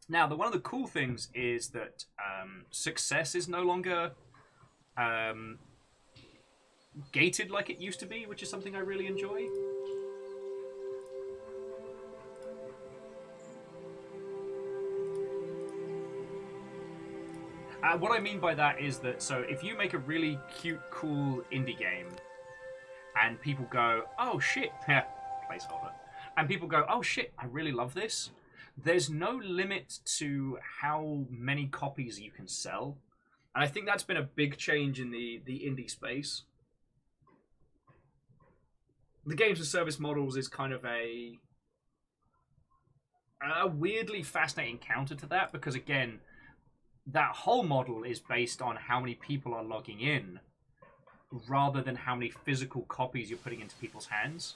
Now, one of the cool things is that success is no longer um, gated like it used to be, which is something I really enjoy. What I mean by that is that, so if you make a really cute, cool indie game, and people go, oh shit, placeholder, and people go, oh shit, I really love this, there's no limit to how many copies you can sell. And I think that's been a big change in the indie space. The games as service models is kind of a weirdly fascinating counter to that, because again, that whole model is based on how many people are logging in rather than how many physical copies you're putting into people's hands.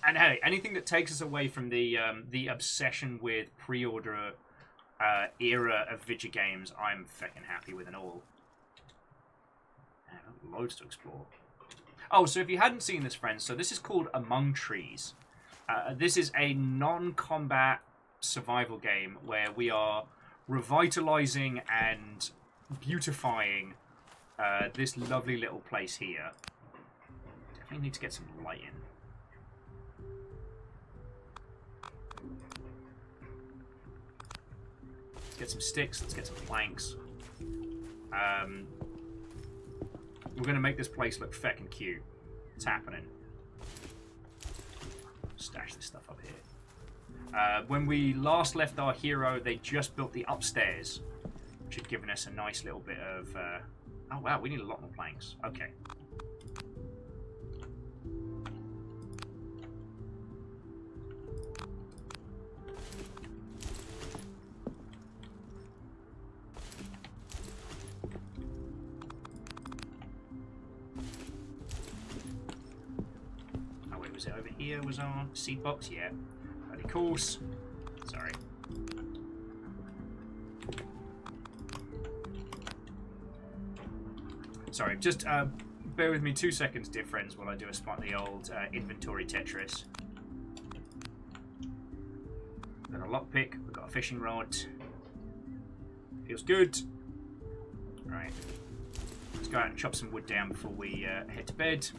And hey, anything that takes us away from the obsession with pre-order era of video games, I'm fucking happy with and all. Loads to explore. Oh, so if you hadn't seen this, friends, so this is called Among Trees. This is a non-combat survival game where we are revitalizing and beautifying this lovely little place here. Definitely need to get some light in. Let's get some sticks, let's get some planks. We're going to make this place look feckin' cute. It's happening. Stash this stuff up here. When we last left our hero, they just built the upstairs, which had given us a nice little bit of... Oh, wow, we need a lot more planks. Okay. Oh, wait, was it over here? Was our seed box? Yeah. Bloody course. Sorry. Sorry, just bear with me 2 seconds, dear friends, while I do a slightly old inventory Tetris. Got a lockpick, we've got a fishing rod. Feels good. Right. Let's go out and chop some wood down before we head to bed.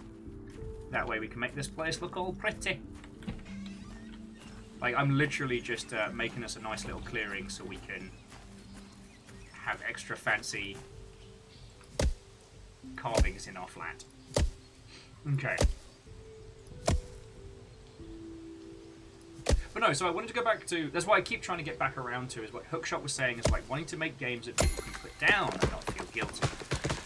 That way we can make this place look all pretty. Like, I'm literally just making us a nice little clearing so we can have extra fancy carvings in our flat. Okay. But no, so I wanted to go back to... That's why I keep trying to get back around to, is what Hookshot was saying, is like wanting to make games that people can put down and not feel guilty.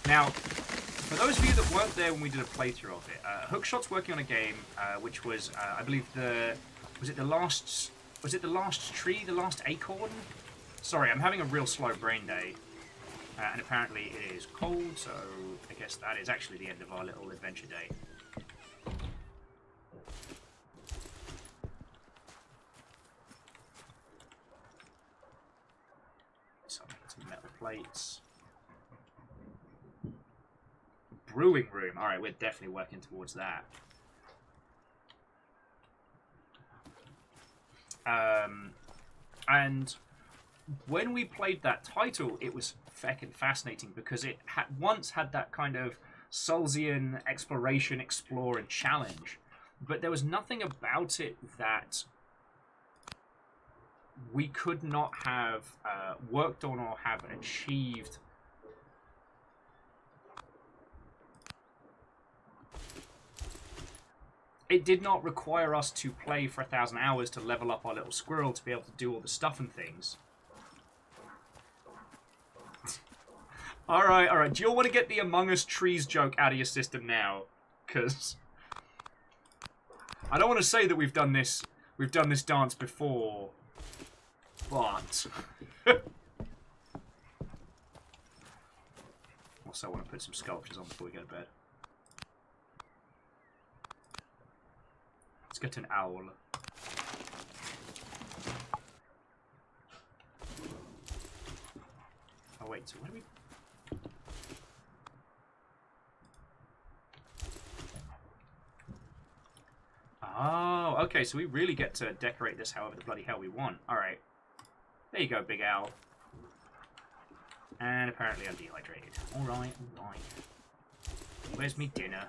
Now, for those of you that weren't there when we did a playthrough of it, Hookshot's working on a game which was, I believe, was it the last tree, the last acorn? Sorry, I'm having a real slow brain day. And apparently it is cold, so I guess that is actually the end of our little adventure day. Some metal plates. Brewing room. Alright, we're definitely working towards that. And when we played that title, it was feckin' fascinating because it had once had that kind of Soulsian exploration, explore, and challenge, but there was nothing about it that we could not have worked on or have achieved. It did not require us to play for 1,000 hours to level up our little squirrel to be able to do all the stuff and things. Alright. Do you all want to get the Among Us trees joke out of your system now? Because I don't want to say that we've done this dance before, but also I want to put some sculptures on before we go to bed. Let's get an owl. Oh wait, so where do we... Oh, okay, so we really get to decorate this however the bloody hell we want. Alright. There you go, Big Al. And apparently I'm dehydrated. Alright, alright. Where's me dinner?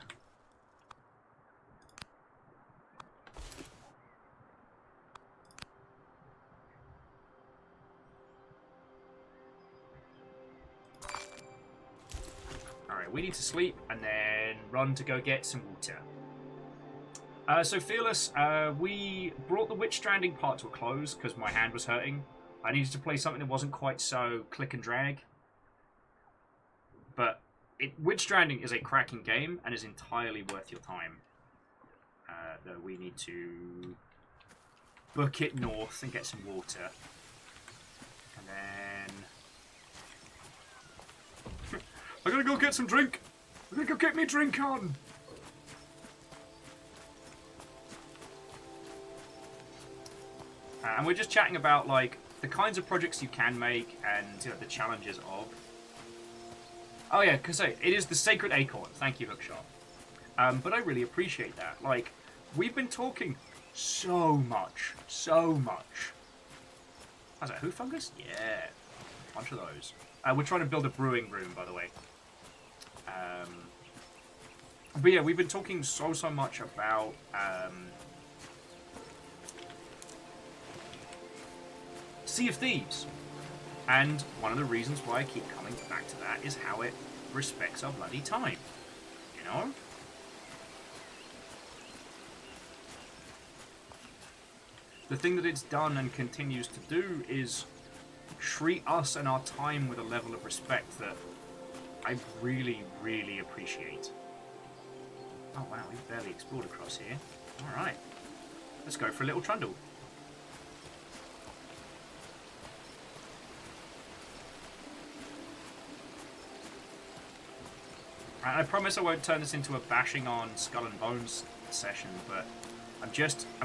Alright, we need to sleep and then run to go get some water. So Fearless, we brought the Witch Stranding part to a close because my hand was hurting. I needed to play something that wasn't quite so click and drag. But Witch Stranding is a cracking game and is entirely worth your time. Though we need to book it north and get some water. And then... I gotta go get some drink! I gotta go get me a drink on! And we're just chatting about, like, the kinds of projects you can make and, you know, the challenges of. Oh yeah, because it is the Sacred Acorn. Thank you, Hookshot. But I really appreciate that. Like, we've been talking so much. How's that, Who Fungus? Yeah. A bunch of those. We're trying to build a brewing room, by the way. But yeah, we've been talking so much about... Sea of Thieves. And one of the reasons why I keep coming back to that is how it respects our bloody time. You know? The thing that it's done and continues to do is treat us and our time with a level of respect that I really, really appreciate. Oh wow, we've barely explored across here. Alright. Let's go for a little trundle. I promise I won't turn this into a bashing on Skull and Bones session, but I'm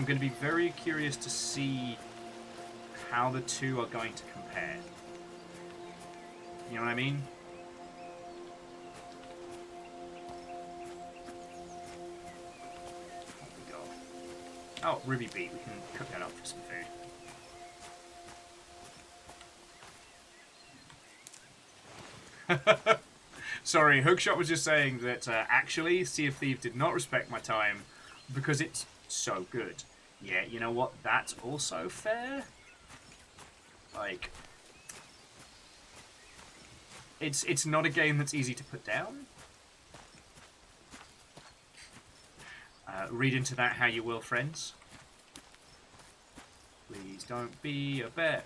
going to be very curious to see how the two are going to compare. You know what I mean? What we got? Oh, Ruby Beet. We can cook that up for some food. Sorry, Hookshot was just saying that actually Sea of Thieves did not respect my time because it's so good. Yeah, you know what? That's also fair. Like, it's not a game that's easy to put down. Read into that how you will, friends. Please don't be a bear.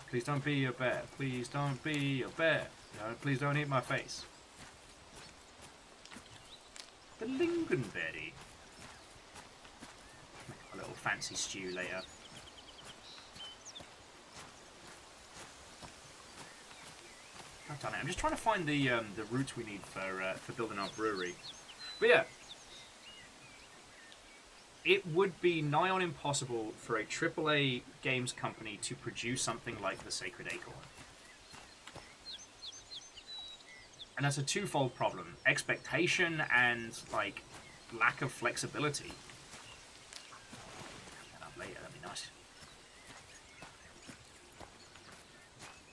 Please don't be a bear. Please don't be a bear. No, please don't eat my face. The lingonberry. Make a little fancy stew later. I've done it. I'm just trying to find the routes we need for building our brewery. But yeah, it would be nigh on impossible for a AAA games company to produce something like the Sacred Acorn. And that's a twofold problem. Expectation and, like, lack of flexibility. That up later, that'd be nice.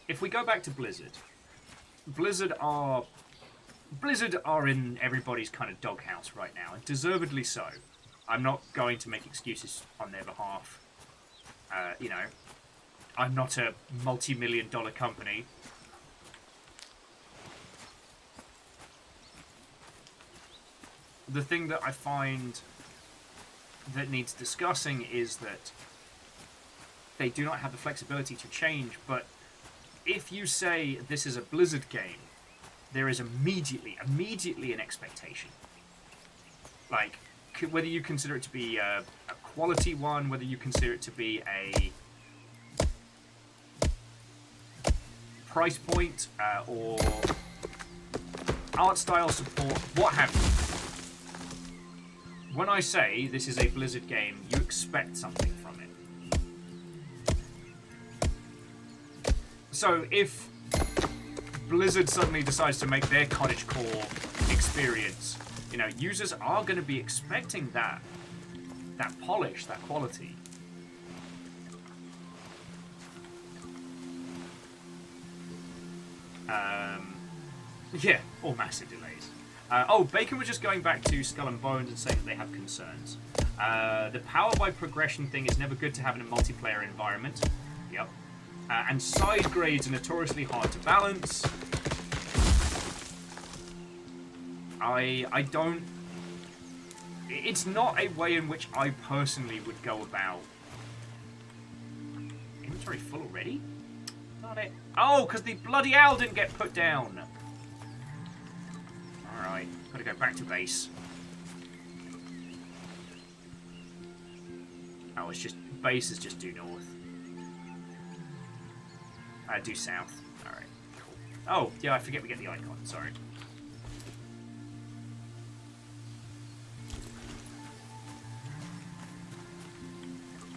If we go back to Blizzard, Blizzard are in everybody's kind of doghouse right now, and deservedly so. I'm not going to make excuses on their behalf. You know, I'm not a multi-million-dollar company. The thing that I find that needs discussing is that they do not have the flexibility to change, but if you say this is a Blizzard game, there is immediately an expectation. Like, whether you consider it to be a quality one, whether you consider it to be a price point, or art style support, what have you. When I say this is a Blizzard game, you expect something from it. So if Blizzard suddenly decides to make their cottagecore experience, you know, users are going to be expecting that that polish, that quality. Yeah, or massive delays. Oh, Bacon was just going back to Skull and Bones and saying that they have concerns. The power by progression thing is never good to have in a multiplayer environment. Yep. And side grades are notoriously hard to balance. I don't... It's not a way in which I personally would go about... Inventory full already? Not it. Oh, because the bloody owl didn't get put down. Alright, gotta go back to base. Oh, it's just... Base is just due north. Due south. Alright, cool. Oh, yeah, I forget we get the icon, sorry.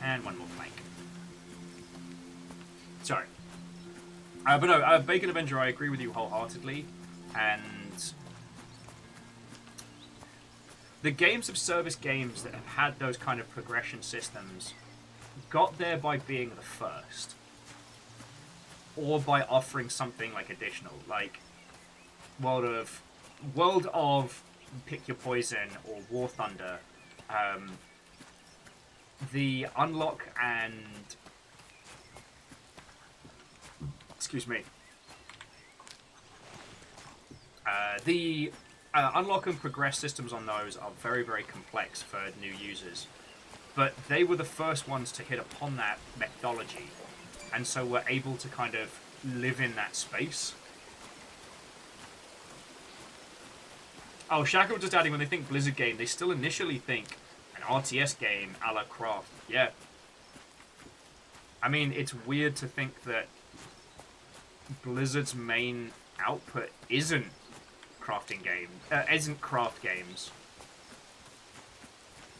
And one more flank. Sorry. But no, Bacon Avenger, I agree with you wholeheartedly. And the games of service games that have had those kind of progression systems got there by being the first. Or by offering something like additional. Like World of Pick Your Poison or War Thunder. The unlock and... Excuse me. The unlock and progress systems on those are very, very complex for new users. But they were the first ones to hit upon that methodology. And so were able to kind of live in that space. Oh, Shaka was just adding, when they think Blizzard game, they still initially think an RTS game a la Craft. Yeah. I mean, it's weird to think that Blizzard's main output isn't crafting game, isn't craft games.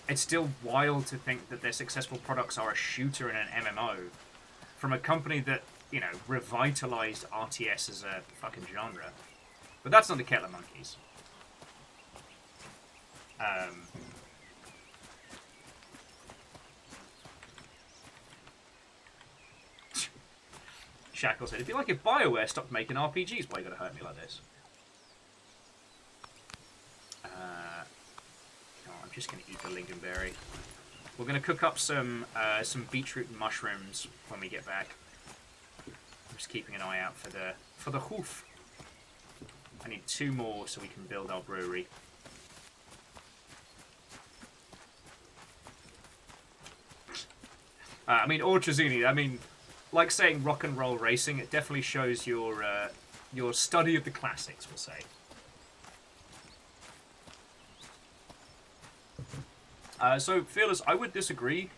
It's still wild to think that their successful products are a shooter and an MMO from a company that, you know, revitalized RTS as a fucking genre. But that's not the Kettle Monkeys. Shackle said, if you like it, BioWare stopped making RPGs, why you gotta hurt me like this? No, I'm just gonna eat the lingonberry. We're gonna cook up some beetroot and mushrooms when we get back. I'm just keeping an eye out for the hoof. I need 2 more so we can build our brewery. I mean, or Trezuni, I mean, like saying rock and roll racing, it definitely shows your study of the classics, we'll say. So, Fearless, I would disagree.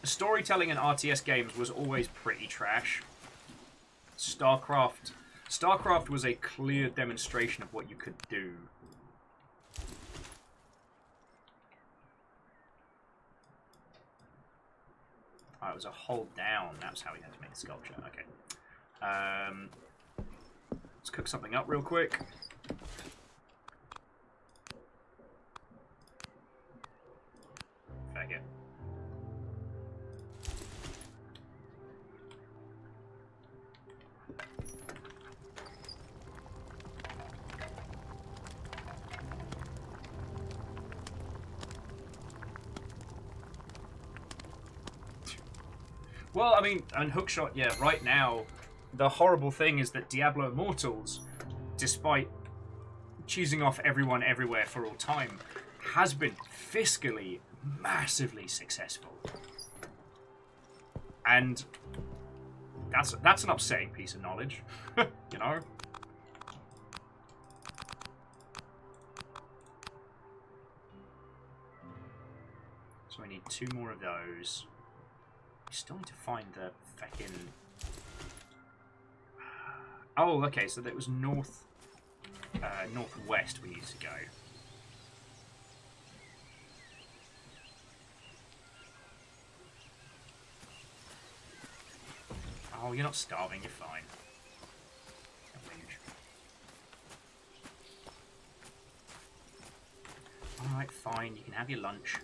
Storytelling in RTS games was always pretty trash. StarCraft was a clear demonstration of what you could do. Oh, it was a hold down. That was how we had to make the sculpture. Okay. Let's cook something up real quick. Faggot. Well, I mean, and Hookshot, yeah, right now, the horrible thing is that Diablo Immortals, despite cheesing off everyone everywhere for all time, has been fiscally massively successful. And that's an upsetting piece of knowledge, you know? So I need 2 more of those. Still need to find the fucking... Oh, okay, so that was northwest we need to go. Oh, you're not starving, you're fine. Alright, fine, you can have your lunch.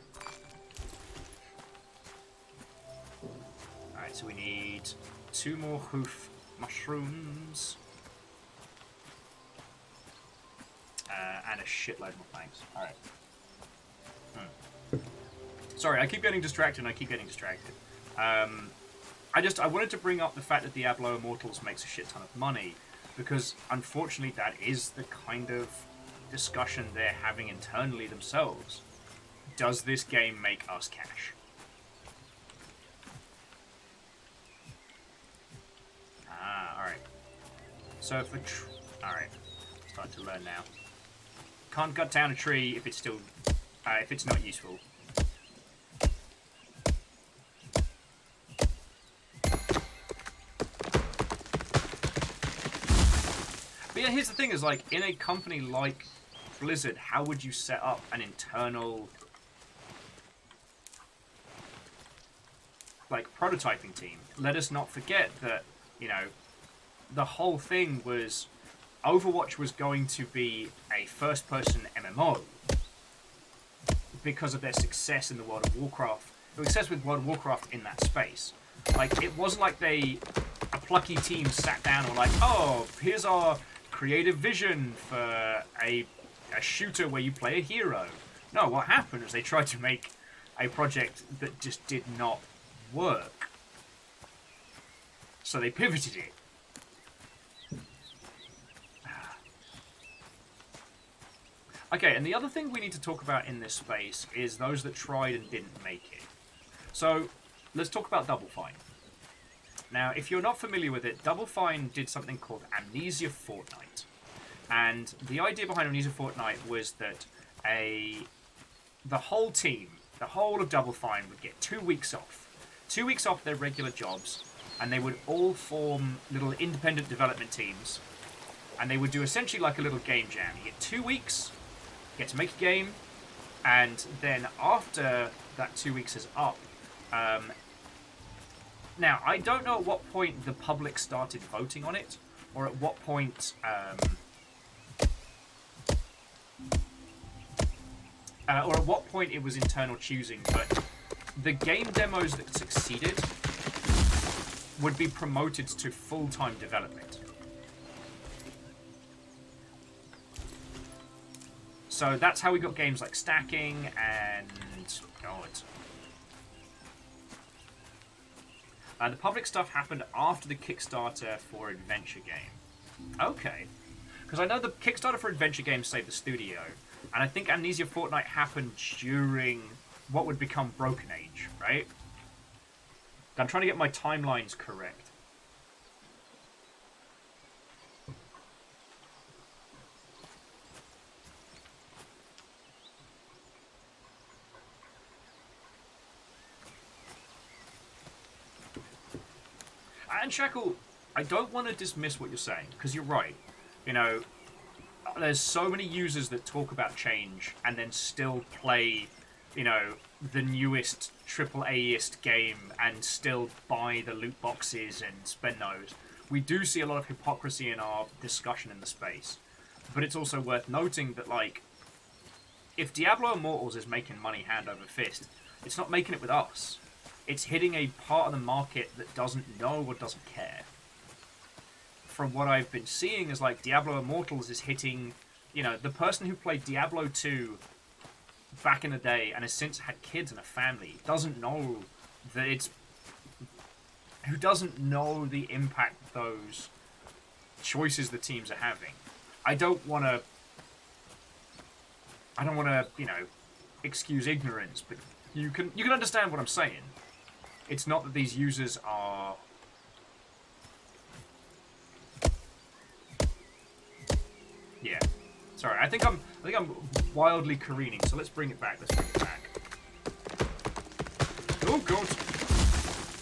Alright, so we need 2 more hoof mushrooms. And a shitload more planks. Alright. Sorry, I keep getting distracted. I wanted to bring up the fact that Diablo Immortals makes a shit ton of money, because unfortunately that is the kind of discussion they're having internally themselves. Does this game make us cash? Alright. So if alright. Starting to learn now. Can't cut down a tree if it's still... if it's not useful. But yeah, here's the thing is, like, in a company like Blizzard, how would you set up an internal, like, prototyping team? Let us not forget that, you know, the whole thing was Overwatch was going to be a first-person MMO because of their success in the World of Warcraft. Their success with World of Warcraft in that space. Like, it wasn't like a plucky team sat down and were like, oh, here's our creative vision for a shooter where you play a hero. No, what happened is they tried to make a project that just did not work. So they pivoted it. Okay, and the other thing we need to talk about in this space is those that tried and didn't make it. So, let's talk about Double Fine. Now, if you're not familiar with it, Double Fine did something called Amnesia Fortnight. And the idea behind Amnesia Fortnight was that the whole team, the whole of Double Fine, would get 2 weeks off. 2 weeks off their regular jobs, and they would all form little independent development teams, and they would do essentially like a little game jam. You get 2 weeks, you get to make a game, and then after that 2 weeks is up, now, I don't know at what point the public started voting on it, or at what point, it was internal choosing, but the game demos that succeeded would be promoted to full-time development. So that's how we got games like Stacking and... the public stuff happened after the Kickstarter for Adventure Game. Okay. Because I know the Kickstarter for Adventure Game saved the studio, and I think Amnesia Fortnight happened during what would become Broken Age, right? I'm trying to get my timelines correct. And Shackle, I don't want to dismiss what you're saying, because you're right. You know, there's so many users that talk about change and then still play, you know, the newest AAA-ist game and still buy the loot boxes and spend those. We do see a lot of hypocrisy in our discussion in the space. But it's also worth noting that, like, if Diablo Immortals is making money hand over fist, it's not making it with us. It's hitting a part of the market that doesn't know or doesn't care. From what I've been seeing is like Diablo Immortals is hitting, you know, the person who played Diablo 2 back in the day and has since had kids and a family doesn't know that who doesn't know the impact those choices the teams are having. I don't want to, you know, excuse ignorance, but you can understand what I'm saying. It's not that these users are... Yeah. Sorry, I think I'm wildly careening, so let's bring it back. Oh god!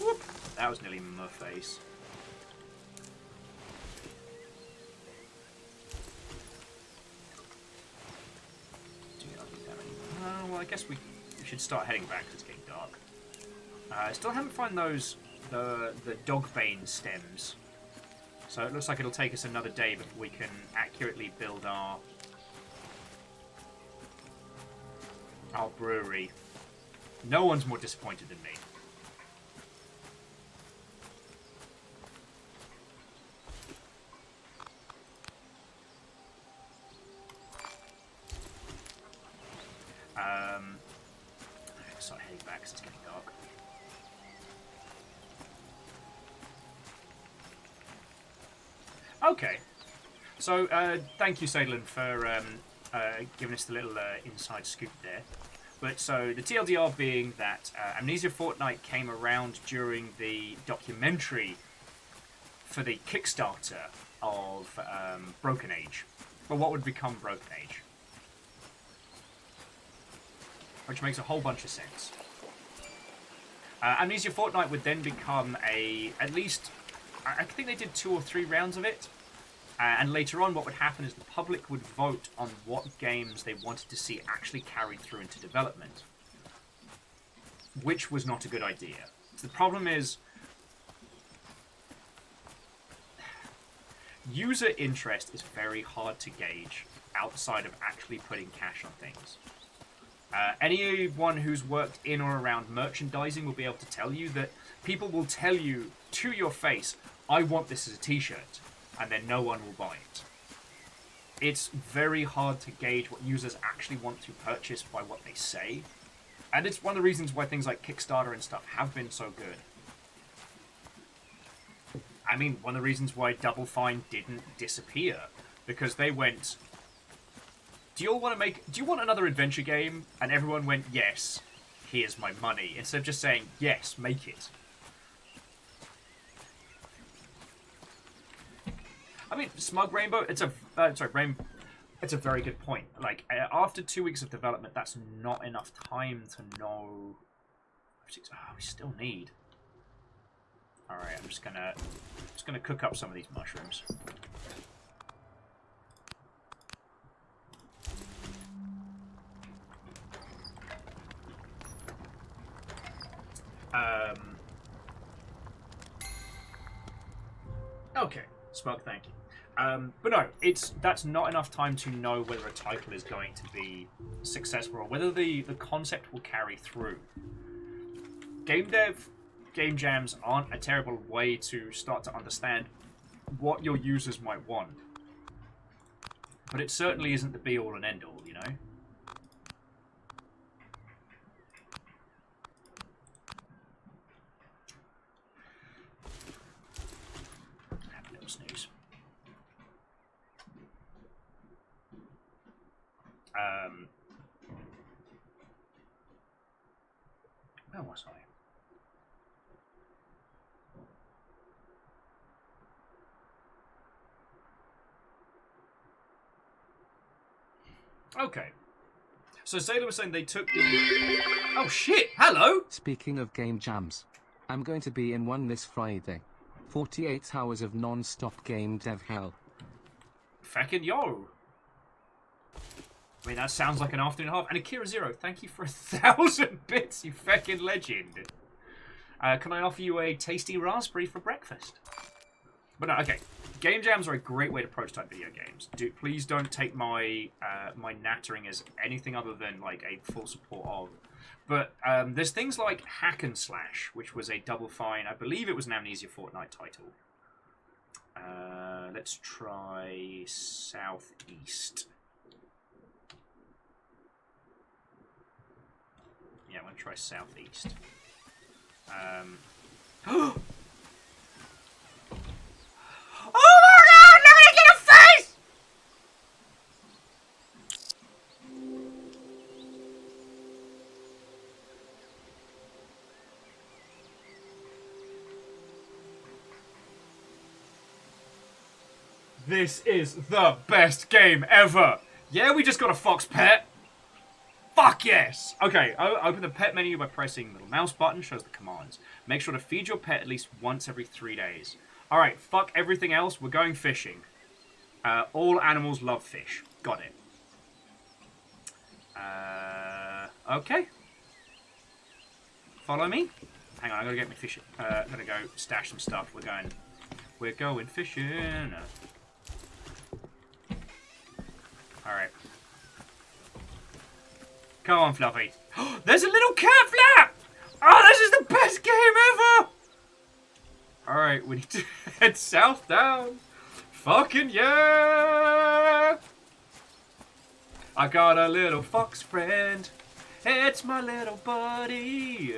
Whoop. That was nearly my face. Well, I guess we should start heading back because it's getting dark. I still haven't found the Dogbane stems. So it looks like it'll take us another day before we can accurately build our brewery. No one's more disappointed than me. guess it's getting dark. Okay. So, thank you, Sadlin, for giving us the little inside scoop there. But so, the TLDR being that Amnesia Fortnite came around during the documentary for the Kickstarter of Broken Age. Well, what would become Broken Age. Which makes a whole bunch of sense. Amnesia Fortnite would then become at least, I think they did 2 or 3 rounds of it. And later on, what would happen is the public would vote on what games they wanted to see actually carried through into development. Which was not a good idea. The problem is, user interest is very hard to gauge outside of actually putting cash on things. Anyone who's worked in or around merchandising will be able to tell you that people will tell you to your face, I want this as a t-shirt, and then no one will buy it. It's very hard to gauge what users actually want to purchase by what they say. And it's one of the reasons why things like Kickstarter and stuff have been so good. I mean, one of the reasons why Double Fine didn't disappear. Because they went, do you want another adventure game? And everyone went, yes, here's my money. Instead of just saying, yes, make it. I mean, Smug Rainbow, it's a very good point. Like, after 2 weeks of development, that's not enough time to know. Oh, we still need. All right, I'm just gonna cook up some of these mushrooms. Okay, Smug, thank you. But no, that's not enough time to know whether a title is going to be successful or whether the concept will carry through. Game jams aren't a terrible way to start to understand what your users might want. But it certainly isn't the be-all and end-all, you know? Have a little snooze. Where was I? Okay. So Zayla was saying they took the... Oh shit! Hello! Speaking of game jams, I'm going to be in one this Friday. 48 hours of non-stop game dev hell. Feckin' yo! I mean, that sounds like an afternoon and a half. And Akira Zero, thank you for 1,000 bits, you feckin' legend. Can I offer you a tasty raspberry for breakfast? But no, okay. Game jams are a great way to prototype video games. Please don't take my my nattering as anything other than like a full support of. But there's things like Hack and Slash, which was a Double Fine. I believe it was an Amnesia Fortnite title. Let's try Southeast. Yeah, I'm going to try Southeast. Oh my god! Look at it in the face! This is the best game ever! Yeah, we just got a fox pet! Fuck yes! Okay, open the pet menu by pressing the little mouse button, shows the commands. Make sure to feed your pet at least once every 3 days. Alright, fuck everything else, we're going fishing. All animals love fish. Got it. Okay. Follow me. Hang on, I gotta get me fishing. Gotta go stash some stuff. We're going fishing. Alright. Come on, Fluffy. There's a little cat flap! Oh, this is the best game ever! Alright, we need to head south down. Fucking yeah! I got a little fox friend. It's my little buddy.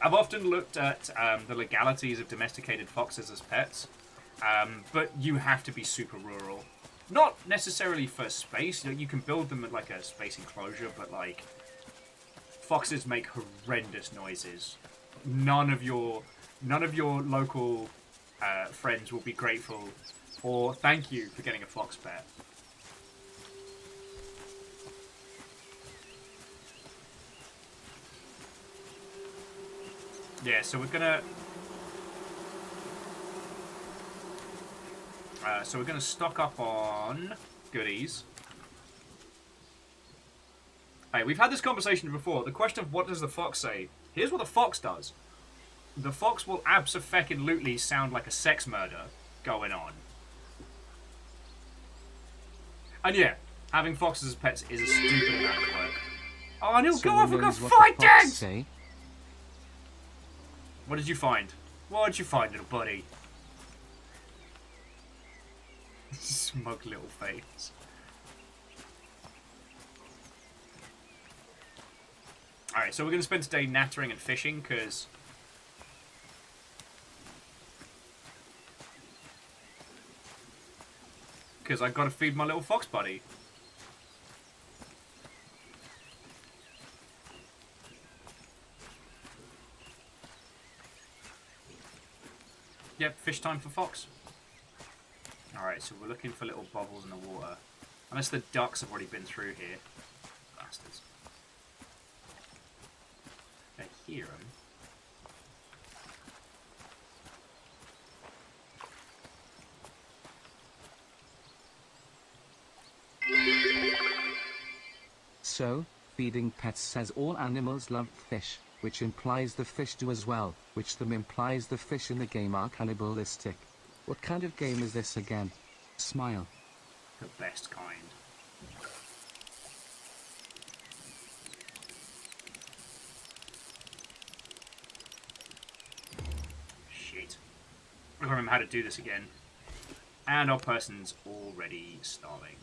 I've often looked at the legalities of domesticated foxes as pets, but you have to be super rural. Not necessarily for space. You can build them at like a space enclosure, but like foxes make horrendous noises. None of your local friends will be grateful or thank you for getting a fox pet. Yeah, so we're gonna stock up on goodies. Hey, we've had this conversation before. The question of what does the fox say? Here's what the fox does. The fox will abso-feckin-lutely sound like a sex murder going on. And yeah, having foxes as pets is a stupid amount of work. Oh, and he'll go off and go fighting! What did you find? What did you find, little buddy? Smug little face. Alright, so we're going to spend today nattering and fishing, because I've got to feed my little fox buddy. Yep, fish time for fox. Alright, so we're looking for little bubbles in the water. Unless the ducks have already been through here. Bastards. I hear them. So, feeding pets says all animals love fish, which implies the fish do as well, which then implies the fish in the game are cannibalistic. What kind of game is this again? Smile. The best kind. Shit. I don't remember how to do this again. And our person's already starving.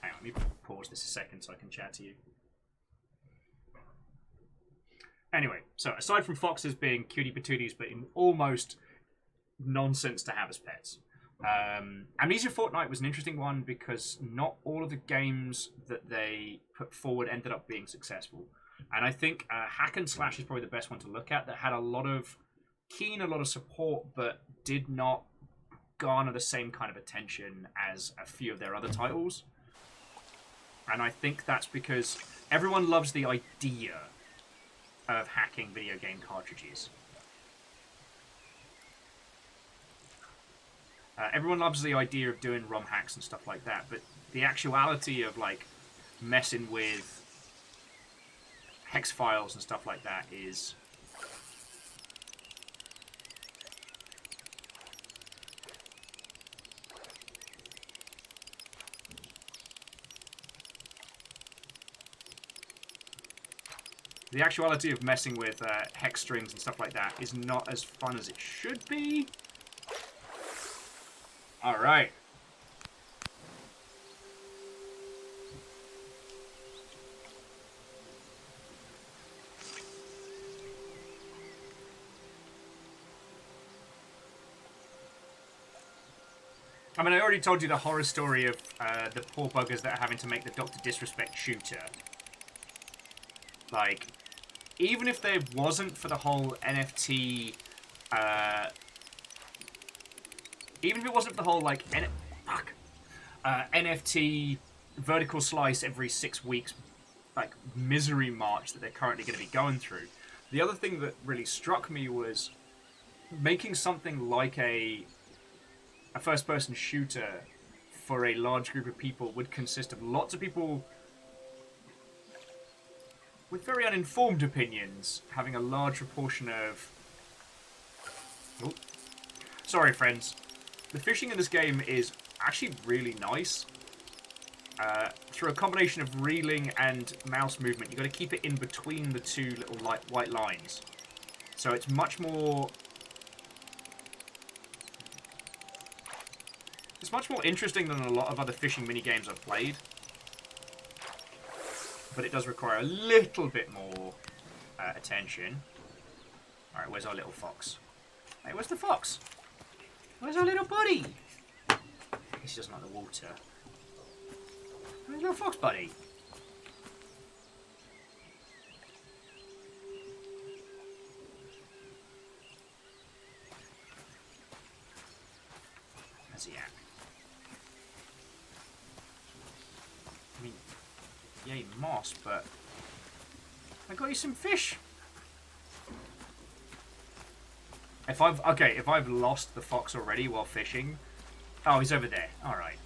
Hang on, let me pause this a second so I can chat to you. Anyway, so aside from foxes being cutie patooties, but in almost nonsense to have as pets, Amnesia Fortnite was an interesting one because not all of the games that they put forward ended up being successful. And I think Hack and Slash is probably the best one to look at, that had a lot of support, but did not garner the same kind of attention as a few of their other titles. And I think that's because everyone loves the idea of hacking video game cartridges. Everyone loves the idea of doing ROM hacks and stuff like that, but the actuality of like messing with hex files and stuff like that is the actuality of messing with hex strings and stuff like that is not as fun as it should be. All right. I mean, I already told you the horror story of the poor buggers that are having to make the Dr. Disrespect shooter. Like, even if there wasn't for the whole NFT, even if it wasn't for the whole, like, NFT vertical slice every 6 weeks, like, misery march that they're currently going to be going through, the other thing that really struck me was making something like a first-person shooter for a large group of people would consist of lots of people with very uninformed opinions, having a large proportion of... Oh. Sorry, friends. The fishing in this game is actually really nice. through a combination of reeling and mouse movement, you've got to keep it in between the two little white lines. So it's much more... It's much more interesting than a lot of other fishing mini-games I've played. But it does require a little bit more attention. Alright, where's our little fox? Hey, where's the fox? Where's our little buddy? He's just not in the water. Where's your fox buddy? Where's he at? I mean, yay moss, but I got you some fish. If I've lost the fox already while fishing. Oh, he's over there. All right.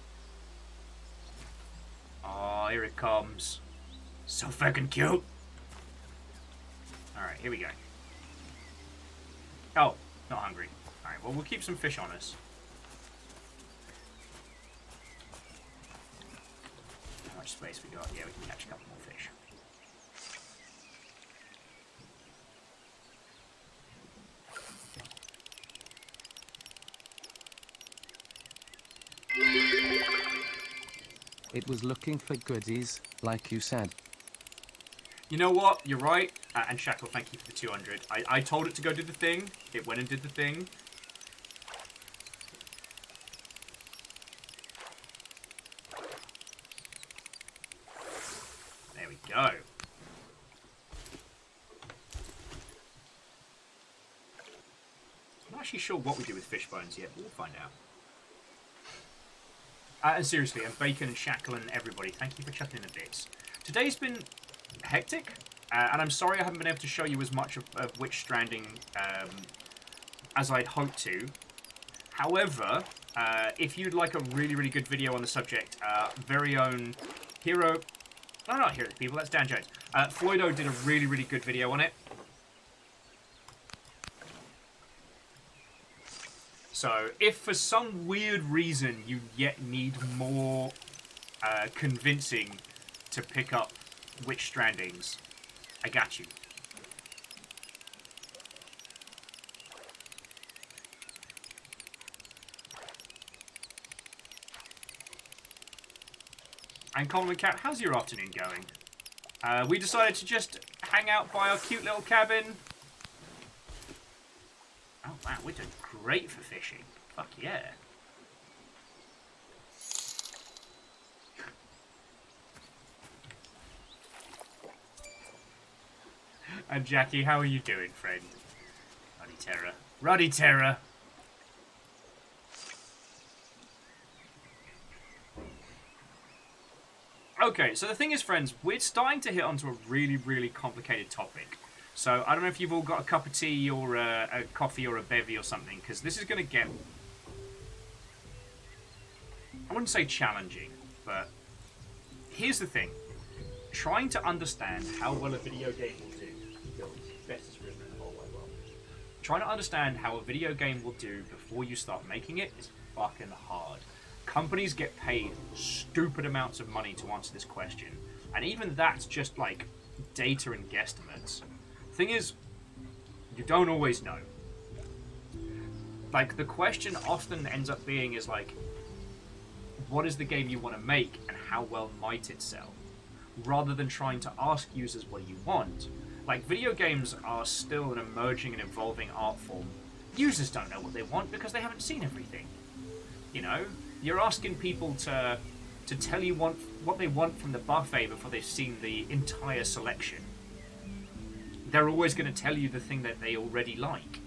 Oh, here it comes. So fucking cute. All right, here we go. Oh, not hungry. All right, well, we'll keep some fish on us. How much space we got? Yeah, we can catch a couple more fish. It was looking for goodies, like you said. You know what? You're right. And Shackle, thank you for the 200. I told it to go do the thing. It went and did the thing. There we go. I'm not actually sure what we do with fish bones yet, but we'll find out. And seriously, and Bacon and Shackle and everybody, thank you for chucking in the bits. Today's been hectic, and I'm sorry I haven't been able to show you as much of Witch Stranding as I'd hoped to. However, if you'd like a really, really good video on the subject, very own Hero... No, not Hero People, that's Dan Jones. Floydo did a really, really good video on it. So, if for some weird reason you yet need more convincing to pick up Witch Strandings, I got you. And Coleman Cat, how's your afternoon going? We decided to just hang out by our cute little cabin. Oh wow, we're doing great for fishing. Fuck yeah. And Jackie, how are you doing, friend? Ruddy Terror. Ruddy Terror! Okay, so the thing is, friends, we're starting to hit onto a really, really complicated topic. So, I don't know if you've all got a cup of tea or a coffee or a bevy or something, because this is going to get... I wouldn't say challenging, but here's the thing. Trying to understand how well a video game will do... Bestest river in the whole wide world. Trying to understand how a video game will do before you start making it is fucking hard. Companies get paid stupid amounts of money to answer this question. And even that's just, like, data and guesstimates. Thing is, you don't always know. Like, the question often ends up being is, like, what is the game you want to make and how well might it sell? Rather than trying to ask users what do you want. Like, video games are still an emerging and evolving art form. Users don't know what they want because they haven't seen everything. You know? You're asking people to tell you what they want from the buffet before they've seen the entire selection. They're always going to tell you the thing that they already like.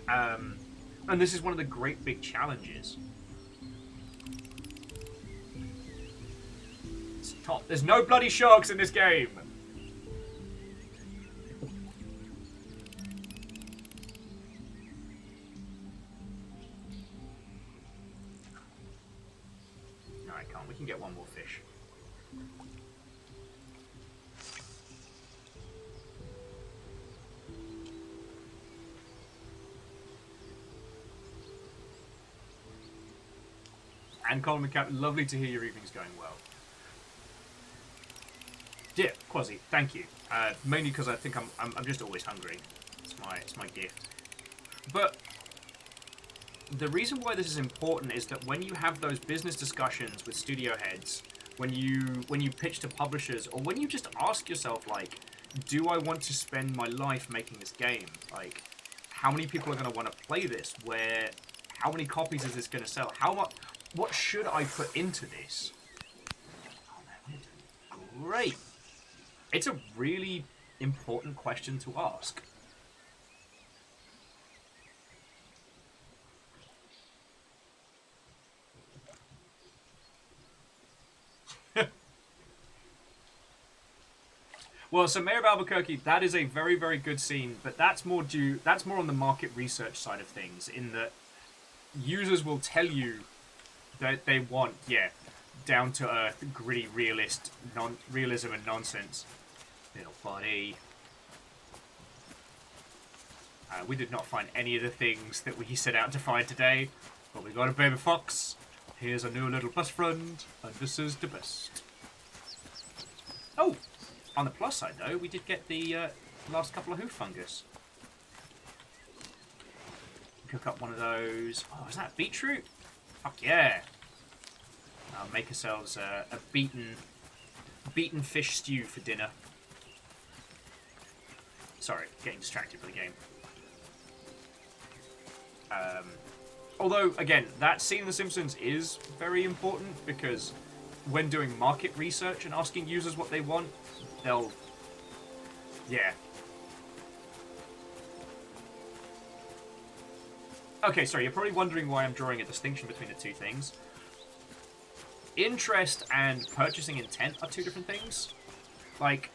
And this is one of the great big challenges. Stop. There's no bloody sharks in this game! No, I can't. We can get one more fish. And Colin McCap, lovely to hear your evening's going well. Yeah, Quasi, thank you. Mainly because I think I'm just always hungry. It's my gift. But the reason why this is important is that when you have those business discussions with studio heads, when you pitch to publishers, or when you just ask yourself, like, do I want to spend my life making this game? Like, how many people are going to want to play this? How many copies is this going to sell? What should I put into this? Oh man, we're doing great. It's a really important question to ask. Well, so Mayor of Albuquerque, that is a very, very good scene, but that's more on the market research side of things, in that users will tell you that they want, down to earth, gritty, realism and nonsense. Little buddy. We did not find any of the things that we set out to find today, but we got a baby fox. Here's a new little best friend, and this is the best. Oh! On the plus side, though, we did get the last couple of hoof fungus. Cook up one of those. Oh, is that beetroot? Fuck yeah! I'll make ourselves a beaten fish stew for dinner. Sorry, getting distracted by the game. Although, again, that scene in The Simpsons is very important, because when doing market research and asking users what they want, they'll... Yeah. Okay, sorry, you're probably wondering why I'm drawing a distinction between the two things. Interest and purchasing intent are two different things. Like,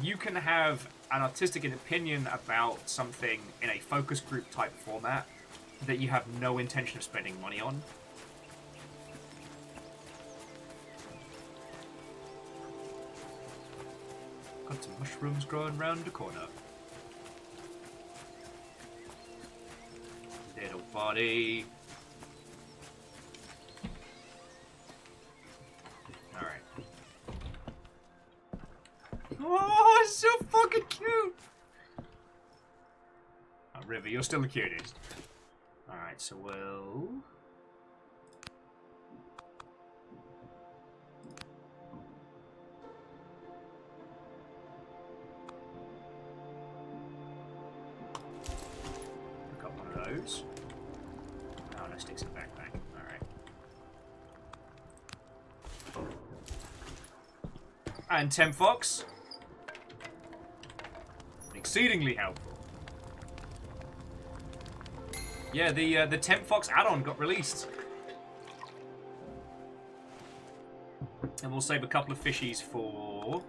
you can have an artistic opinion about something in a focus group type format that you have no intention of spending money on. Got some mushrooms growing round the corner. Little body. Alright. Oh, it's so fucking cute! Oh, River, you're still the cutest. Alright, so we'll... those. Oh, no, sticks in the backpack. Alright. And Tem Fox. Exceedingly helpful. Yeah, the Tem Fox add-on got released. And we'll save a couple of fishies for...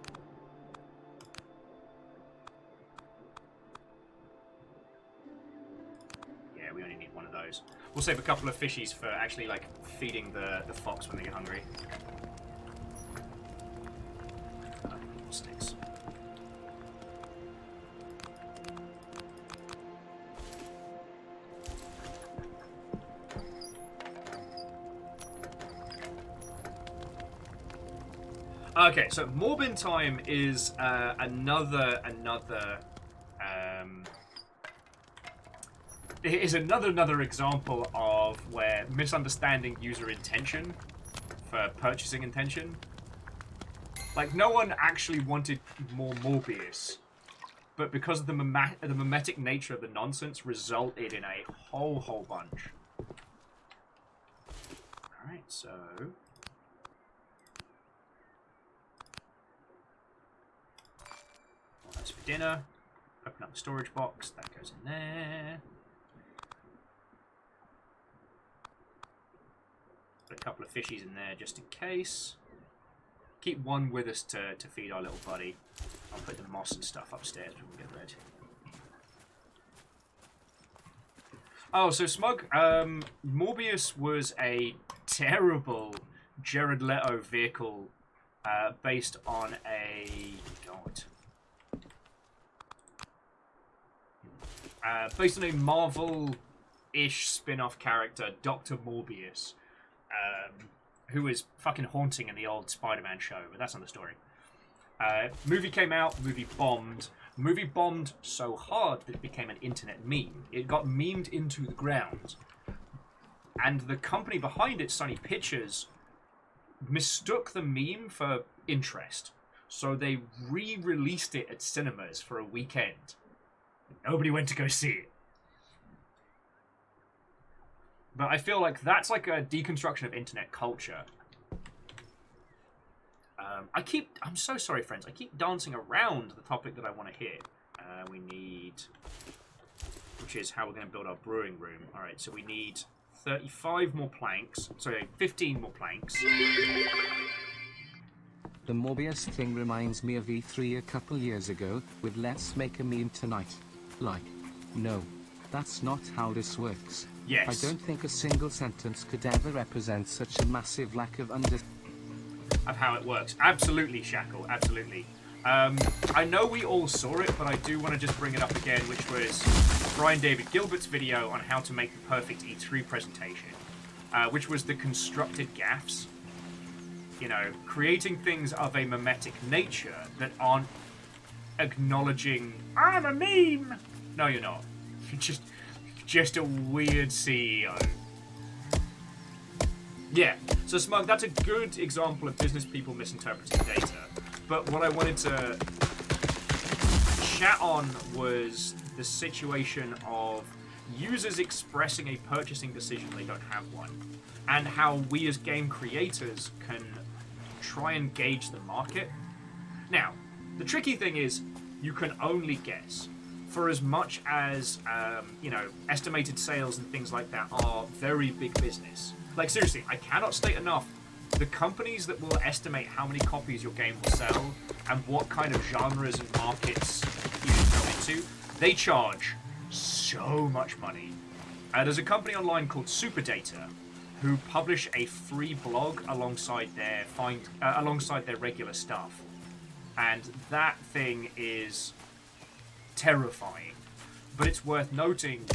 We'll save a couple of fishies for actually, like, feeding the fox when they get hungry. Sticks. Okay, so Morbin Time is another example of where misunderstanding user intention for purchasing intention. Like, no one actually wanted more Morbius, but because of the mimetic nature of the nonsense, resulted in a whole bunch. Alright, so... Well, that's for dinner. Open up the storage box, that goes in there. Put a couple of fishies in there just in case. Keep one with us to feed our little buddy. I'll put the moss and stuff upstairs when we get ready. Oh, so Smug, Morbius was a terrible Jared Leto vehicle based on a... based on a Marvel-ish spin-off character, Dr. Morbius. who was fucking haunting in the old Spider-Man show, but that's another story. Movie came out, movie bombed. Movie bombed so hard that it became an internet meme. It got memed into the ground. And the company behind it, Sony Pictures, mistook the meme for interest. So they re-released it at cinemas for a weekend. Nobody went to go see it. But I feel like that's like a deconstruction of internet culture. I'm so sorry, friends. I keep dancing around the topic that I want to hit. We need, which is how we're going to build our brewing room. All right, so we need 35 more planks. Sorry, 15 more planks. The Morbius thing reminds me of E3 a couple years ago, with let's make a meme tonight. Like, no. That's not how this works. Yes. I don't think a single sentence could ever represent such a massive lack of of how it works. Absolutely, Shackle, absolutely. I know we all saw it, but I do want to just bring it up again, which was Brian David Gilbert's video on how to make the perfect E3 presentation, which was the constructed gaffes. You know, creating things of a mimetic nature that aren't acknowledging, I'm a meme! No, you're not. You're just a weird CEO. Yeah, so Smug, that's a good example of business people misinterpreting data. But what I wanted to chat on was the situation of users expressing a purchasing decision they don't have one, and how we as game creators can try and gauge the market. Now, the tricky thing is you can only guess. For as much as, you know, estimated sales and things like that are very big business. Like, seriously, I cannot state enough, the companies that will estimate how many copies your game will sell and what kind of genres and markets you should go into, they charge so much money. There's a company online called Superdata who publish a free blog alongside their regular stuff. And that thing is terrifying. But it's worth noting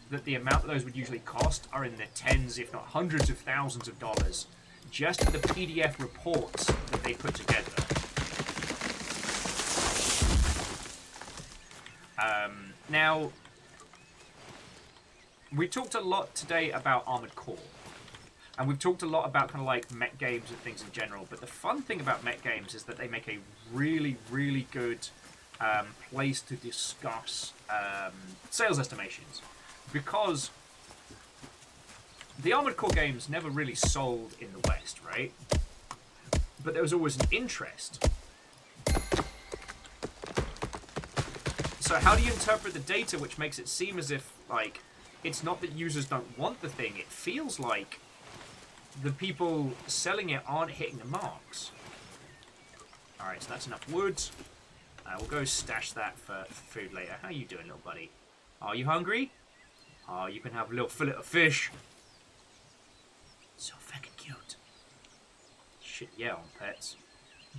that the amount that those would usually cost are in the tens, if not hundreds of thousands of dollars, just the PDF reports that they put together. Now, we talked a lot today about Armored Core, and we've talked a lot about kind of like mech games and things in general, but the fun thing about mech games is that they make a really, really good place to discuss sales estimations, because the Armored Core games never really sold in the West, right? But there was always an interest. So how do you interpret the data which makes it seem as if, like, it's not that users don't want the thing, it feels like the people selling it aren't hitting the marks. Alright, so that's enough wood. We'll go stash that for food later. How you doing, little buddy? Are you hungry? Oh, you can have a little fillet of fish. So fucking cute. Shit, yeah, on pets.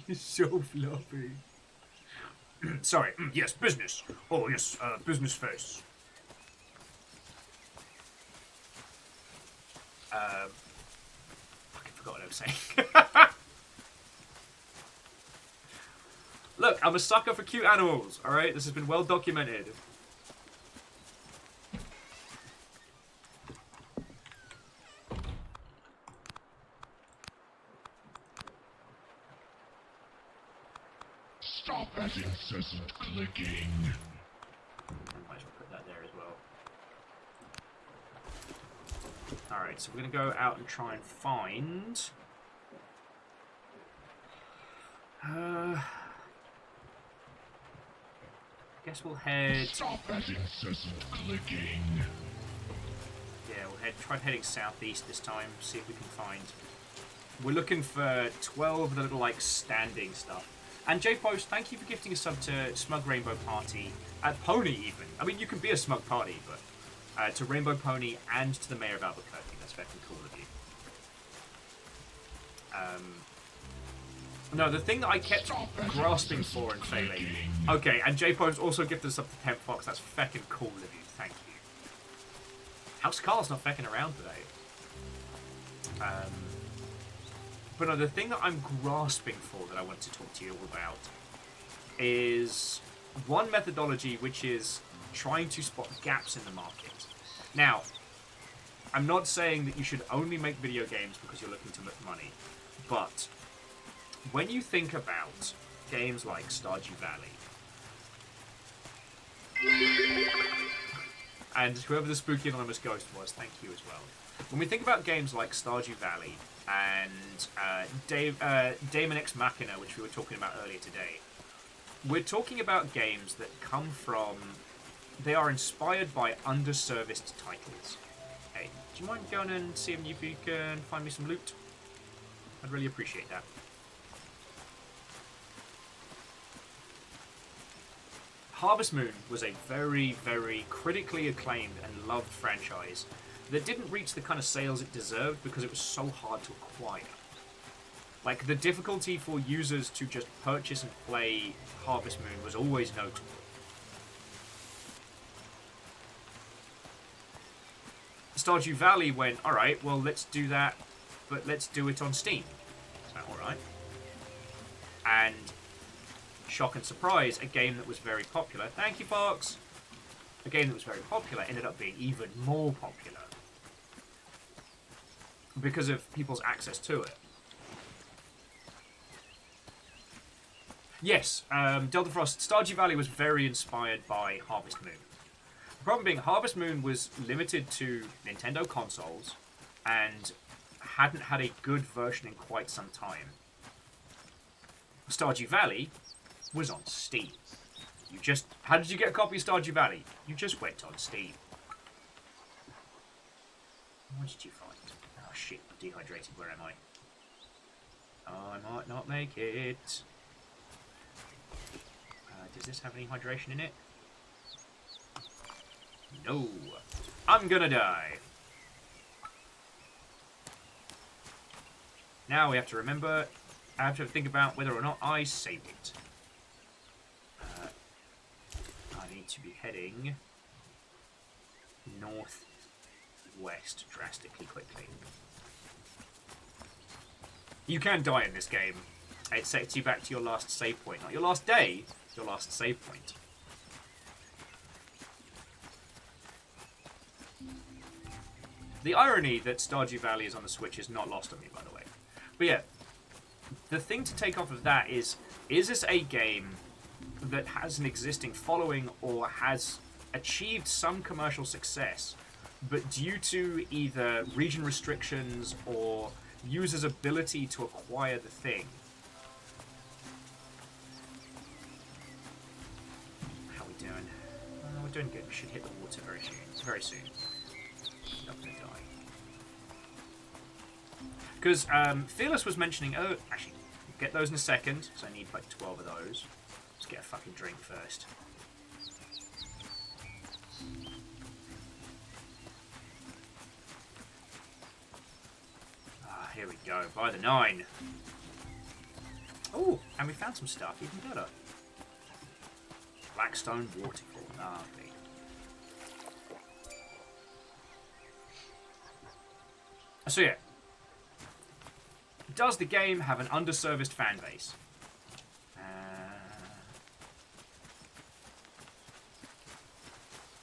It's so fluffy. Sorry, yes, business. Oh, yes, business face. Fucking forgot what I was saying. Look, I'm a sucker for cute animals, alright? This has been well documented. Stop that incessant clicking. I might as well put that there as well. Alright, so we're going to go out and try and find... guess we'll head... Stop that incessant clicking. Yeah, we'll try heading southeast this time, see if we can find... We're looking for 12 of the little, like, standing stuff. And J-Post, thank you for gifting a sub to Smug Rainbow Party, at Pony even. I mean, you can be a Smug Party, but to Rainbow Pony and to the Mayor of Albuquerque. That's fucking cool of you. No, the thing that I kept grasping for and failing. Okay, and J-Post also gifted us up to 10 Fox. That's feckin' cool of you. Thank you. House Carl's not fecking around today. But no, the thing that I'm grasping for that I want to talk to you all about is one methodology, which is trying to spot gaps in the market. Now, I'm not saying that you should only make video games because you're looking to make money, but when you think about games like Stardew Valley, and whoever the spooky anonymous ghost was, thank you as well. When we think about games like Stardew Valley and Daemon X Machina, which we were talking about earlier today, we're talking about games that come from... They are inspired by underserviced titles. Hey, do you mind going and seeing if you can find me some loot? I'd really appreciate that. Harvest Moon was a very, very critically acclaimed and loved franchise that didn't reach the kind of sales it deserved because it was so hard to acquire. Like, the difficulty for users to just purchase and play Harvest Moon was always notable. Stardew Valley went, alright, well, let's do that, but let's do it on Steam. Is that alright? And... shock and surprise, a game that was very popular. Thank you, Fox! A game that was very popular ended up being even more popular because of people's access to it. Yes, Delta Frost, Stardew Valley was very inspired by Harvest Moon. The problem being, Harvest Moon was limited to Nintendo consoles and hadn't had a good version in quite some time. Stardew Valley was on Steam. You just... How did you get a copy of Stardew Valley? You just went on Steam. What did you find? Oh shit, I'm dehydrated. Where am I? Oh, I might not make it. Does this have any hydration in it? No. I'm gonna die. Now we have to remember... I have to think about whether or not I save it. I need to be heading northwest drastically quickly. You can die in this game. It sets you back to your last save point. Not your last day, your last save point. The irony that Stardew Valley is on the Switch is not lost on me, by the way. But yeah, the thing to take off of that is this a game that has an existing following or has achieved some commercial success, but due to either region restrictions or users' ability to acquire the thing. How are we doing? We're doing good. We should hit the water very soon. Very soon. Not gonna die. Because Fearless was mentioning... Oh, actually, we'll get those in a second. So I need like 12 of those. Let's get a fucking drink first. Ah, here we go. By the 9. Oh, and we found some stuff even better. Blackstone Waterfall. Lovely. So yeah. Does the game have an underserviced fan base?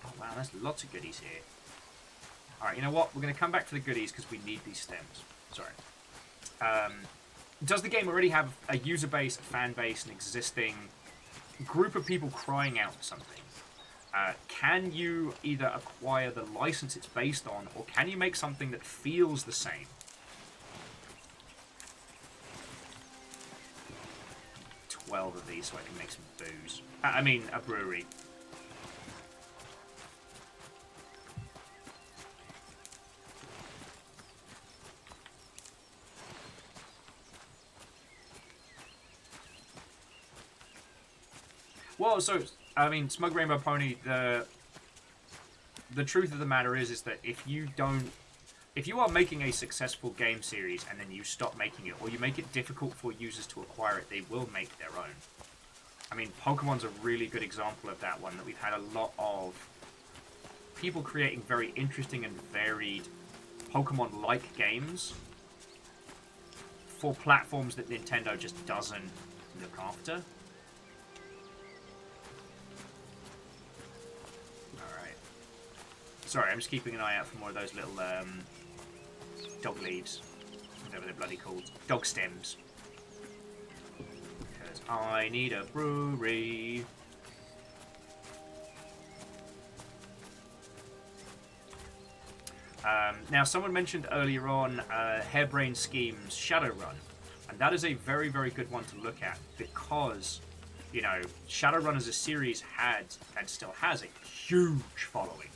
Oh wow, there's lots of goodies here. Alright, you know what? We're going to come back to the goodies because we need these stems. Sorry. Does the game already have a user base, a fan base, an existing group of people crying out for something? Can you either acquire the license it's based on, or can you make something that feels the same? 12 of these so I can make some booze. I mean, a brewery. Well, so, I mean, Smug Rainbow Pony, the truth of the matter is that if you are making a successful game series and then you stop making it, or you make it difficult for users to acquire it, they will make their own. I mean, Pokemon's a really good example of that one, that we've had a lot of people creating very interesting and varied Pokemon-like games for platforms that Nintendo just doesn't look after. Alright. Sorry, I'm just keeping an eye out for more of those little dog leaves. Whatever they're bloody called. Dog stems. Because I need a brewery. Now, someone mentioned earlier on Harebrained Schemes Shadowrun, and that is a very, very good one to look at because, you know, Shadowrun as a series had and still has a huge following,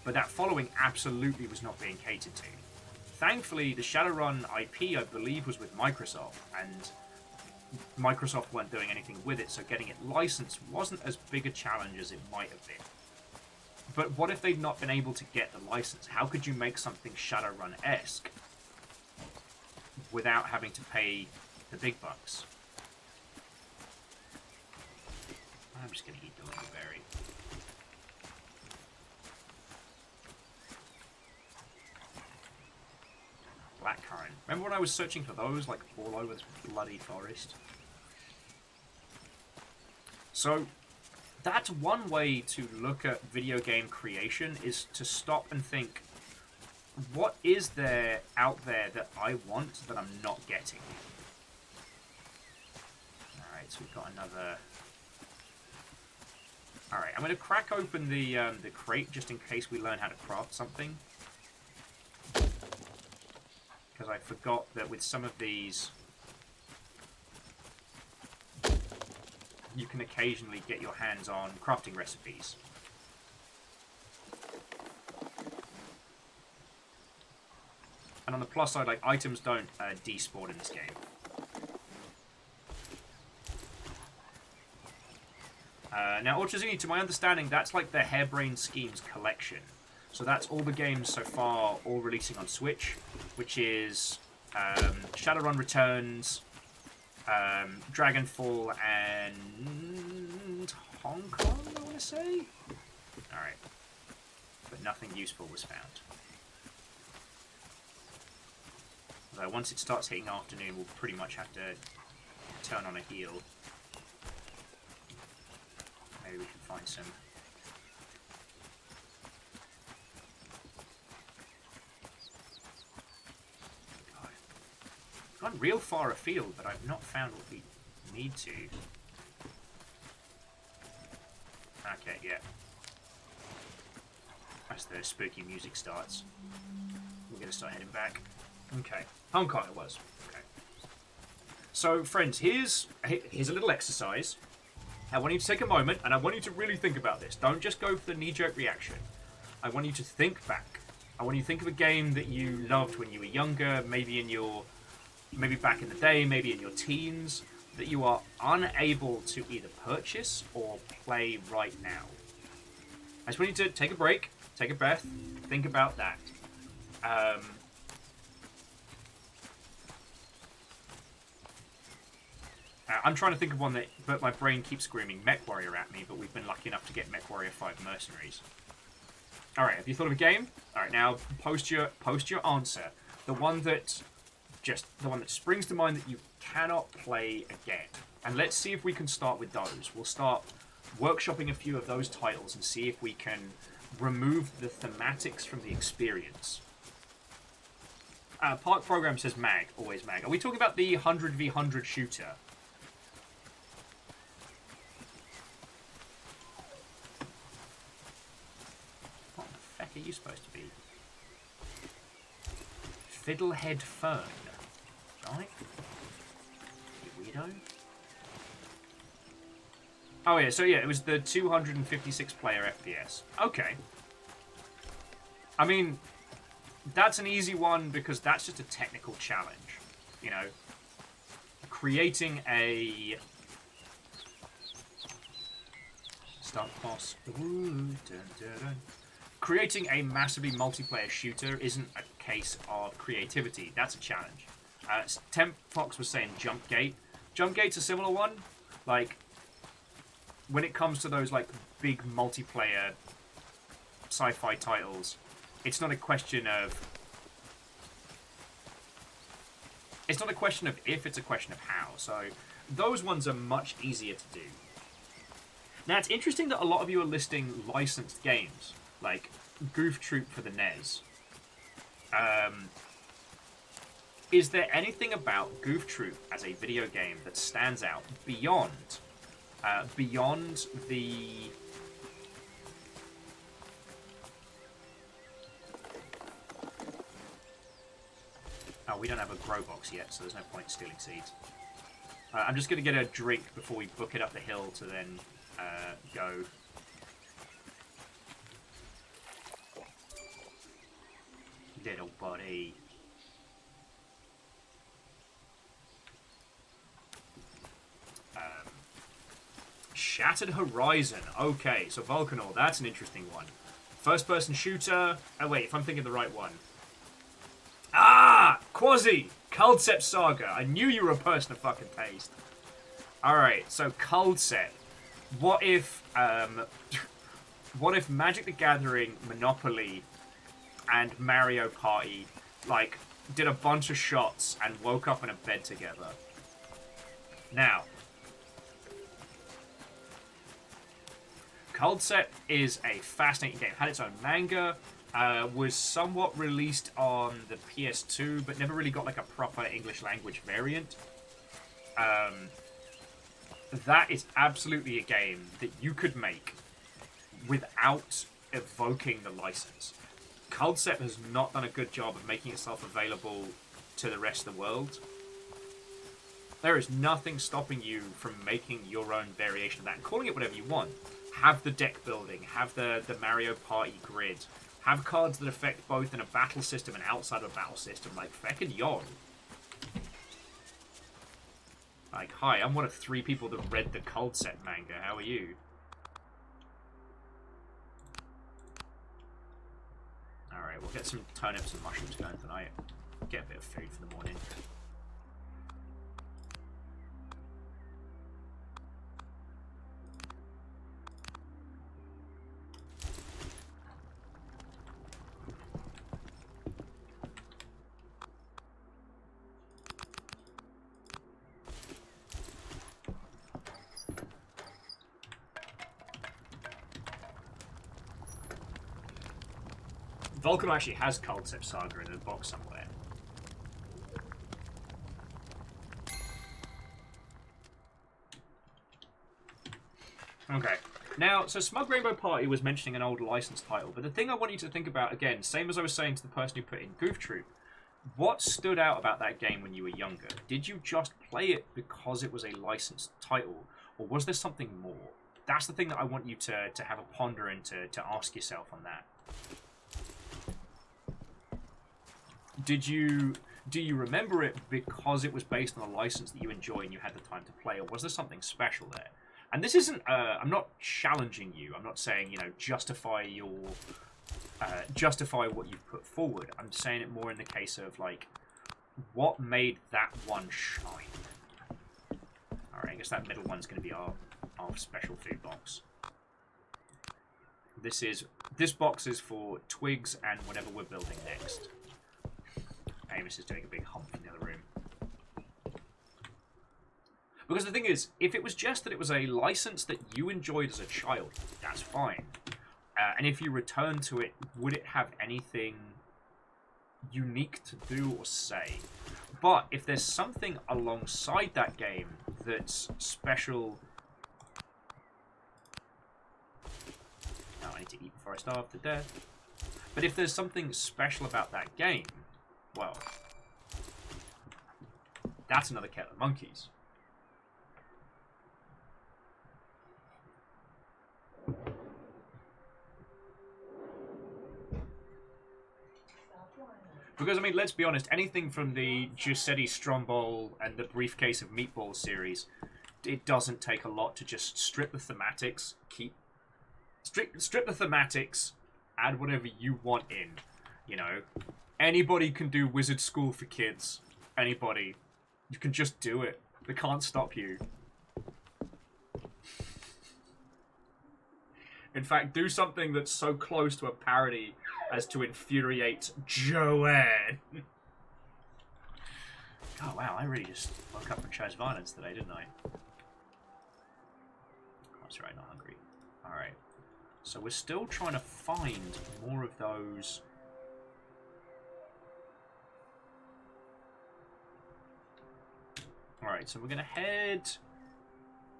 but that following absolutely was not being catered to. Thankfully, the Shadowrun IP, I believe, was with Microsoft, and Microsoft weren't doing anything with it, so getting it licensed wasn't as big a challenge as it might have been. But what if they'd not been able to get the license? How could you make something Shadowrun-esque without having to pay the big bucks? I'm just going to eat the little berry. Blackcurrant. Remember when I was searching for those, like, all over this bloody forest? So, that's one way to look at video game creation, is to stop and think, what is there out there that I want that I'm not getting? Alright, so we've got another... Alright, I'm going to crack open the crate just in case we learn how to craft something. Because I forgot that with some of these... you can occasionally get your hands on crafting recipes. And on the plus side, like, items don't despawn in this game. Now, Ultrazini, to my understanding, that's like the Harebrained Schemes collection. So that's all the games so far, all releasing on Switch, which is Shadowrun Returns, Dragonfall, and Hong Kong, I want to say? Alright. But nothing useful was found. Although once it starts hitting afternoon, we'll pretty much have to turn on a heel. Maybe we can find some... gone real far afield, but I've not found what we need to. Okay, yeah. As the spooky music starts, we're going to start heading back. Okay. Hong Kong it was. Okay. So, friends, here's a little exercise. I want you to take a moment, and I want you to really think about this. Don't just go for the knee-jerk reaction. I want you to think back. I want you to think of a game that you loved when you were younger, maybe back in the day, maybe in your teens, that you are unable to either purchase or play right now. I just want you to take a break, take a breath, think about that. I'm trying to think of one that, but my brain keeps screaming MechWarrior at me, but we've been lucky enough to get MechWarrior 5 Mercenaries. Alright, have you thought of a game? Alright, now post your answer. The one that springs to mind that you cannot play again. And let's see if we can start with those. We'll start workshopping a few of those titles and see if we can remove the thematics from the experience. Park Program says mag, always mag. Are we talking about the 100v100 shooter? What the feck are you supposed to be? Fiddlehead Fern. Right? You weirdo. Oh yeah, so yeah, it was the 256 player FPS. Okay. I mean, that's an easy one because that's just a technical challenge. You know, creating a start boss. Creating a massively multiplayer shooter isn't a case of creativity. That's a challenge. Temp Fox was saying Jumpgate. Jumpgate's a similar one. Like, when it comes to those like big multiplayer sci-fi titles, it's not a question of It's not a question of if, it's a question of how. So those ones are much easier to do. Now, it's interesting that a lot of you are listing licensed games, like Goof Troop for the NES. Is there anything about Goof Troop as a video game that stands out beyond the... Oh, we don't have a grow box yet, so there's no point in stealing seeds. I'm just going to get a drink before we book it up the hill to then go. Little buddy. Shattered Horizon. Okay, so Vulcanor, that's an interesting one. First-person shooter. Oh, wait, if I'm thinking the right one. Ah! Quasi! Culdcept Saga. I knew you were a person of fucking taste. Alright, so Culdcept. What if Magic the Gathering, Monopoly, and Mario Party, like, did a bunch of shots and woke up in a bed together? Now, Culdcept is a fascinating game. Had its own manga, was somewhat released on the PS2, but never really got like a proper English language variant. That is absolutely a game that you could make without evoking the license. Culdcept has not done a good job of making itself available to the rest of the world. There is nothing stopping you from making your own variation of that and calling it whatever you want. Have the deck building, have the Mario Party grid, have cards that affect both in a battle system and outside of a battle system, like feckin' yon. Like, hi, I'm one of 3 people that read the Culdcept manga, how are you? Alright, we'll get some turnips and mushrooms going tonight. Get a bit of food for the morning. Vulcan actually has Culdcept Saga in a box somewhere. Okay. Now, so Smug Rainbow Party was mentioning an old licensed title, but the thing I want you to think about, again, same as I was saying to the person who put in Goof Troop, what stood out about that game when you were younger? Did you just play it because it was a licensed title, or was there something more? That's the thing that I want you to have a ponder and to ask yourself on that. Do you remember it because it was based on a license that you enjoy and you had the time to play, or was there something special there? And this isn't, I'm not challenging you. I'm not saying, you know, justify what you've put forward. I'm saying it more in the case of, like, what made that one shine? Alright, I guess that middle one's going to be our special food box. This box is for twigs and whatever we're building next. Amos is doing a big hump in the other room. Because the thing is, if it was just that it was a license that you enjoyed as a child, that's fine. And if you return to it, would it have anything unique to do or say? But if there's something alongside that game that's special... Oh, I need to eat before I starve to death. But if there's something special about that game, well, that's another kettle of monkeys. Because, I mean, let's be honest, anything from the Giuseppe Stromboli and the Briefcase of Meatballs series, it doesn't take a lot to just strip the thematics, strip the thematics, add whatever you want in, you know. Anybody can do Wizard School for Kids. Anybody. You can just do it. They can't stop you. In fact, do something that's so close to a parody as to infuriate Joanne. Oh wow, I really just woke up and chose violence today, didn't I? That's right, not hungry. Alright. So we're still trying to find more of those. Alright, so we're gonna head.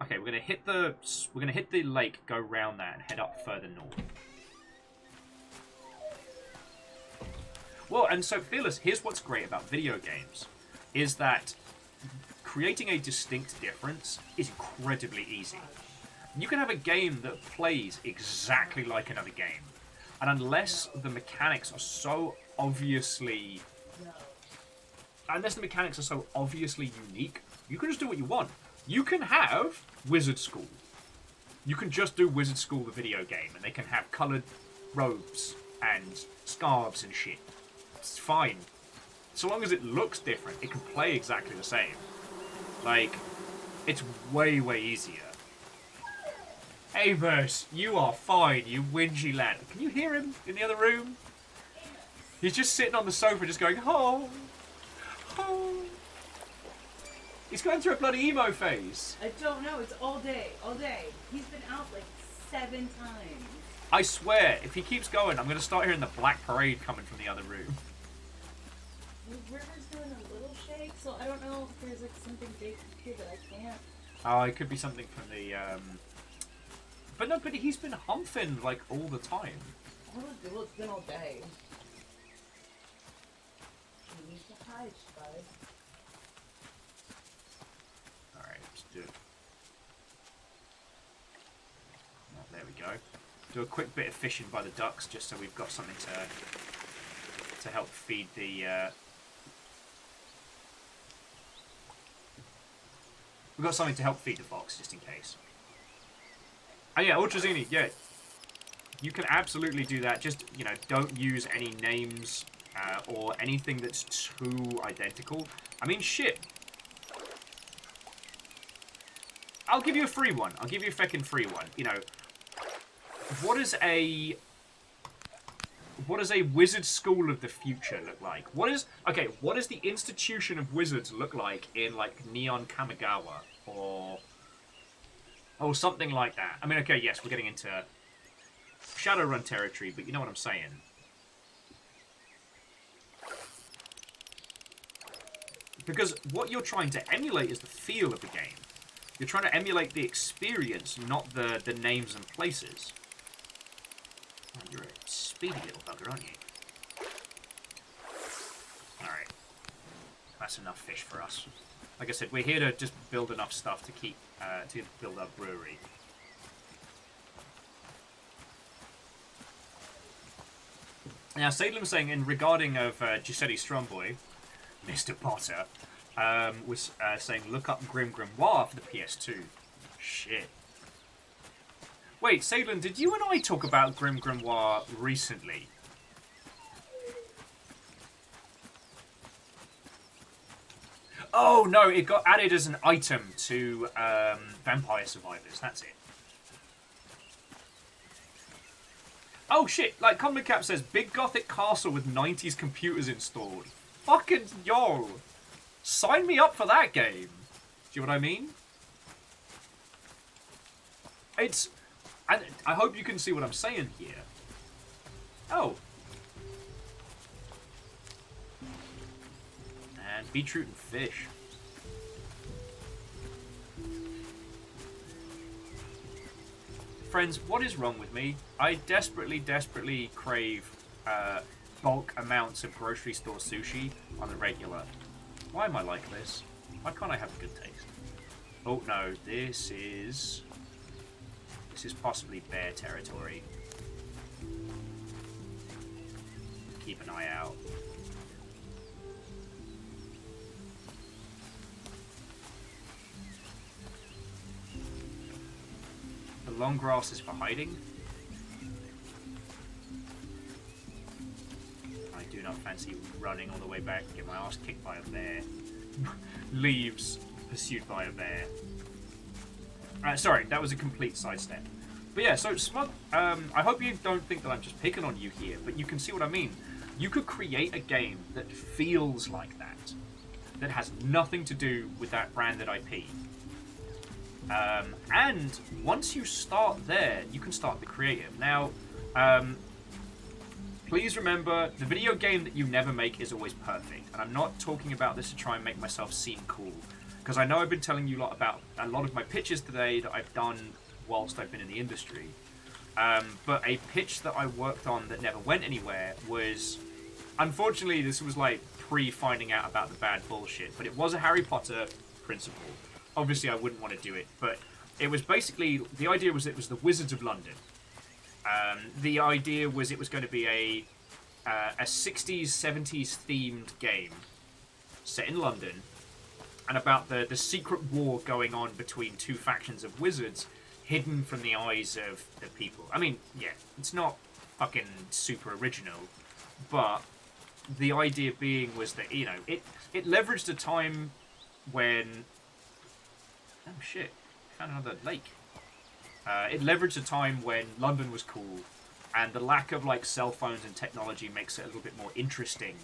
Okay, we're gonna hit the lake, go round that, and head up further north. Well, and so Fearless, here's what's great about video games, is that creating a distinct difference is incredibly easy. You can have a game that plays exactly like another game, and unless the mechanics are so obviously unique, you can just do what you want. You can have Wizard School. You can just do Wizard School, the video game, and they can have coloured robes and scarves and shit. It's fine. So long as it looks different, it can play exactly the same. Like, it's way, way easier. Amos, you are fine, you whingy lad. Can you hear him in the other room? He's just sitting on the sofa just going, oh, oh. He's going through a bloody emo phase. I don't know, it's all day, all day. He's been out like 7 times. I swear, if he keeps going, I'm going to start hearing the Black Parade coming from the other room. The river's doing a little shake, so I don't know if there's like something big here that I can't. Oh, it could be something from the, But no, but he's been humping, like, all the time. Well, it's been all day. You need to hide, bud. Alright, let's do it. Oh, there we go. Do a quick bit of fishing by the ducks, just so we've got something to help feed the, We've got something to help feed the fox, just in case. Oh yeah, Ultrazini, yeah. You can absolutely do that. Just, you know, don't use any names or anything that's too identical. I mean, shit. I'll give you a free one. I'll give you a feckin' free one. You know, what does a wizard school of the future look like? What does the institution of wizards look like in, like, Neon Kamigawa or something like that? I mean, okay, yes, we're getting into Shadowrun territory, but you know what I'm saying. Because what you're trying to emulate is the feel of the game. You're trying to emulate the experience, not the names and places. Oh, you're a speedy little bugger, aren't you? Alright. That's enough fish for us. Like I said, we're here to just build enough stuff to keep, to build our brewery. Now, Sadler was saying, in regarding of Giuseppe Stromboy, Mr. Potter, was saying, look up Grim Grimoire for the PS2. Shit. Wait, Sadler, did you and I talk about Grim Grimoire recently? Oh, no, it got added as an item to Vampire Survivors. That's it. Oh, shit. Like, Common Cap says, big gothic castle with 90s computers installed. Fucking, yo. Sign me up for that game. Do you know what I mean? It's... And I hope you can see what I'm saying here. Oh. And beetroot and fish. Friends, what is wrong with me? I desperately, desperately crave bulk amounts of grocery store sushi on the regular. Why am I like this? Why can't I have a good taste? Oh no, this is possibly bear territory. Keep an eye out. The long grass is for hiding. I do not fancy running all the way back and get my ass kicked by a bear. Leaves pursued by a bear. Sorry, that was a complete sidestep. But yeah, so Smug, I hope you don't think that I'm just picking on you here, but you can see what I mean. You could create a game that feels like that. that has nothing to do with that branded IP. And once you start there, you can start the creative. Now, please remember, the video game that you never make is always perfect. And I'm not talking about this to try and make myself seem cool. Because I know I've been telling you a lot about a lot of my pitches today that I've done whilst I've been in the industry. But a pitch that I worked on that never went anywhere was... Unfortunately, this was like pre-finding out about the bad bullshit. But it was a Harry Potter principle. Obviously, I wouldn't want to do it. But it was basically... The idea was it was the Wizards of London. The idea was it was going to be a 60s, 70s themed game set in London and about the secret war going on between two factions of wizards hidden from the eyes of the people. I mean, yeah, it's not fucking super original, but the idea being was that, you know, it leveraged a time when... Oh shit, found another lake. It leveraged a time when London was cool, and the lack of like cell phones and technology makes it a little bit more interesting.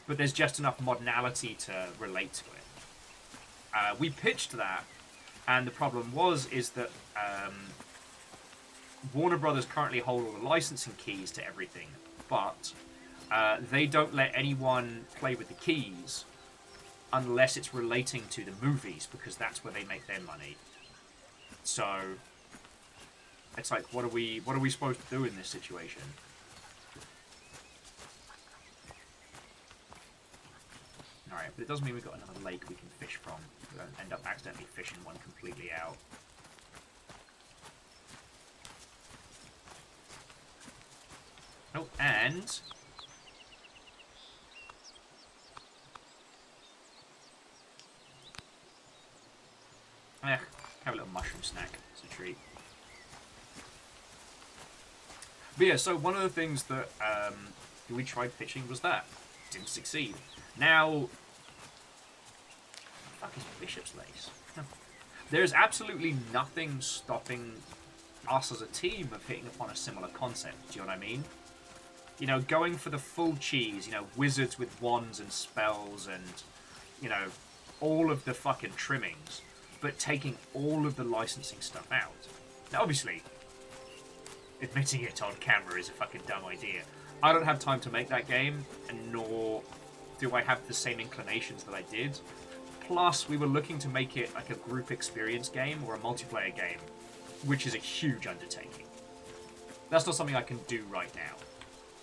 But there's just enough modernality to relate to it. We pitched that, and the problem is that Warner Brothers currently hold all the licensing keys to everything, but they don't let anyone play with the keys unless it's relating to the movies, because that's where they make their money. So it's like, what are we supposed to do in this situation? Alright, but it doesn't mean we've got another lake we can fish from. We don't end up accidentally fishing one completely out. Oh, and... have a little mushroom snack. It's a treat. But yeah, so one of the things that we tried pitching was that. Didn't succeed. Now, what the fuck is Bishop's Lace? There's absolutely nothing stopping us as a team of hitting upon a similar concept. Do you know what I mean? You know, going for the full cheese, you know, wizards with wands and spells and, you know, all of the fucking trimmings, but taking all of the licensing stuff out. Now, obviously, admitting it on camera is a fucking dumb idea. I don't have time to make that game, and nor do I have the same inclinations that I did. Plus, we were looking to make it like a group experience game or a multiplayer game, which is a huge undertaking. That's not something I can do right now.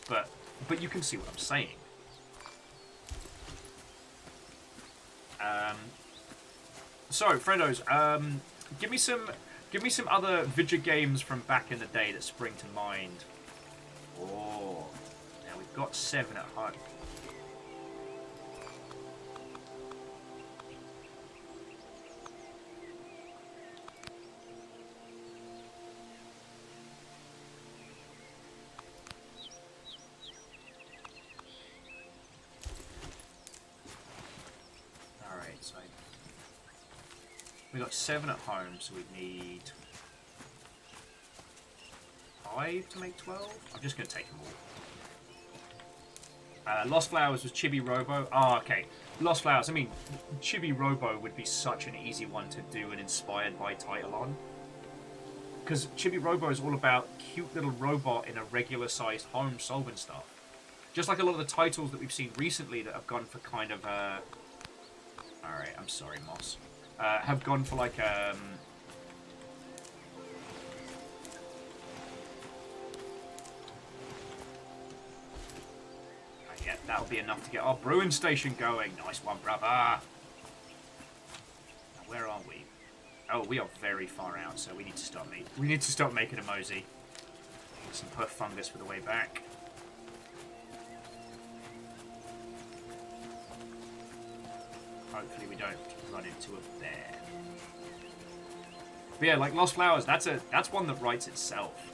But you can see what I'm saying. So, friendos, give me some other video games from back in the day that spring to mind. Oh, now we've got 7 at home. Alright, so we got 7 at home, so we need 5 to make 12? I'm just going to take them all. Lost Flowers was Chibi Robo. Oh, okay. Lost Flowers. I mean, Chibi Robo would be such an easy one to do an inspired by title on. Because Chibi Robo is all about cute little robot in a regular-sized home solving stuff. Just like a lot of the titles that we've seen recently that have gone for kind of a... Alright, I'm sorry, Moss. Have gone for like yeah, that'll be enough to get our brewing station going. Nice one, brother. Now, where are we? Oh, we are very far out, so we need to stop making a mosey. Some perf fungus for the way back. Hopefully we don't run into a bear. But yeah, like Lost Flowers, that's one that writes itself.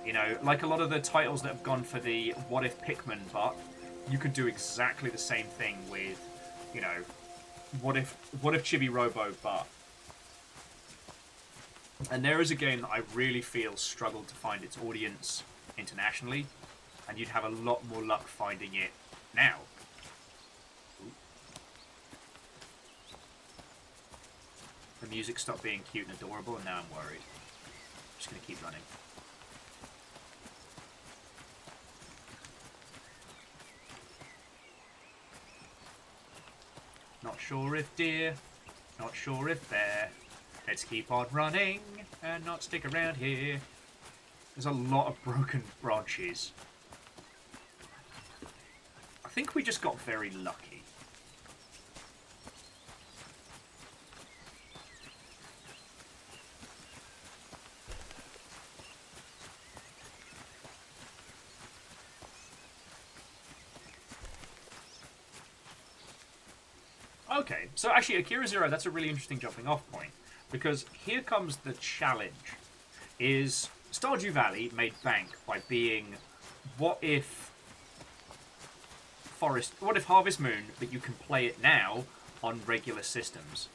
You know, like a lot of the titles that have gone for the what if Pikmin, but you could do exactly the same thing with, you know, what if Chibi Robo, but. And there is a game that I really feel struggled to find its audience internationally, and you'd have a lot more luck finding it now. The music stopped being cute and adorable, and now I'm worried. I'm just going to keep running. Not sure if deer, not sure if bear. Let's keep on running and not stick around here. There's a lot of broken branches. I think we just got very lucky. Okay, so actually Akira Zero, that's a really interesting jumping off point. Because here comes the challenge. Is Stardew Valley made bank by being what if Harvest Moon, but you can play it now on regular systems.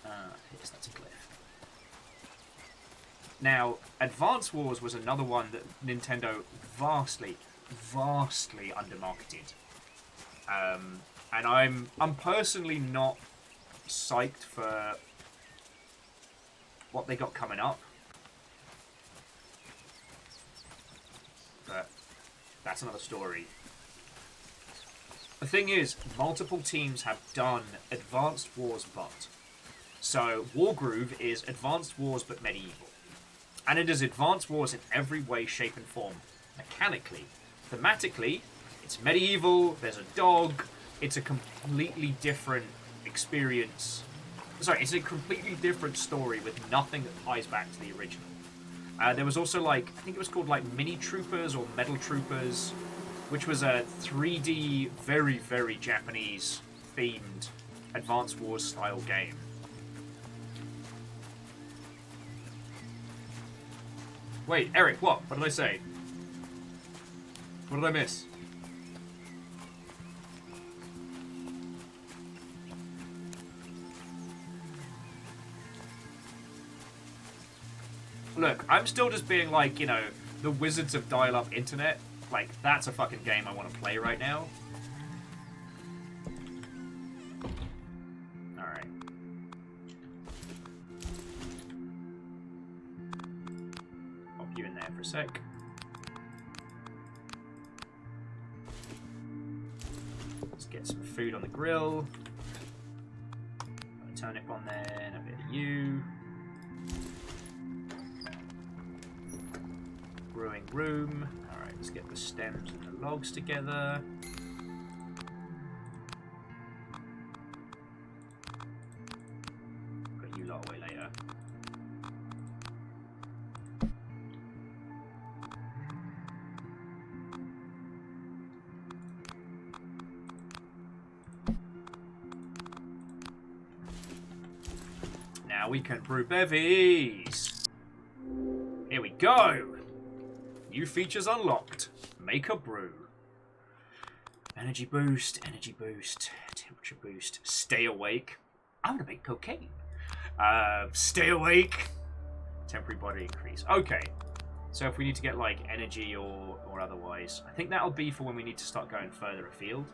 Yes, that's a cliff. Now, Advance Wars was another one that Nintendo vastly undermarketed. And I'm personally not psyched for what they got coming up. But that's another story. The thing is, multiple teams have done Advanced Wars but. So, Wargroove is Advanced Wars but medieval. And it is Advanced Wars in every way, shape and form. Mechanically. Thematically, it's medieval, there's a dog, it's a completely different experience. Sorry, it's a completely different story with nothing that ties back to the original. There was also, like, I think it was called, like, Mini Troopers or Metal Troopers, which was a 3D, very, very Japanese-themed Advanced Wars-style game. Wait, Eric, what? What did I say? What did I miss? Look, I'm still just being like, you know, the Wizards of Dial-Up Internet. Like, that's a fucking game I want to play right now. Alright. Pop you in there for a sec. Let's get some food on the grill. Put a turnip on there and a bit of you. Brewing room. Alright, let's get the stems and the logs together. Put you lot away later. Now we can brew bevies. Here we go. New features unlocked. Make a brew. Energy boost, temperature boost, stay awake. I'm gonna make cocaine. Stay awake. Temporary body increase. Okay. So if we need to get like energy or otherwise, I think that'll be for when we need to start going further afield.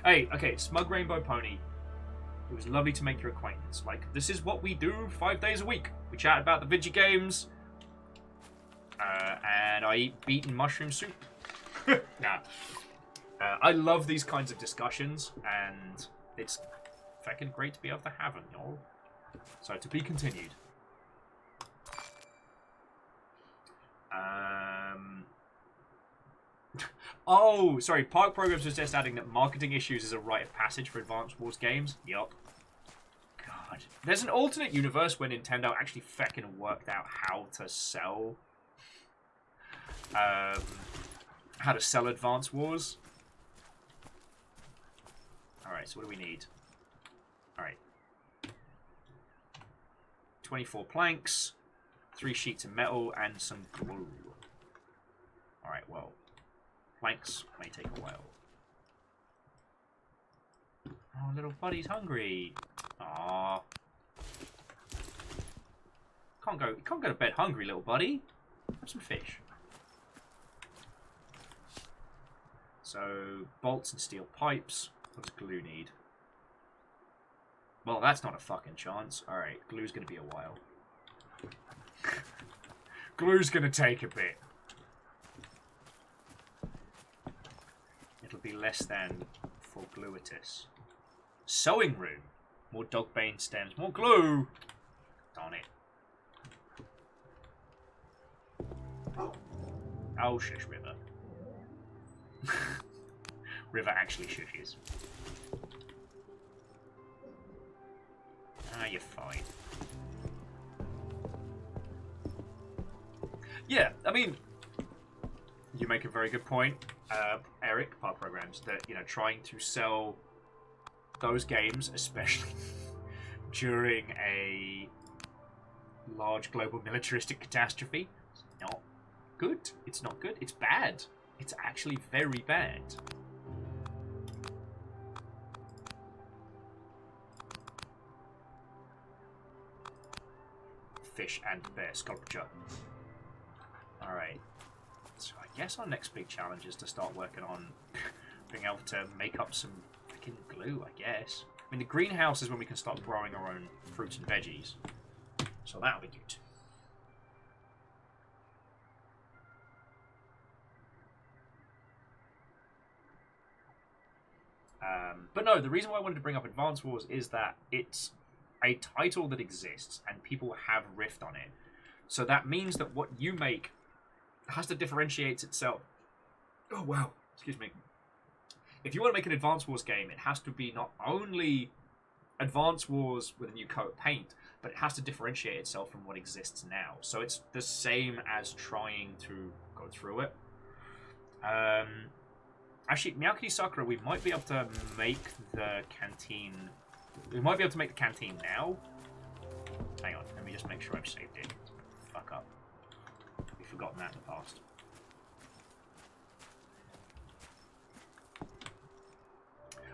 Hey, okay, Smug Rainbow Pony. It was lovely to make your acquaintance. Like, this is what we do 5 days a week. We chat about the video games. And I eat beaten mushroom soup. Nah. I love these kinds of discussions, and it's fucking great to be able to have them, y'all. So, to be continued. Oh, sorry, Park Programs was just adding that marketing issues is a rite of passage for Advance Wars games. Yup. God. There's an alternate universe where Nintendo actually fucking worked out how to sell Advance Wars. Alright, so what do we need? Alright. 24 planks, 3 sheets of metal, and some glue. Alright, well, planks may take a while. Oh, little buddy's hungry. Aww. Can't go to bed hungry, little buddy. Have some fish. So, bolts and steel pipes. What does glue need? Well, that's not a fucking chance. Alright, glue's gonna be a while. Glue's gonna take a bit. It'll be less than for gluitis. Sewing room. More dogbane stems. More glue! Darn it. Oh, shush, River. River actually shushes. Ah, you're fine. Yeah, I mean, you make a very good point, Eric, Part Programs, that, you know, trying to sell those games, especially during a large global militaristic catastrophe, is not good. It's not good. It's bad. It's actually very bad. Fish and bear sculpture. Alright. So I guess our next big challenge is to start working on being able to make up some freaking glue, I guess. I mean, the greenhouse is when we can start growing our own fruits and veggies. So that'll be good. But no, the reason why I wanted to bring up Advance Wars is that it's a title that exists and people have riffed on it. So that means that what you make has to differentiate itself. Oh, wow. Excuse me. If you want to make an Advance Wars game, it has to be not only Advance Wars with a new coat of paint, but it has to differentiate itself from what exists now. So it's the same as trying to go through it. Actually, Meowkity Sakura, we might be able to make the canteen... We might be able to make the canteen now. Hang on, let me just make sure I've saved it. Fuck up. We've forgotten that in the past.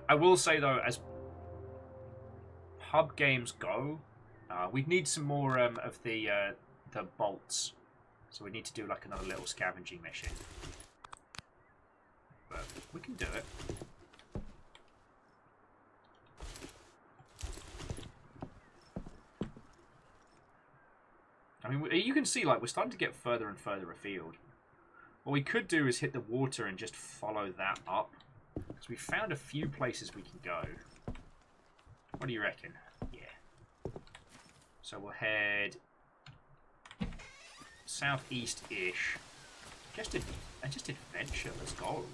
I will say, though, as pub games go, we need some more of the bolts. So we need to do like another little scavenging mission. But we can do it. I mean, you can see, like, we're starting to get further and further afield. What we could do is hit the water and just follow that up. Because we found a few places we can go. What do you reckon? Yeah. So we'll head southeast-ish. Just adventure. Let's go.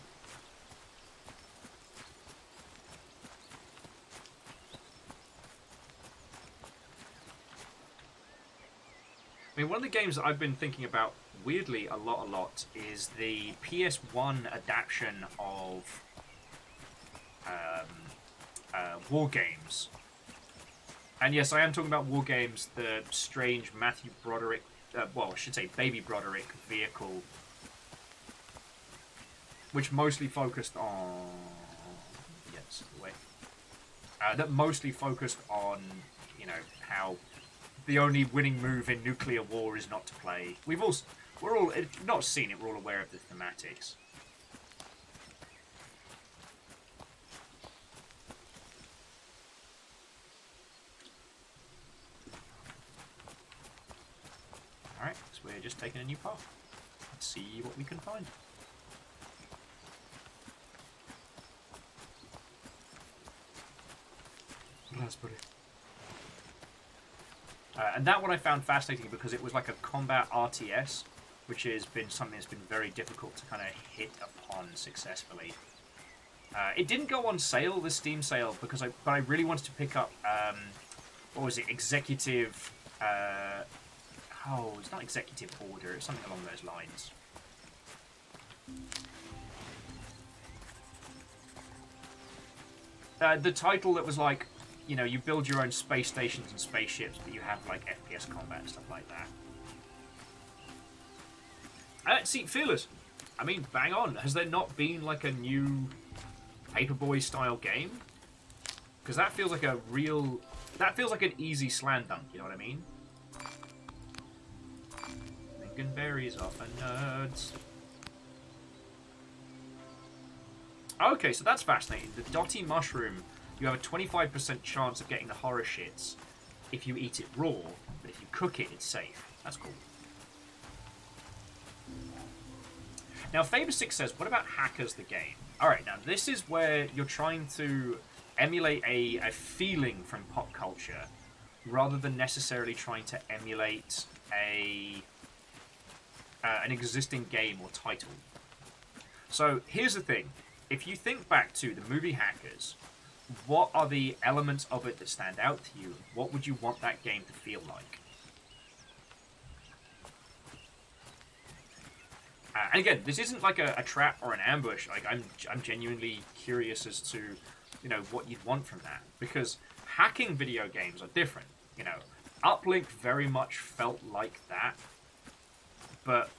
I mean, one of the games that I've been thinking about, weirdly, a lot, is the PS1 adaptation of War Games. And yes, I am talking about War Games, the strange Matthew Broderick, well, I should say Baby Broderick vehicle, which mostly focused on... Yes, away. That mostly focused on, you know, how the only winning move in nuclear war is not to play. We're all, if not seen it, we're all aware of the thematics. Alright, so we're just taking a new path. Let's see what we can find. Raspberry. And that one I found fascinating because it was like a combat RTS, which has been something that's been very difficult to kind of hit upon successfully. It didn't go on sale, the Steam sale, because I really wanted to pick up, what was it, Executive, oh, it's not Executive Order, it's something along those lines. The title that was like, you know, you build your own space stations and spaceships, but you have, like, FPS combat and stuff like that. See, Fearless, I mean, bang on. Has there not been, like, a new Paperboy-style game? Because that feels like a real... That feels like an easy slam dunk, you know what I mean? Lingonberries are for nerds. Okay, so that's fascinating. The dotty mushroom you have a 25% chance of getting the horror shits if you eat it raw, but if you cook it, it's safe. That's cool. Now, Faber6 says, what about Hackers the game? Alright, now this is where you're trying to emulate a feeling from pop culture rather than necessarily trying to emulate an existing game or title. So here's the thing. If you think back to the movie Hackers, what are the elements of it that stand out to you? What would you want that game to feel like? And again, this isn't like a trap or an ambush. Like I'm genuinely curious as to, you know, what you'd want from that, because hacking video games are different. You know, Uplink very much felt like that, but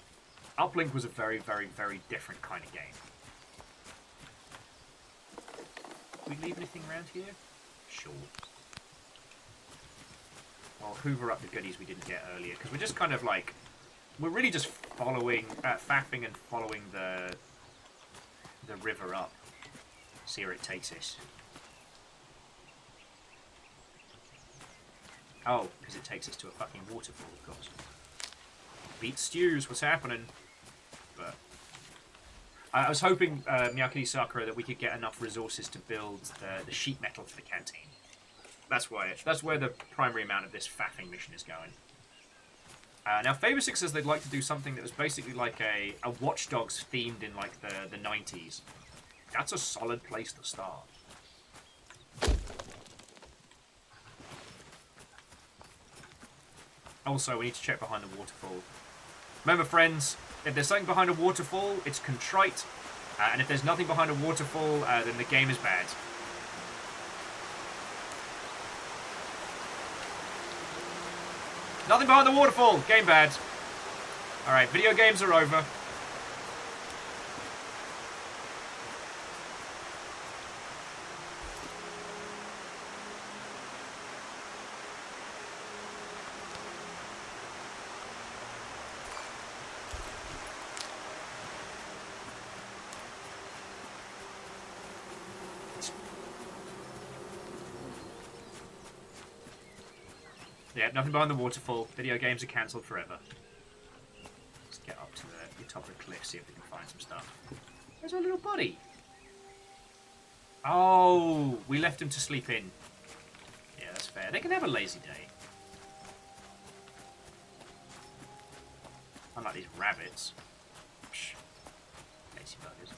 Uplink was a very, very, very different kind of game. Did we leave anything around here? Sure. Well, hoover up the goodies we didn't get earlier, because we're just kind of like, we're really just following, faffing and following the river up. See where it takes us. Oh, because it takes us to a fucking waterfall, of course. Beat stews, what's happening? But I was hoping, Miyake Sakura, that we could get enough resources to build the sheet metal for the canteen. That's where the primary amount of this faffing mission is going. Now, Faber6 says they'd like to do something that was basically like a Watch Dogs themed in like the 90s. That's a solid place to start. Also, we need to check behind the waterfall. Remember, friends, if there's something behind a waterfall, it's contrite. And if there's nothing behind a waterfall, then the game is bad. Nothing behind the waterfall! Game bad. Alright, video games are over. Yeah, nothing behind the waterfall. Video games are cancelled forever. Let's get up to the top of the cliff, see if we can find some stuff. Where's our little buddy? Oh, we left him to sleep in. Yeah, that's fair. They can have a lazy day. Unlike these rabbits. Psh, lazy buggers.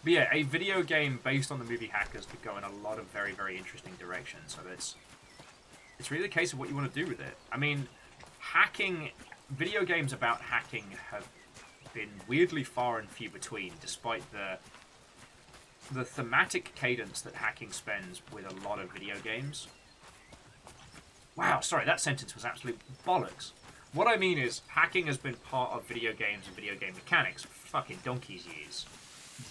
But yeah, a video game based on the movie Hackers could go in a lot of very, very interesting directions. So it's really a case of what you want to do with it. I mean, video games about hacking have been weirdly far and few between, despite the thematic cadence that hacking spends with a lot of video games. Wow, sorry, that sentence was absolute bollocks. What I mean is, hacking has been part of video games and video game mechanics for fucking donkey's years.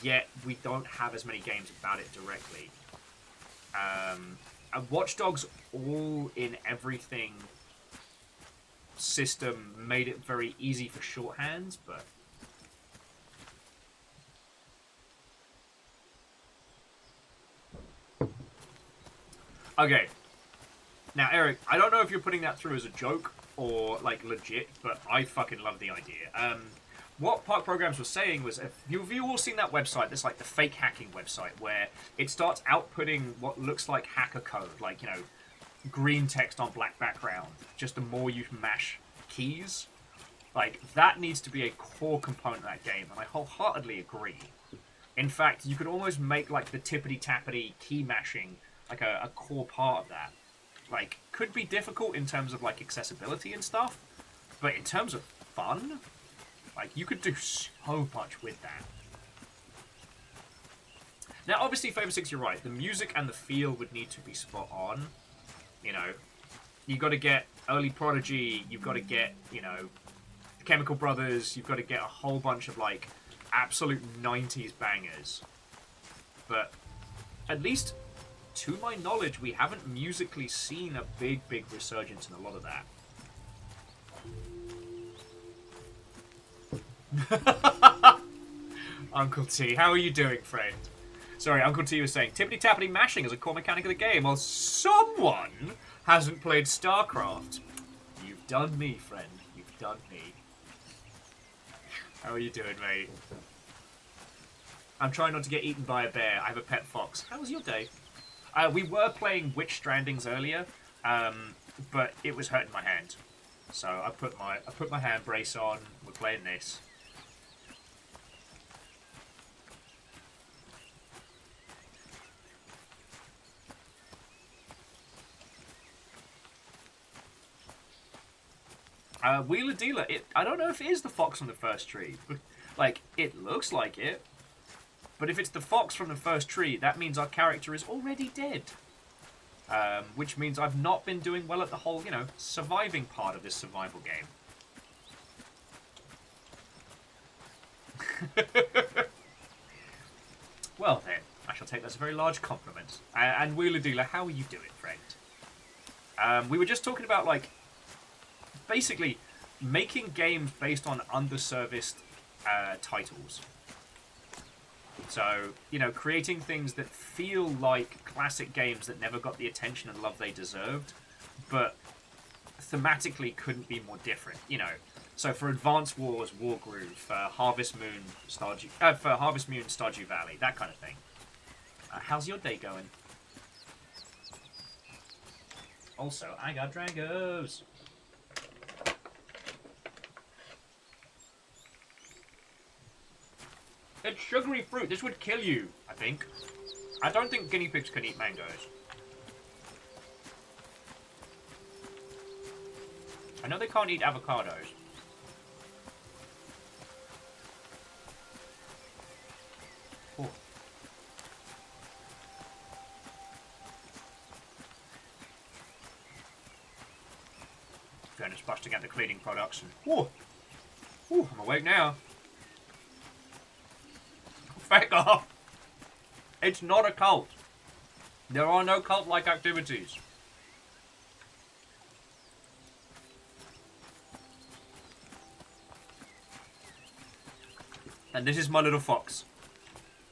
Yet we don't have as many games about it directly. Watch Dogs all in everything system made it very easy for shorthands, but okay. Now, Eric, I don't know if you're putting that through as a joke or like legit, but I fucking love the idea. What Park Programs was saying was, if you've all seen that website, that's like the fake hacking website, where it starts outputting what looks like hacker code, like, you know, green text on black background, just the more you mash keys. Like, that needs to be a core component of that game, and I wholeheartedly agree. In fact, you could almost make, like, the tippity-tappity key mashing, like, a core part of that. Like, could be difficult in terms of, like, accessibility and stuff, but in terms of fun, like, you could do so much with that. Now, obviously, Faber6, you're right. The music and the feel would need to be spot on. You know, you've got to get early Prodigy, you've got to get, you know, the Chemical Brothers, you've got to get a whole bunch of, like, absolute 90s bangers. But, at least, to my knowledge, we haven't musically seen a big, big resurgence in a lot of that. Uncle T, how are you doing, friend? Sorry, Uncle T was saying, tippity-tappity mashing is a core mechanic of the game. Well, someone hasn't played StarCraft. You've done me, friend. You've done me. How are you doing, mate? I'm trying not to get eaten by a bear. I have a pet fox. How was your day? We were playing Witch Strandings earlier, but it was hurting my hand. So I put my hand brace on. We're playing this. Wheeler Dealer. I don't know if it is the fox from the first tree. Like, it looks like it. But if it's the fox from the first tree, that means our character is already dead. Which means I've not been doing well at the whole, you know, surviving part of this survival game. Well then, I shall take that as a very large compliment. And Wheeler Dealer, how are you doing, friend? We were just talking about, like, basically making games based on underserviced titles. So, you know, creating things that feel like classic games that never got the attention and love they deserved, but thematically couldn't be more different, you know. So for Advance Wars, Wargroove, for Harvest Moon, Stardew Valley, that kind of thing. How's your day going? Also, I got Dragos. It's sugary fruit. This would kill you, I think. I don't think guinea pigs can eat mangoes. I know they can't eat avocados. Oh. Just busting out the cleaning products. And, oh. Ooh, I'm awake now. Back off! It's not a cult. There are no cult-like activities. And this is my little fox.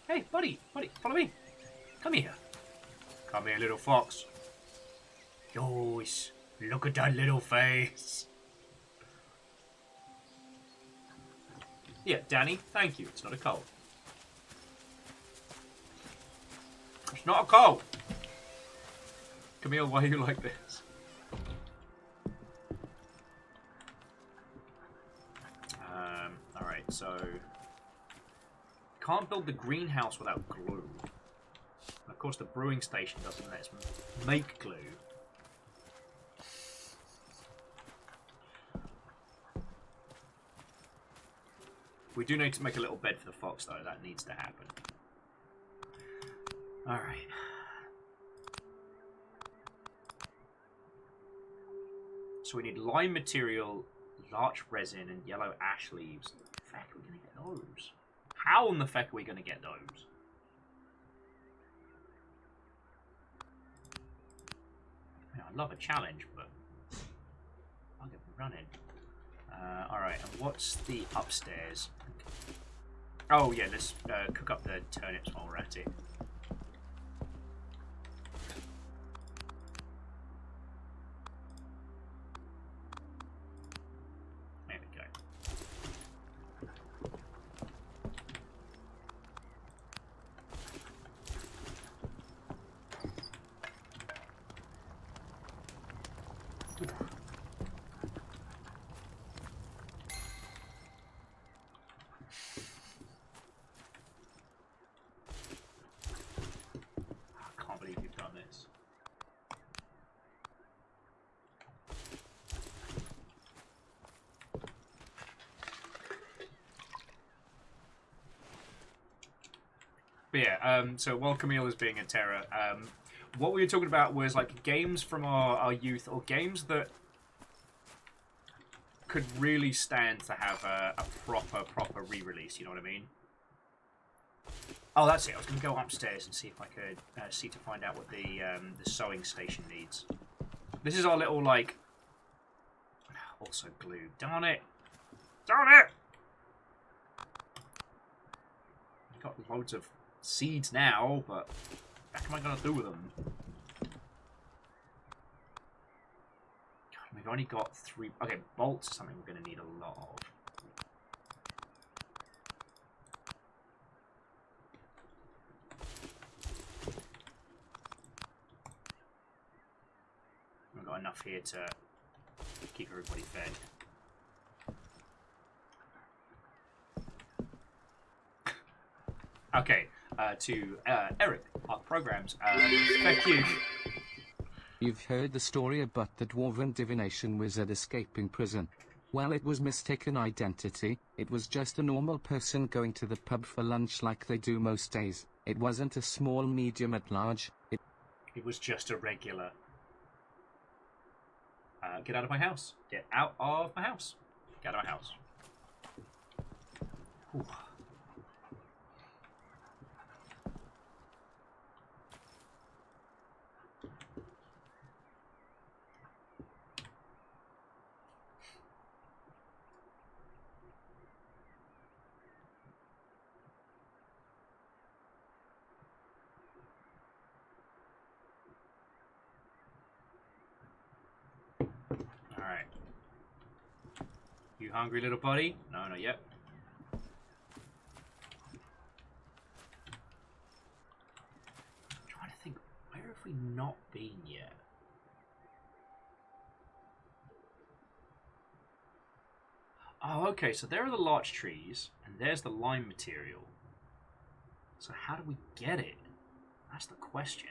Hey, buddy, follow me. Come here. Come here, little fox. Yours. Look at that little face. Yeah, Danny, thank you. It's not a cult. It's not a cult. Camille, why are you like this? Alright, so... Can't build the greenhouse without glue. And of course the brewing station doesn't let us make glue. We do need to make a little bed for the fox though, that needs to happen. Alright. So we need lime material, larch resin, and yellow ash leaves. How the feck are we going to get those? How in the feck are we going to get those? I mean, I love a challenge, but I'll get running. Alright, and what's the upstairs? Oh yeah, let's cook up the turnips while we're at it. But yeah, so while Camille is being a terror, what we were talking about was like games from our youth, or games that could really stand to have a proper re-release, you know what I mean? Oh, that's it. I was going to go upstairs and see if I could see to find out what the sewing station needs. This is our little, like... Also glue. Darn it! Darn it! I've got loads of seeds now, but what am I going to do with them? God, we've only got 3... Okay, bolts are something we're going to need a lot of. We've got enough here to keep everybody fed. Okay, to Eric, our programs. Thank you. You've heard the story about the dwarven divination wizard escaping prison. Well, it was mistaken identity. It was just a normal person going to the pub for lunch like they do most days. It wasn't a small medium at large. It was just a regular. Get out of my house. Get out of my house. Get out of my house. Whew. Alright. You hungry, little buddy? No, not yet. I'm trying to think, where have we not been yet? Oh, okay, so there are the larch trees, and there's the lime material. So how do we get it? That's the question.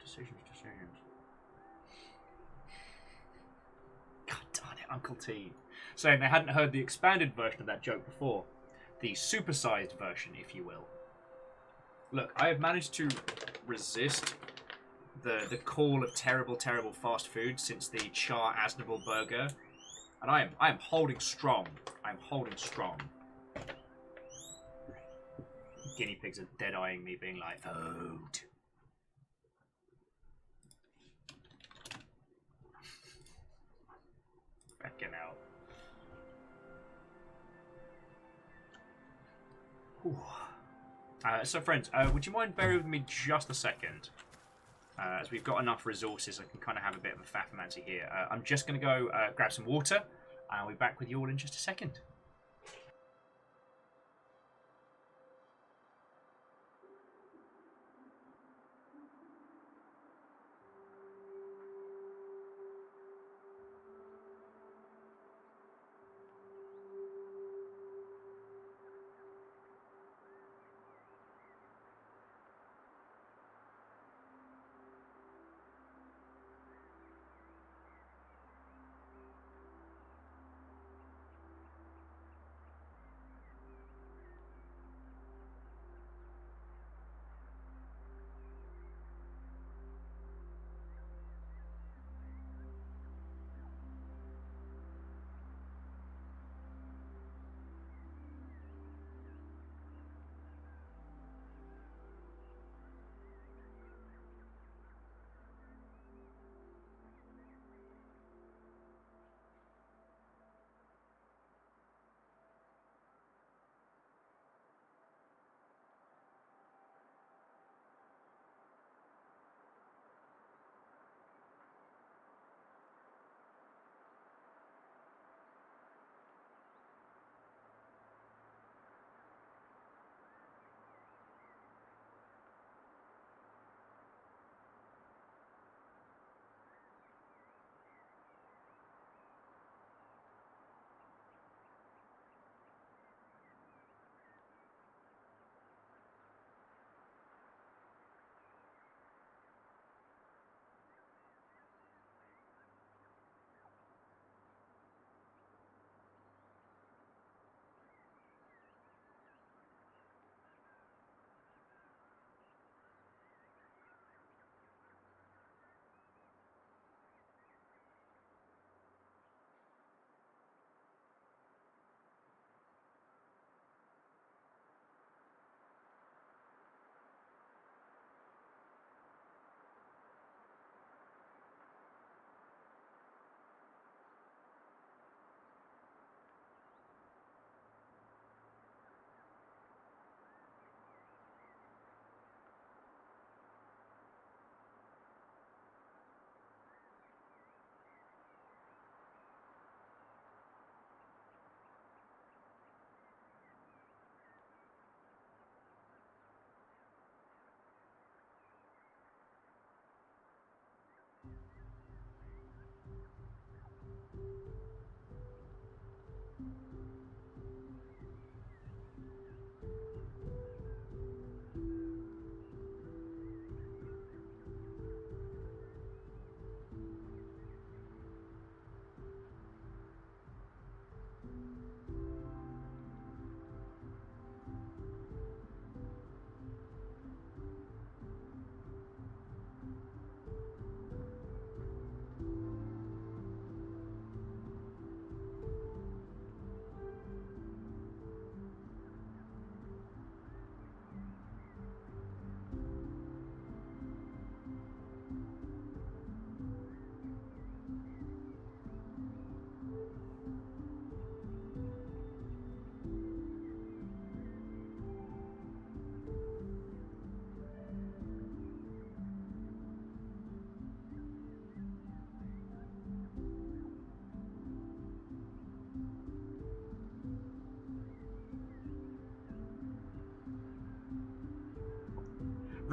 Decisions. God darn it, Uncle T. Saying they hadn't heard the expanded version of that joke before. The supersized version, if you will. Look, I have managed to resist the call of terrible, terrible fast food since the Char Aznable burger. And I am holding strong. I'm holding strong. Guinea pigs are dead-eyeing me, being like, vote. Fucking hell. Whew. So friends, would you mind bearing with me just a second? As we've got enough resources, I can kind of have a bit of a faffomancy here. I'm just going to go grab some water, and I'll be back with you all in just a second.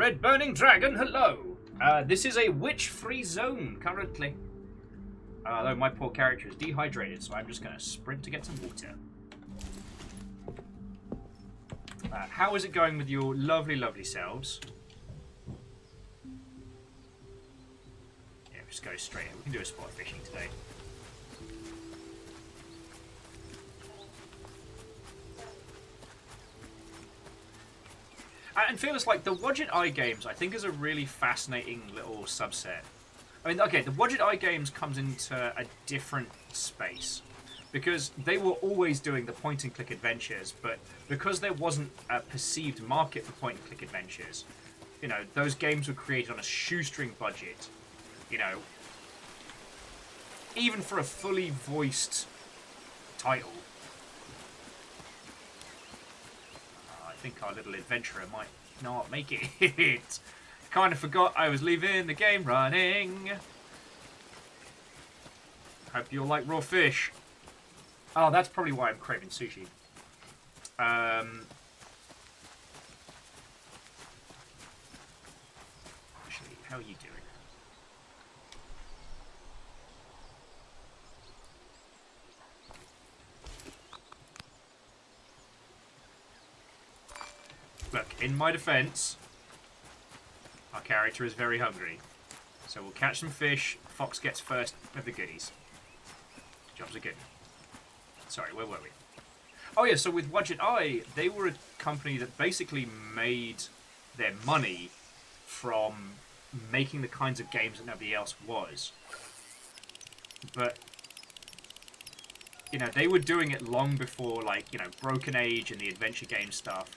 Red Burning Dragon, hello! This is a witch-free zone currently. Though my poor character is dehydrated, so I'm just going to sprint to get some water. How is it going with your lovely, lovely selves? Yeah, just go straight in. We can do a spot fishing today. And Fearless, like, the Wadget Eye games, I think, is a really fascinating little subset. I mean, okay, the Wadget Eye games comes into a different space. Because they were always doing the point-and-click adventures, but because there wasn't a perceived market for point-and-click adventures, you know, those games were created on a shoestring budget. You know, even for a fully voiced title. I think our little adventurer might not make it. Kind of forgot I was leaving the game running. Hope you'll like raw fish. Oh, that's probably why I'm craving sushi. Actually, how are you doing? Look, in my defense, our character is very hungry. So we'll catch some fish. Fox gets first of the goodies. Jobs are good. Sorry, where were we? Oh yeah, so with Wadget Eye, they were a company that basically made their money from making the kinds of games that nobody else was. But, you know, they were doing it long before, like, you know, Broken Age and the adventure game stuff.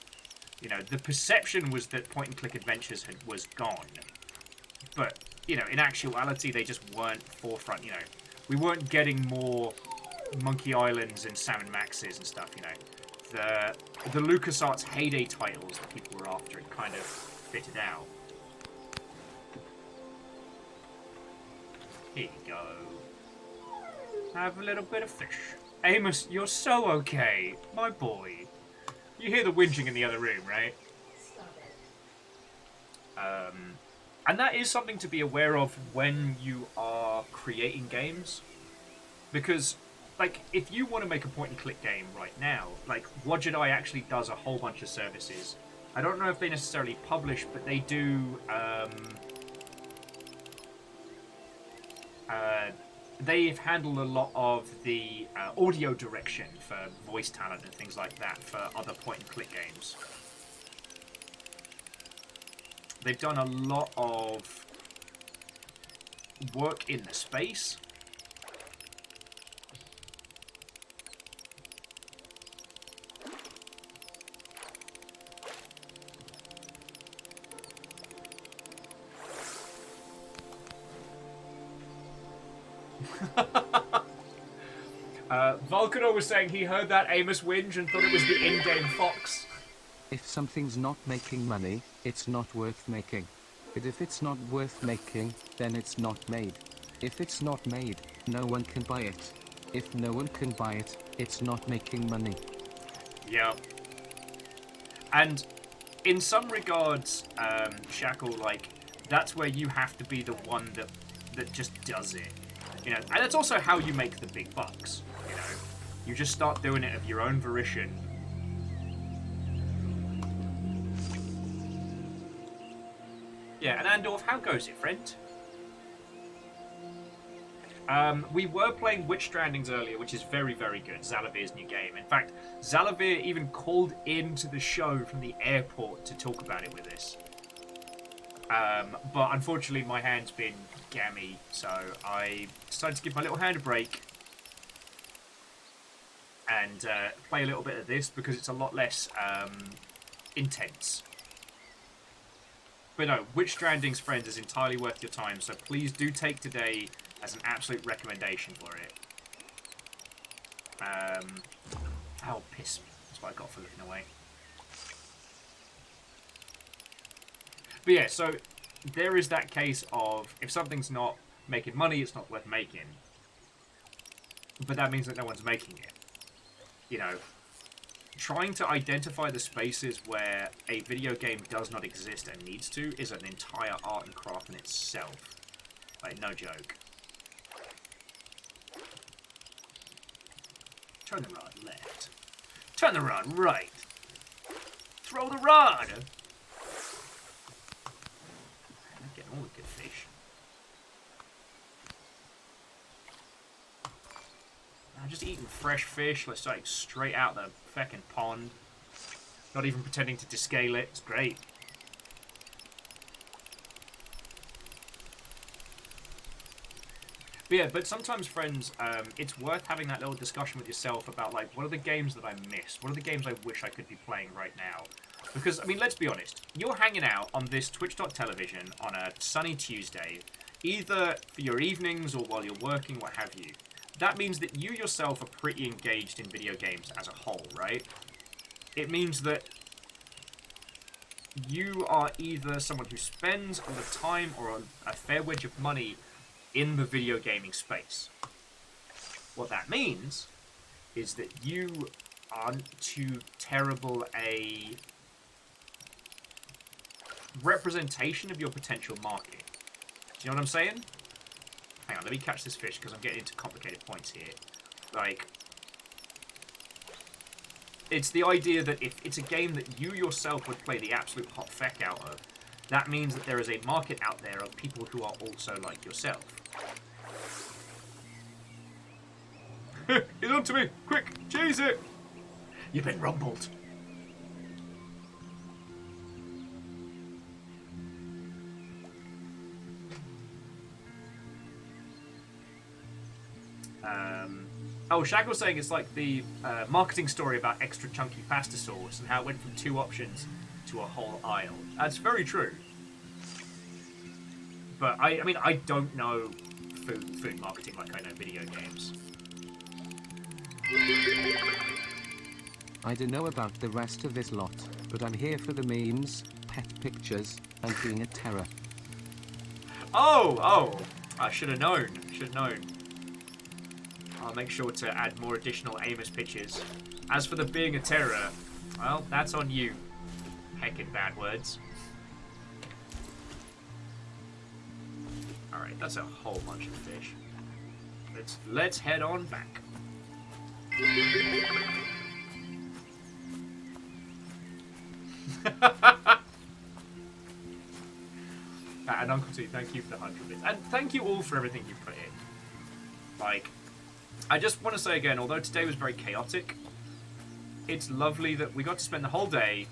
You know, the perception was that point-and-click adventures was gone. But, you know, in actuality, they just weren't forefront, you know. We weren't getting more Monkey Islands and Sam & Maxes and stuff, you know. The LucasArts heyday titles that people were after had kind of fitted out. Here you go. Have a little bit of fish. Amos, you're so okay. My boy. You hear the whinging in the other room, right? Stop it. And that is something to be aware of when you are creating games. Because, like, if you want to make a point-and-click game right now, like, Wadget Eye actually does a whole bunch of services. I don't know if they necessarily publish, but they do, they've handled a lot of the audio direction for voice talent and things like that for other point-and-click games. They've done a lot of work in the space. Volcano was saying he heard that Amos whinge and thought it was the in-game fox. If something's not making money, it's not worth making. But if it's not worth making, then it's not made. If it's not made, no one can buy it. If no one can buy it, it's not making money. Yeah. And in some regards, Shackle, like, that's where you have to be the one that just does it. You know, and that's also how you make the big bucks, you know. You just start doing it of your own volition. Yeah, and Andorf, how goes it, friend? We were playing Witch Strandings earlier, which is very, very good. Zalavir's new game. In fact, Zalavir even called into the show from the airport to talk about it with us. But unfortunately, my hand's been gammy, so I decided to give my little hand a break and play a little bit of this because it's a lot less intense. But no, Witch Stranding's, friends, is entirely worth your time, so please do take today as an absolute recommendation for it. Oh, piss me. That's what I got for looking away. But yeah, so there is that case of if something's not making money, it's not worth making. But that means that no one's making it. You know, trying to identify the spaces where a video game does not exist and needs to is an entire art and craft in itself. Like, no joke. Turn the rod left. Turn the rod right. Throw the rod! I'm getting all the good fish. I'm just eating fresh fish, let's like straight out the feckin' pond. Not even pretending to descale it, it's great. But yeah, but sometimes, friends, it's worth having that little discussion with yourself about, like, what are the games that I missed? What are the games I wish I could be playing right now? Because, I mean, let's be honest. You're hanging out on this twitch.television on a sunny Tuesday, either for your evenings or while you're working, what have you. That means that you yourself are pretty engaged in video games as a whole, right? It means that you are either someone who spends all the time or a fair wedge of money in the video gaming space. What that means is that you aren't too terrible a representation of your potential market. Do you know what I'm saying? Hang on, let me catch this fish because I'm getting into complicated points here. Like, it's the idea that if it's a game that you yourself would play the absolute hot feck out of, that means that there is a market out there of people who are also like yourself. He's on to me! Quick, chase it! You've been rumbled. Oh, Shag was saying it's like the marketing story about extra chunky pasta sauce and how it went from 2 options to a whole aisle. That's very true. But I mean, I don't know food marketing like I know video games. I don't know about the rest of this lot, but I'm here for the memes, pet pictures, and being a terror. Oh! I should have known. Should have known. I'll make sure to add more additional Amos pictures. As for the being a terror, well, that's on you. Heckin' bad words. Alright, that's a whole bunch of fish. Let's head on back. And Uncle T, thank you for the 100 bits. And thank you all for everything you put in. Like, I just want to say again, although today was very chaotic, it's lovely that we got to spend the whole day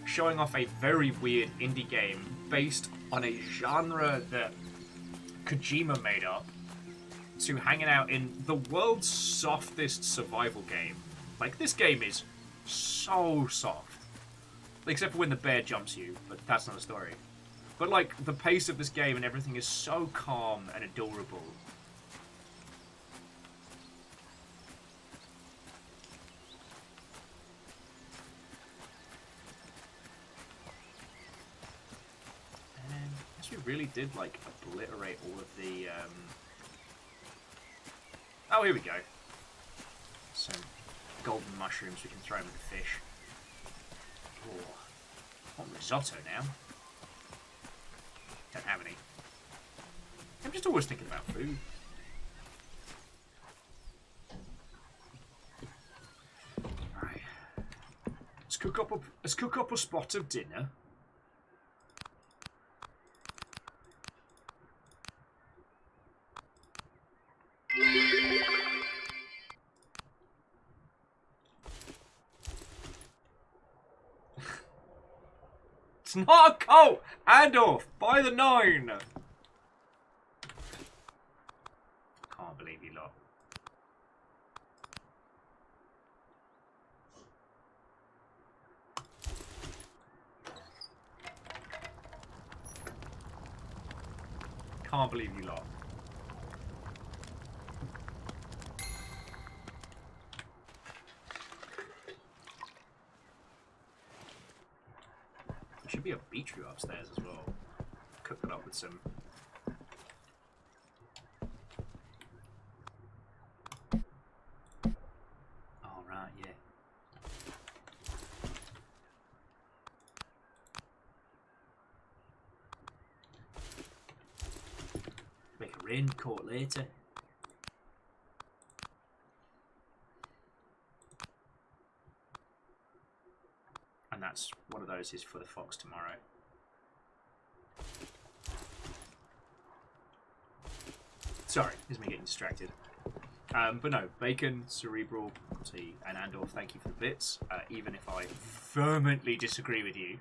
showing off a very weird indie game based on a genre that Kojima made up, to hanging out in the world's softest survival game. Like, this game is so soft. Except for when the bear jumps you, but that's not a story. But, like, the pace of this game and everything is so calm and adorable. And I guess we really did, like, obliterate all of the, Oh, here we go. Some golden mushrooms we can throw in with the fish. Oh, I want risotto now. Don't have any. I'm just always thinking about food. Right. Let's cook up a spot of dinner. It's not a cult! Andorf, by the 9! Can't believe you lot. Can't believe you lot. There should be a beetroot upstairs as well. Cook it up with some. Oh, right, yeah. in, court later. And that's one of those is for the fox tomorrow. Sorry, is me getting distracted. But no, Bacon, Cerebral, and Andor, thank you for the bits, even if I vehemently disagree with you.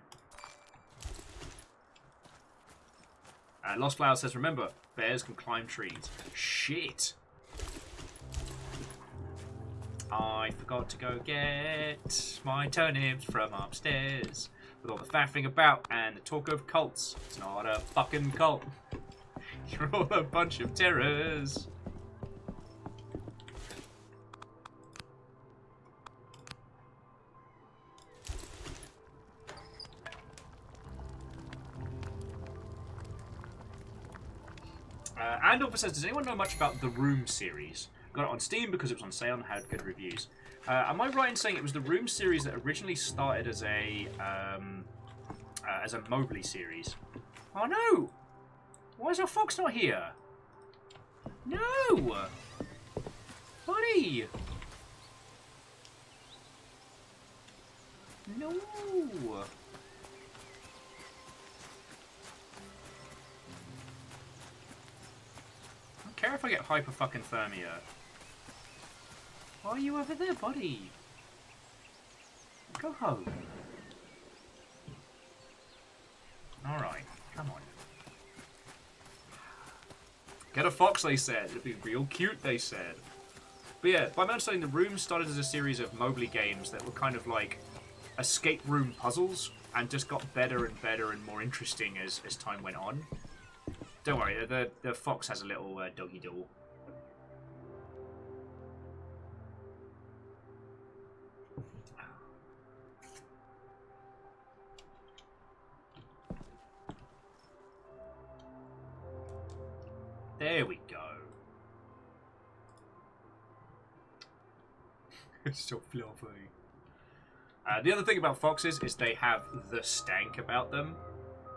Lost Flower says, remember, bears can climb trees. Shit! I forgot to go get my turnips from upstairs. With all the faffing about and the talk of cults. It's not a fucking cult. You're all a bunch of terrors. Andor says, does anyone know much about the Room series? Got it on Steam because it was on sale and had good reviews. Am I right in saying it was the Room series that originally started as a Mobley series? Oh no! Why is our fox not here? No! Buddy! No! I don't care if I get hyper-fucking-thermia. Why are you over there, buddy? Go home. Alright, come on. Get a fox, they said. It'd be real cute, they said. But yeah, by my understanding, the Room started as a series of Mobley games that were kind of like escape room puzzles and just got better and better and more interesting as time went on. Don't worry, the fox has a little doggy doll. There we go. It's so fluffy. The other thing about foxes is they have the stank about them.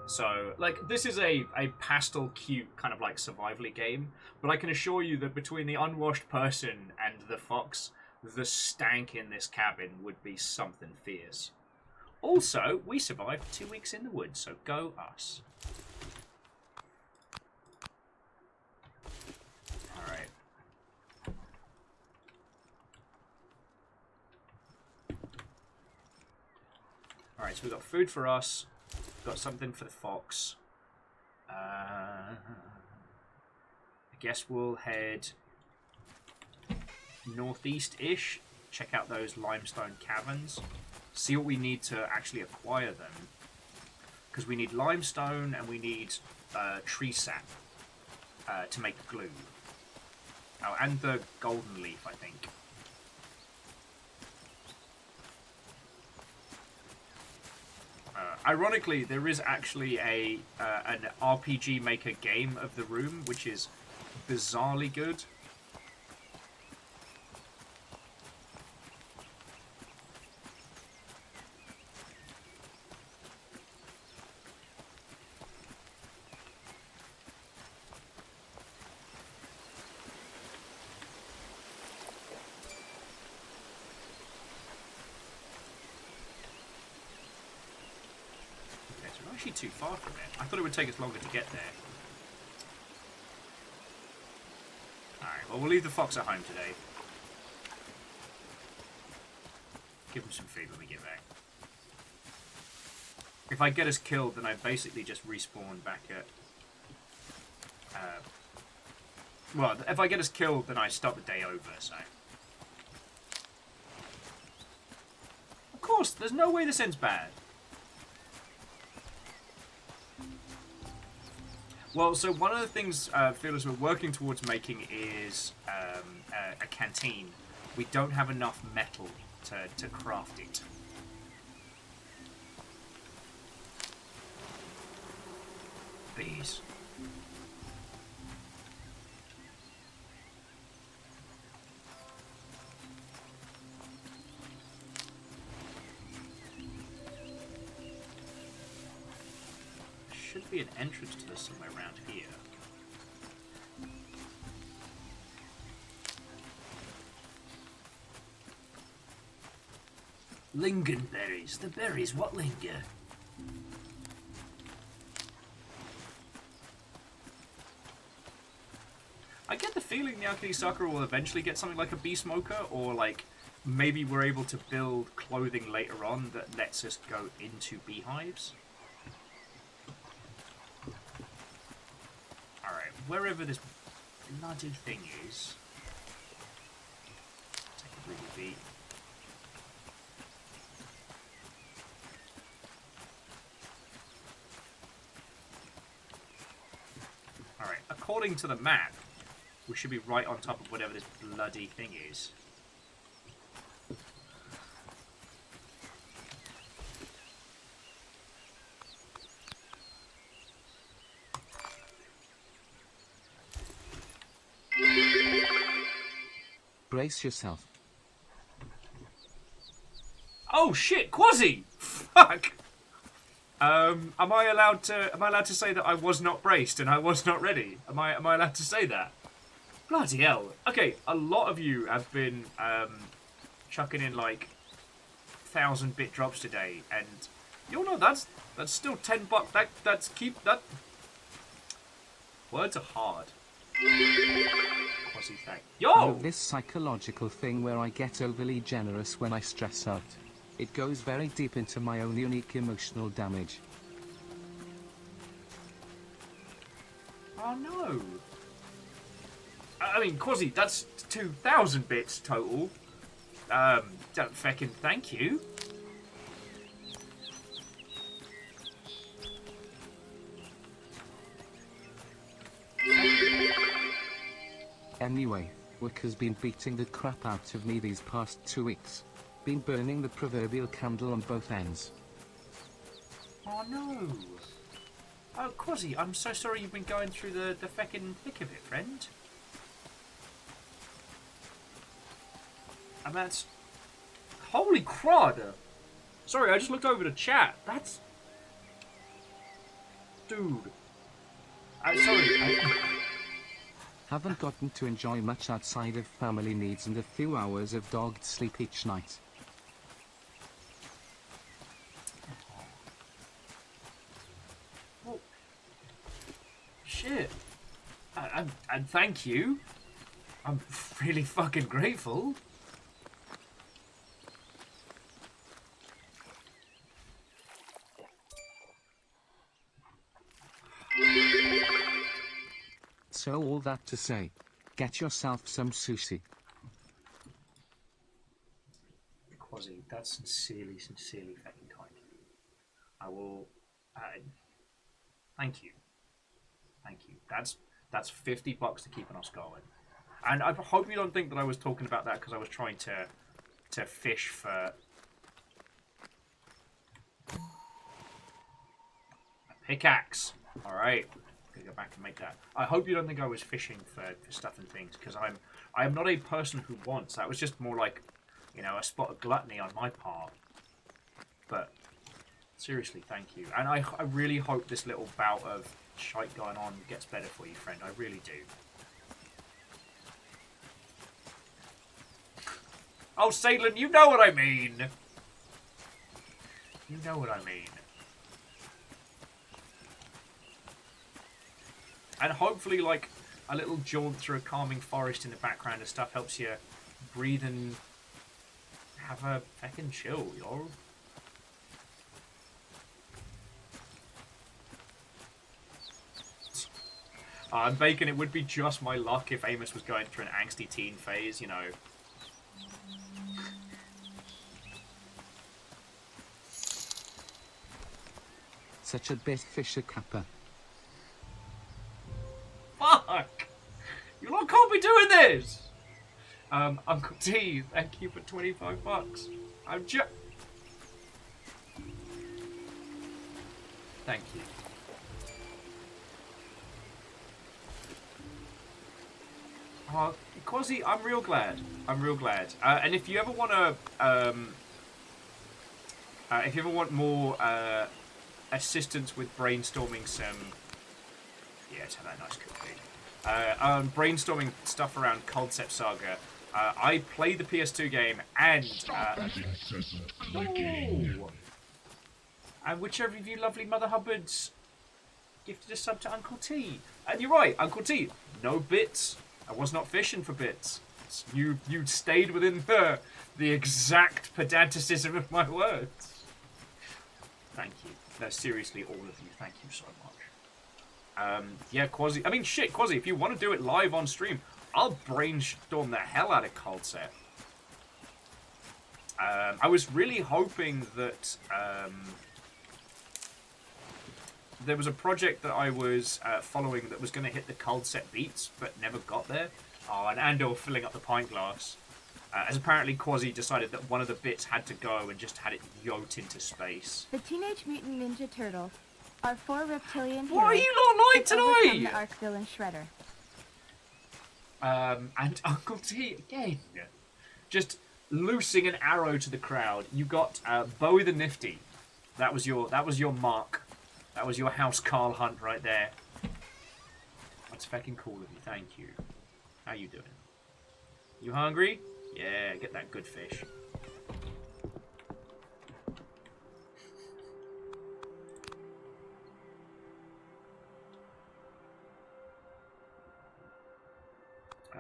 So, like, this is a pastel cute kind of like survival game, but I can assure you that between the unwashed person and the fox, the stank in this cabin would be something fierce. Also, we survived 2 weeks in the woods, so go us. Alright. Alright, so we've got food for us. Got something for the fox. I guess we'll head northeast-ish. Check out those limestone caverns. See what we need to actually acquire them. Because we need limestone and we need tree sap to make glue. Oh, and the golden leaf, I think. Ironically, there is actually an RPG Maker game of the Room, which is bizarrely good. Too far from it. I thought it would take us longer to get there. Alright, well, we'll leave the fox at home today. Give him some food when we get back. If I get us killed, then I basically just respawn back at... well, if I get us killed, then I start the day over, so... Of course, there's no way this ends bad. Well, so one of the things Fearless we're working towards making is a canteen. We don't have enough metal to craft it. Bees. Should be an entrance to this somewhere around here. Lingonberries. The berries what linger? I get the feeling the Alchemy Sakura will eventually get something like a bee smoker, or like maybe we're able to build clothing later on that lets us go into beehives. Alright, wherever this bloody thing is. Take a really bee. Alright, according to the map, we should be right on top of whatever this bloody thing is. Brace yourself. Oh shit, Quasi! Fuck! Am I allowed to say that I was not braced and I was not ready? Am I allowed to say that? Bloody hell. Okay, a lot of you have been chucking in like 1,000-bit drops today, and you'll know that's still $10. That's keep that. Words are hard. Quasi thank. Yo! Oh, this psychological thing where I get overly generous when I stress out. It goes very deep into my own unique emotional damage. Oh no. I mean, Quasi, that's 2,000 bits total. Don't feckin' thank you. Anyway, Wick has been beating the crap out of me these past 2 weeks. Been burning the proverbial candle on both ends. Oh no. Oh, Quasi, I'm so sorry you've been going through the feckin' thick of it, friend. And that's... Holy crud! Sorry, I just looked over the chat. That's... Dude. Sorry. Haven't gotten to enjoy much outside of family needs and a few hours of dogged sleep each night. Well, shit. And thank you. I'm really fucking grateful. So all that to say, get yourself some sushi. Quasi, that's sincerely fucking kind of you. I will... thank you. Thank you. That's $50 to keeping us going. And I hope you don't think that I was talking about that because I was trying to fish for... a pickaxe. Alright. Go back and make that. I hope you don't think I was fishing for stuff and things, because I am not a person who wants. That was just more like, you know, a spot of gluttony on my part. But seriously, thank you. And I really hope this little bout of shite going on gets better for you, friend. I really do. Oh, Salem, you know what I mean. You know what I mean. And hopefully, like, a little jaunt through a calming forest in the background and stuff helps you breathe and have a feckin' chill, yo. I'm Bacon, it would be just my luck if Amos was going through an angsty teen phase, you know. Such a best fisher kappa. Fuck! You lot can't be doing this! Uncle T, thank you for $25. I'm just... Thank you. Oh, Quasi, I'm real glad. I'm real glad. And if you ever want to, if you ever want more assistance with brainstorming some, yeah, it's that nice cookie. Brainstorming stuff around Concept Saga. I played the PS2 game and... Stop that incessant clicking. And whichever of you lovely Mother Hubbards gifted a sub to Uncle T. And you're right, Uncle T, no bits. I was not fishing for bits. You stayed within the exact pedanticism of my words. Thank you. No, seriously, all of you, thank you so much. Yeah, Quasi. I mean, shit, Quasi, if you want to do it live on stream, I'll brainstorm the hell out of Cold Set. I was really hoping that there was a project that I was following that was going to hit the Cold Set beats, but never got there. Oh, and Andor filling up the pint glass. As apparently Quasi decided that one of the bits had to go and just had it yoked into space. The Teenage Mutant Ninja Turtles are 4 reptilian What are heroes you lot like that overcome the tonight? arch-villain Shredder. And Uncle T again, just loosing an arrow to the crowd. You got Bowie the Nifty. That was your mark. That was your House Carl Hunt right there. That's fucking cool of you. Thank you. How you doing? You hungry? Yeah, get that good fish.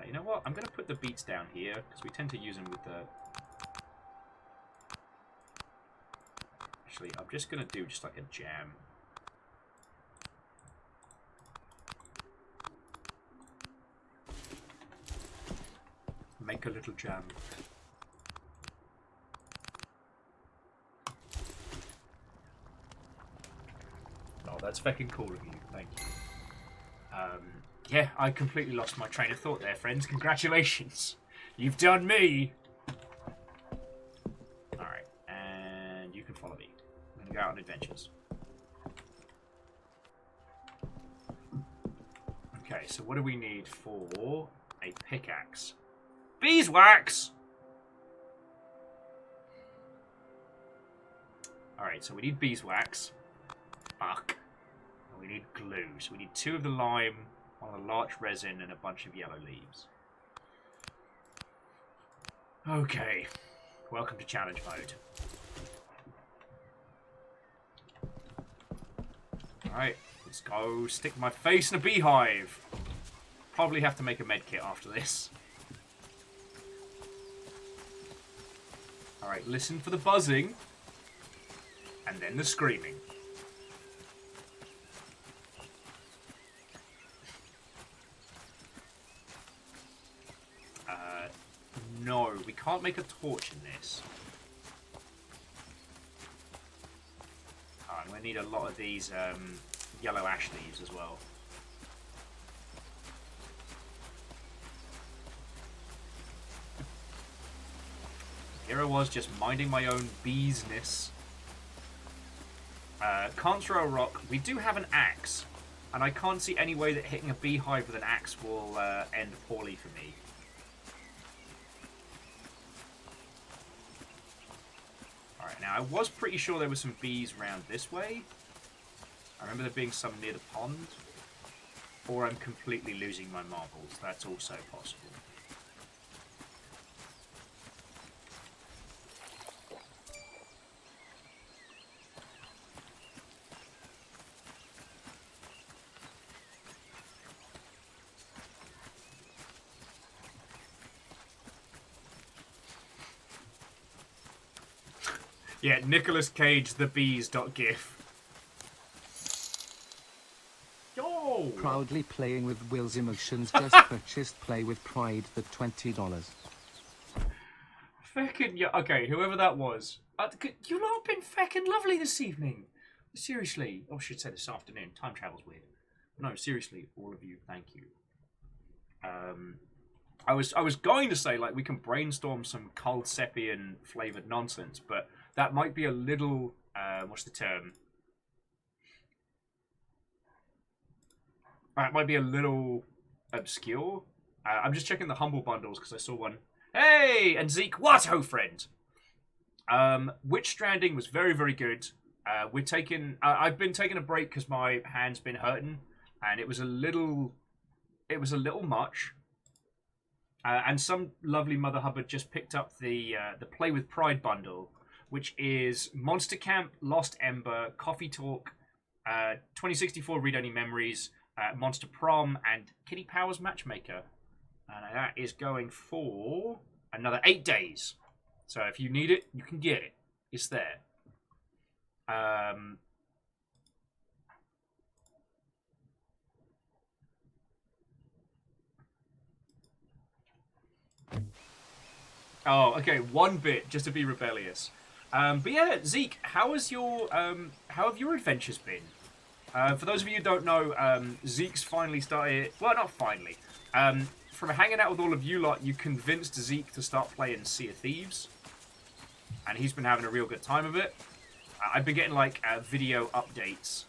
You know what? I'm going to put the beets down here, because we tend to use them with the... Actually, I'm just going to do just like a jam. Make a little jam. Oh, that's fucking cool of you. Thank you. Yeah, I completely lost my train of thought there, friends. Congratulations. You've done me. Alright, and you can follow me. I'm going to go out on adventures. Okay, so what do we need for a pickaxe? Beeswax! Alright, so we need beeswax. Fuck. And we need glue. So we need 2 of the lime, 1 of the larch resin, and a bunch of yellow leaves. Okay. Welcome to challenge mode. Alright, let's go stick my face in a beehive. Probably have to make a medkit after this. Alright, listen for the buzzing. And then the screaming. No, we can't make a torch in this. I'm going to need a lot of these yellow ash leaves as well. Here I was just minding my own business. Can't throw a rock. We do have an axe. And I can't see any way that hitting a beehive with an axe will end poorly for me. Alright, now I was pretty sure there were some bees around this way. I remember there being some near the pond. Or I'm completely losing my marbles. That's also possible. Yeah, Nicolas Cage, the bees.gif. Yo! Proudly playing with Will's emotions. Just purchased Play with Pride for $20. Feckin' yeah, okay, whoever that was. You lot have been feckin' lovely this evening. Seriously. Oh, I should say this afternoon. Time travel's weird. No, seriously, all of you, thank you. I was going to say, like, we can brainstorm some cold Sepian flavoured nonsense, but that might be a little, what's the term? That might be a little obscure. I'm just checking the Humble Bundles because I saw one. Hey! And Zeke, what, ho, friend? Witch Stranding was very, very good. We're taking, I've been taking a break because my hand's been hurting, and it was a little much. And some lovely Mother Hubbard just picked up the Play with Pride bundle, which is Monster Camp, Lost Ember, Coffee Talk, 2064 Read Only Memories, Monster Prom, and Kitty Powers Matchmaker. And that is going for another 8 days. So if you need it, you can get it. It's there. Oh, okay, 1 bit just to be rebellious. But yeah, Zeke, how have your adventures been? For those of you who don't know, Zeke's finally started. Well, not finally. From hanging out with all of you lot, you convinced Zeke to start playing Sea of Thieves, and he's been having a real good time of it. I've been getting like video updates.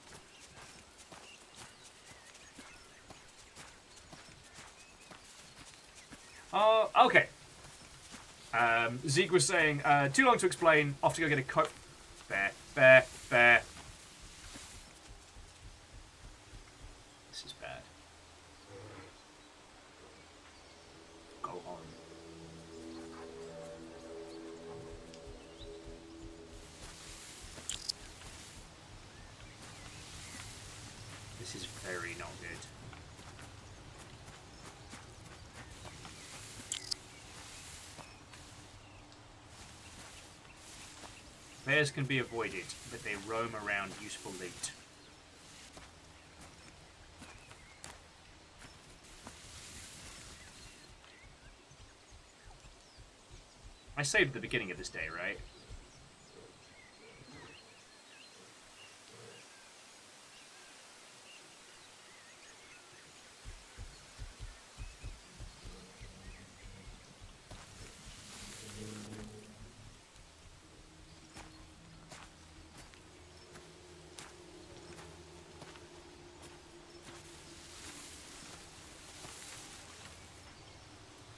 Okay. Zeke was saying, too long to explain, off to go get a coat. Bear. This is bad. Go home. This is very not good. Bears can be avoided, but they roam around useful loot. I saved the beginning of this day, right?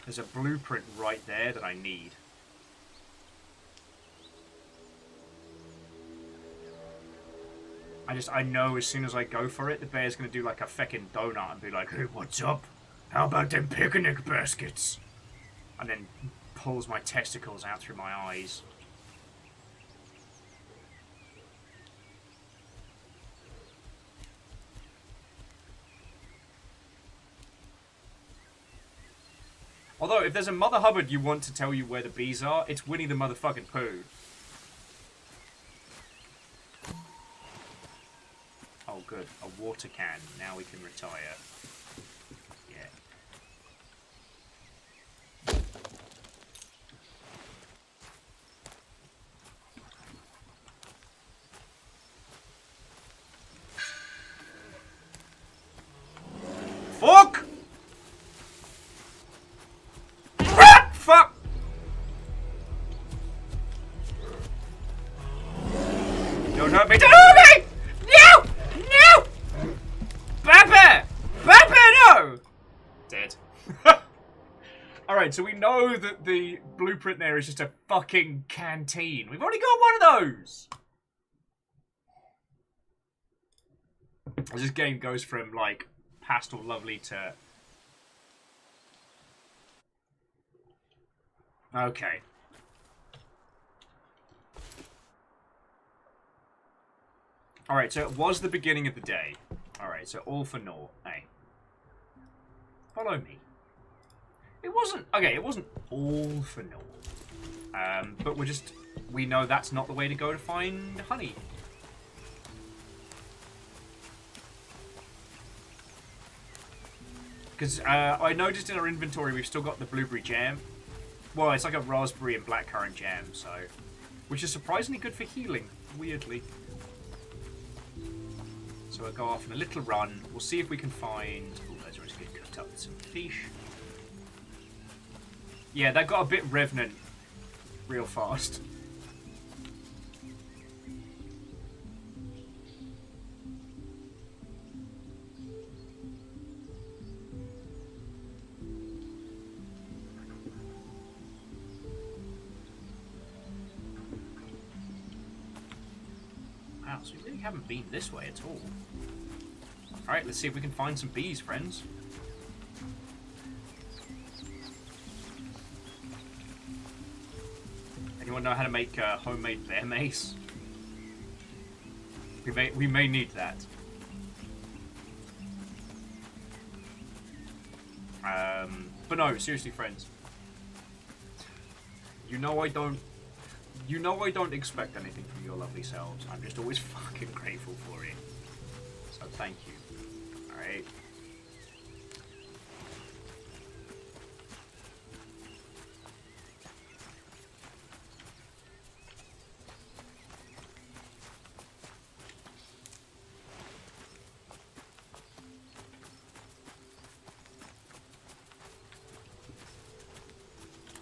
There's a blueprint right there that I need. I know as soon as I go for it, the bear's gonna do like a feckin' donut and be like, "Hey, what's up? How about them picnic baskets?" And then pulls my testicles out through my eyes. Although, if there's a Mother Hubbard you want to tell you where the bees are, it's Winnie the motherfucking Pooh. Oh, good. A water can. Now we can retire. Yeah. Fuck! Fuck! Don't hurt me! Don't hurt me! No! No! Papa! Papa, no! Dead. Alright, so we know that the blueprint there is just a fucking canteen. We've already got one of those! As this game goes from, like, pastel lovely to... Okay. Alright, so it was the beginning of the day. Alright, so all for naught. Hey. Follow me. It wasn't... Okay, it wasn't all for naught. But we know that's not the way to go to find honey. Because I noticed in our inventory we've still got the blueberry jam. Well, it's like a raspberry and blackcurrant jam, so... Which is surprisingly good for healing, weirdly. So we'll go off on a little run. We'll see if we can find... Oh, those are just getting cooked up with some fish. Yeah, that got a bit revenant real fast. Wow, so we really haven't been this way at all. Alright, let's see if we can find some bees, friends. You want to know how to make homemade bear mace? We may need that. But no, seriously, friends. You know I don't expect anything from your lovely selves. I'm just always fucking grateful for it. So thank you. Alright.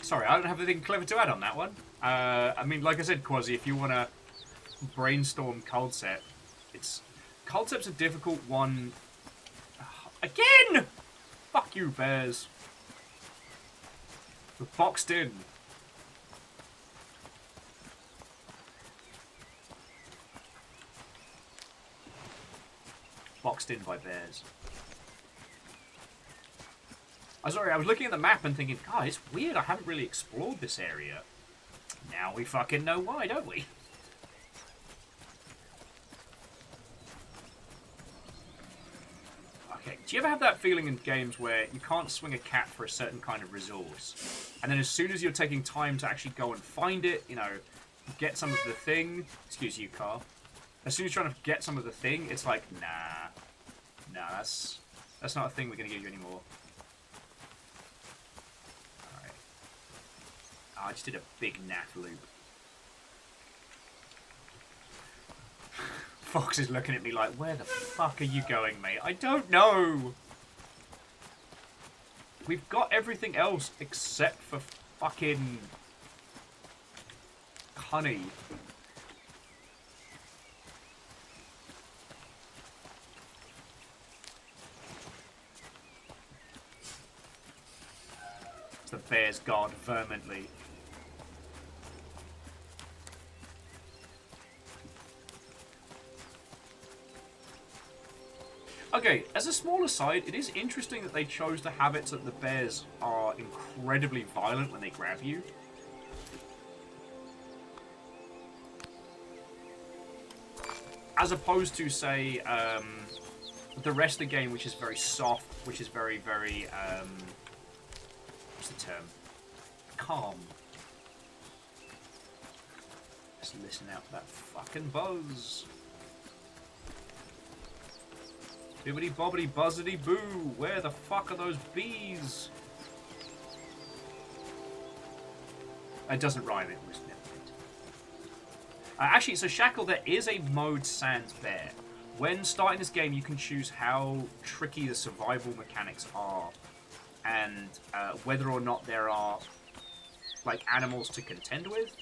Sorry, I don't have anything clever to add on that one. I mean, like I said, Quasi, if you want to brainstorm Coldcept, Coldcept's a difficult one. Again! Fuck you, bears. We're boxed in. Boxed in by bears. I'm sorry, I was looking at the map and thinking, God, it's weird, I haven't really explored this area. Now we fucking know why, don't we? Okay, do you ever have that feeling in games where you can't swing a cat for a certain kind of resource, and then as soon as you're taking time to actually go and find it, you know, get some of the thing, excuse you, car, as soon as you're trying to get some of the thing, it's like, nah, that's not a thing we're going to give you anymore. I just did a big naff loop. Fox is looking at me like, where the fuck are you going, mate? I don't know! We've got everything else except for fucking honey. It's the bear's god, Vermintly. Okay, as a small aside, it is interesting that they chose the habits that the bears are incredibly violent when they grab you. As opposed to, say, the rest of the game, which is very soft, which is very, what's the term? Calm. Just listen out for that fucking buzz. Bibbidi bobbidi buzzity boo! Where the fuck are those bees? It doesn't rhyme, it was never meant. Actually, so Shackle, there is a mode sans bear. When starting this game, you can choose how tricky the survival mechanics are, and whether or not there are like animals to contend with.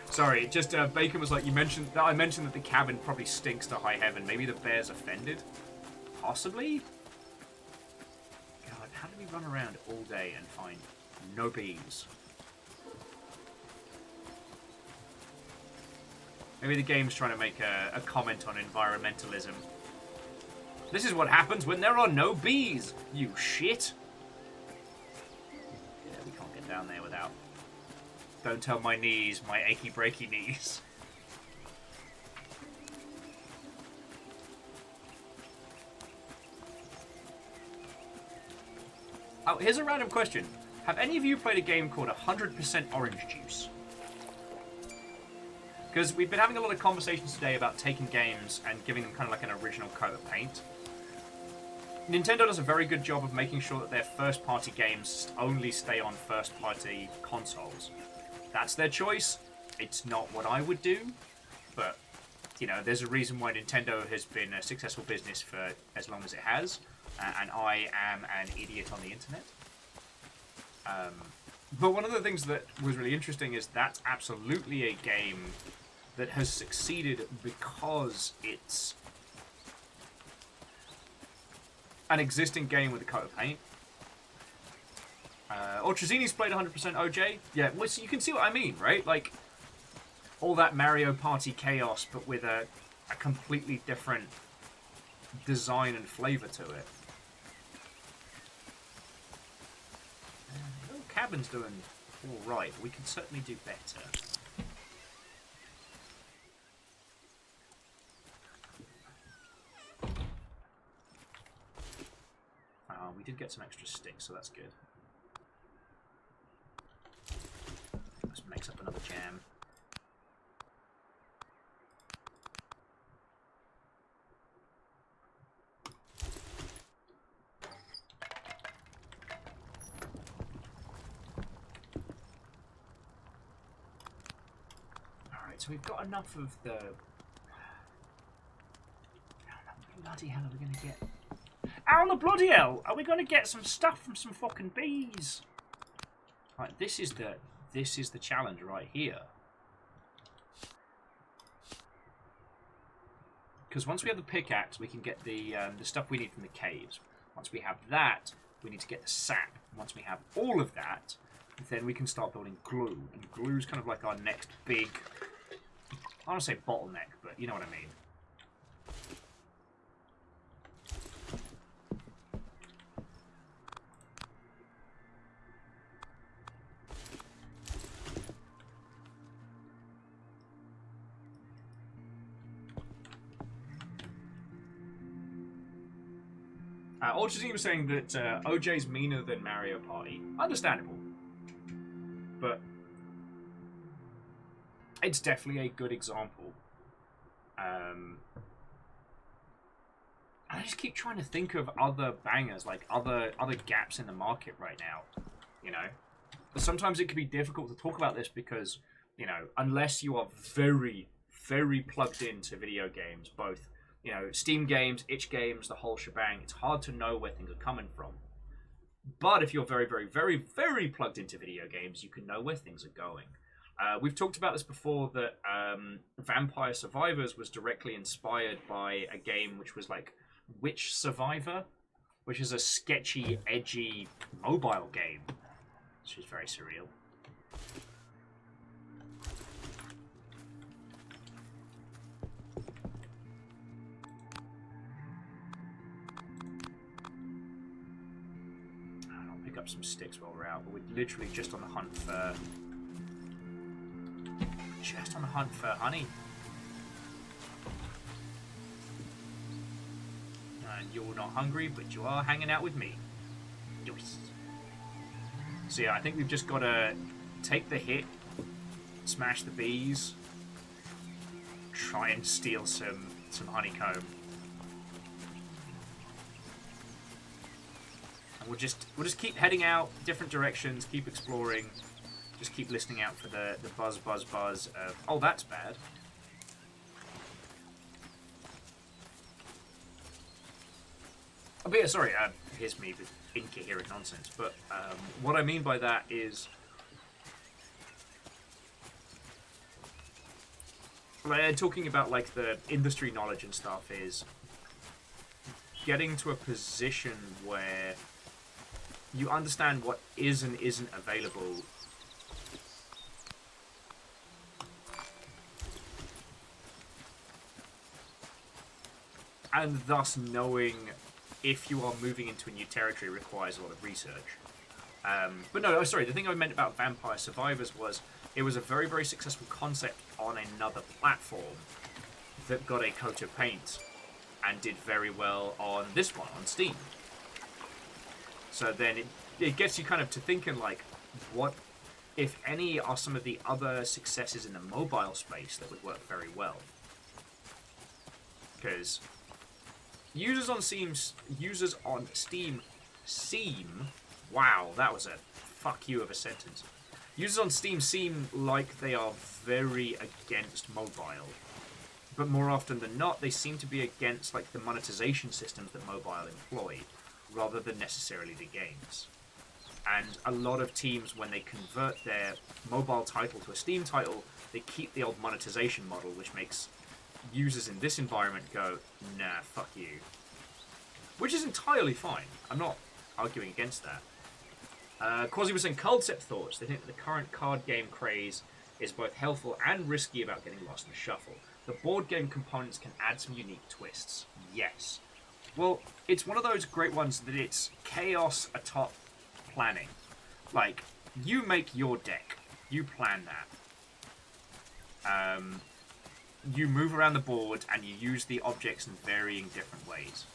Sorry, just Bacon was like, I mentioned that the cabin probably stinks to high heaven. Maybe the bear's offended? Possibly? God, how do we run around all day and find no bees? Maybe the game's trying to make a comment on environmentalism. This is what happens when there are no bees, you shit! Yeah, we can't get down there without... Don't tell my knees, my achy breaky knees. Oh, here's a random question. Have any of you played a game called 100% Orange Juice? Because we've been having a lot of conversations today about taking games and giving them kind of like an original coat of paint. Nintendo does a very good job of making sure that their first-party games only stay on first-party consoles. That's their choice. It's not what I would do, but, you know, there's a reason why Nintendo has been a successful business for as long as it has, and I am an idiot on the internet. But one of the things that was really interesting is that's absolutely a game that has succeeded because it's an existing game with a coat of paint. Ultrazini's played 100% OJ. Yeah, well, so you can see what I mean, right? Like, all that Mario Party chaos, but with a completely different design and flavor to it. The cabin's doing alright. We can certainly do better. We did get some extra sticks, so that's good. Let's mix up another jam. Alright, so we've got enough of the... How the bloody hell are we going to get? How the bloody hell are we going to get some stuff from some fucking bees? Right, this is the challenge right here. Because once we have the pickaxe, we can get the stuff we need from the caves. Once we have that, we need to get the sap. Once we have all of that, then we can start building glue. And glue is kind of like our next big, I don't want to say bottleneck, but you know what I mean. Ultrazine was saying that OJ's meaner than Mario Party. Understandable. But it's definitely a good example. I just keep trying to think of other bangers, like other gaps in the market right now. You know? But sometimes it can be difficult to talk about this because, you know, unless you are very, very plugged into video games, both... You know, Steam games, itch games, the whole shebang. It's hard to know where things are coming from. But if you're very, very, very, very plugged into video games, you can know where things are going. We've talked about this before, that Vampire Survivors was directly inspired by a game which was like Witch Survivor, which is a sketchy, edgy mobile game, which is very surreal. Up some sticks while we're out, but we're literally just on the hunt for honey. And you're not hungry, but you are hanging out with me. Yes. So yeah, I think we've just got to take the hit, smash the bees, try and steal some honeycomb. We'll just keep heading out different directions, keep exploring, just keep listening out for the buzz of, oh, that's bad. Oh, but yeah, sorry, here's me with incoherent nonsense, but what I mean by that is, talking about like the industry knowledge and stuff, is getting to a position where you understand what is and isn't available. And thus knowing if you are moving into a new territory requires a lot of research. But no, sorry, the thing I meant about Vampire Survivors was it was a very, very successful concept on another platform that got a coat of paint and did very well on this one, on Steam. So then it gets you kind of to thinking, like, what, if any, are some of the other successes in the mobile space that would work very well? Because users on Steam seem, wow, that was a fuck you of a sentence. Users on Steam seem like they are very against mobile. But more often than not, they seem to be against like the monetization systems that mobile employ, rather than necessarily the games. And a lot of teams, when they convert their mobile title to a Steam title, they keep the old monetization model, which makes users in this environment go, nah, fuck you. Which is entirely fine. I'm not arguing against that. Quasi was saying concept thoughts. They think that the current card game craze is both helpful and risky about getting lost in the shuffle. The board game components can add some unique twists. Yes. Well, it's one of those great ones that it's chaos atop planning. Like, you make your deck. You plan that. You move around the board and you use the objects in varying different ways.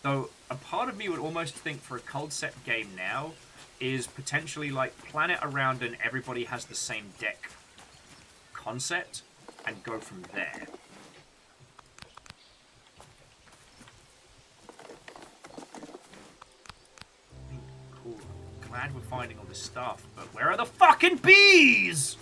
Though, a part of me would almost think for a concept game now is potentially like plan it around and everybody has the same deck concept and go from there. Cool. Glad we're finding all this stuff, but where are the fucking bees?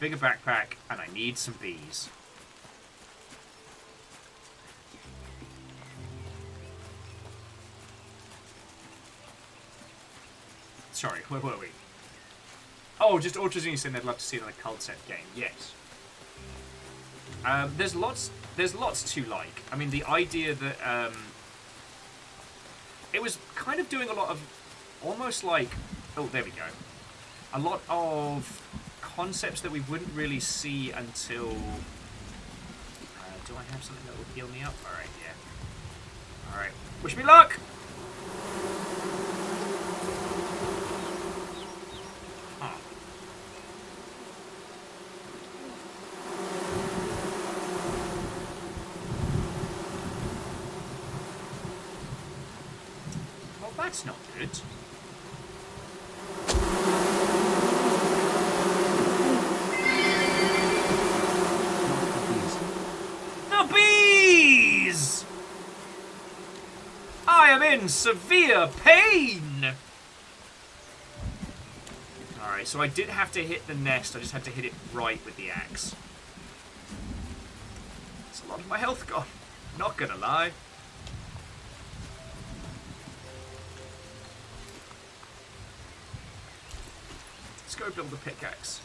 Bigger backpack, and I need some bees. Sorry, where were we? Oh, just Ultrazini saying they'd love to see another concept game. Yes. There's lots to like. I mean, the idea that it was kind of doing a lot of almost like, oh, there we go. A lot of concepts that we wouldn't really see until... do I have something that will heal me up? Alright, yeah. Alright. Wish me luck! Huh. Well, that's not good. In severe pain! Alright, so I did have to hit the nest, I just had to hit it right with the axe. It's a lot of my health gone, not gonna lie. Let's go build a pickaxe.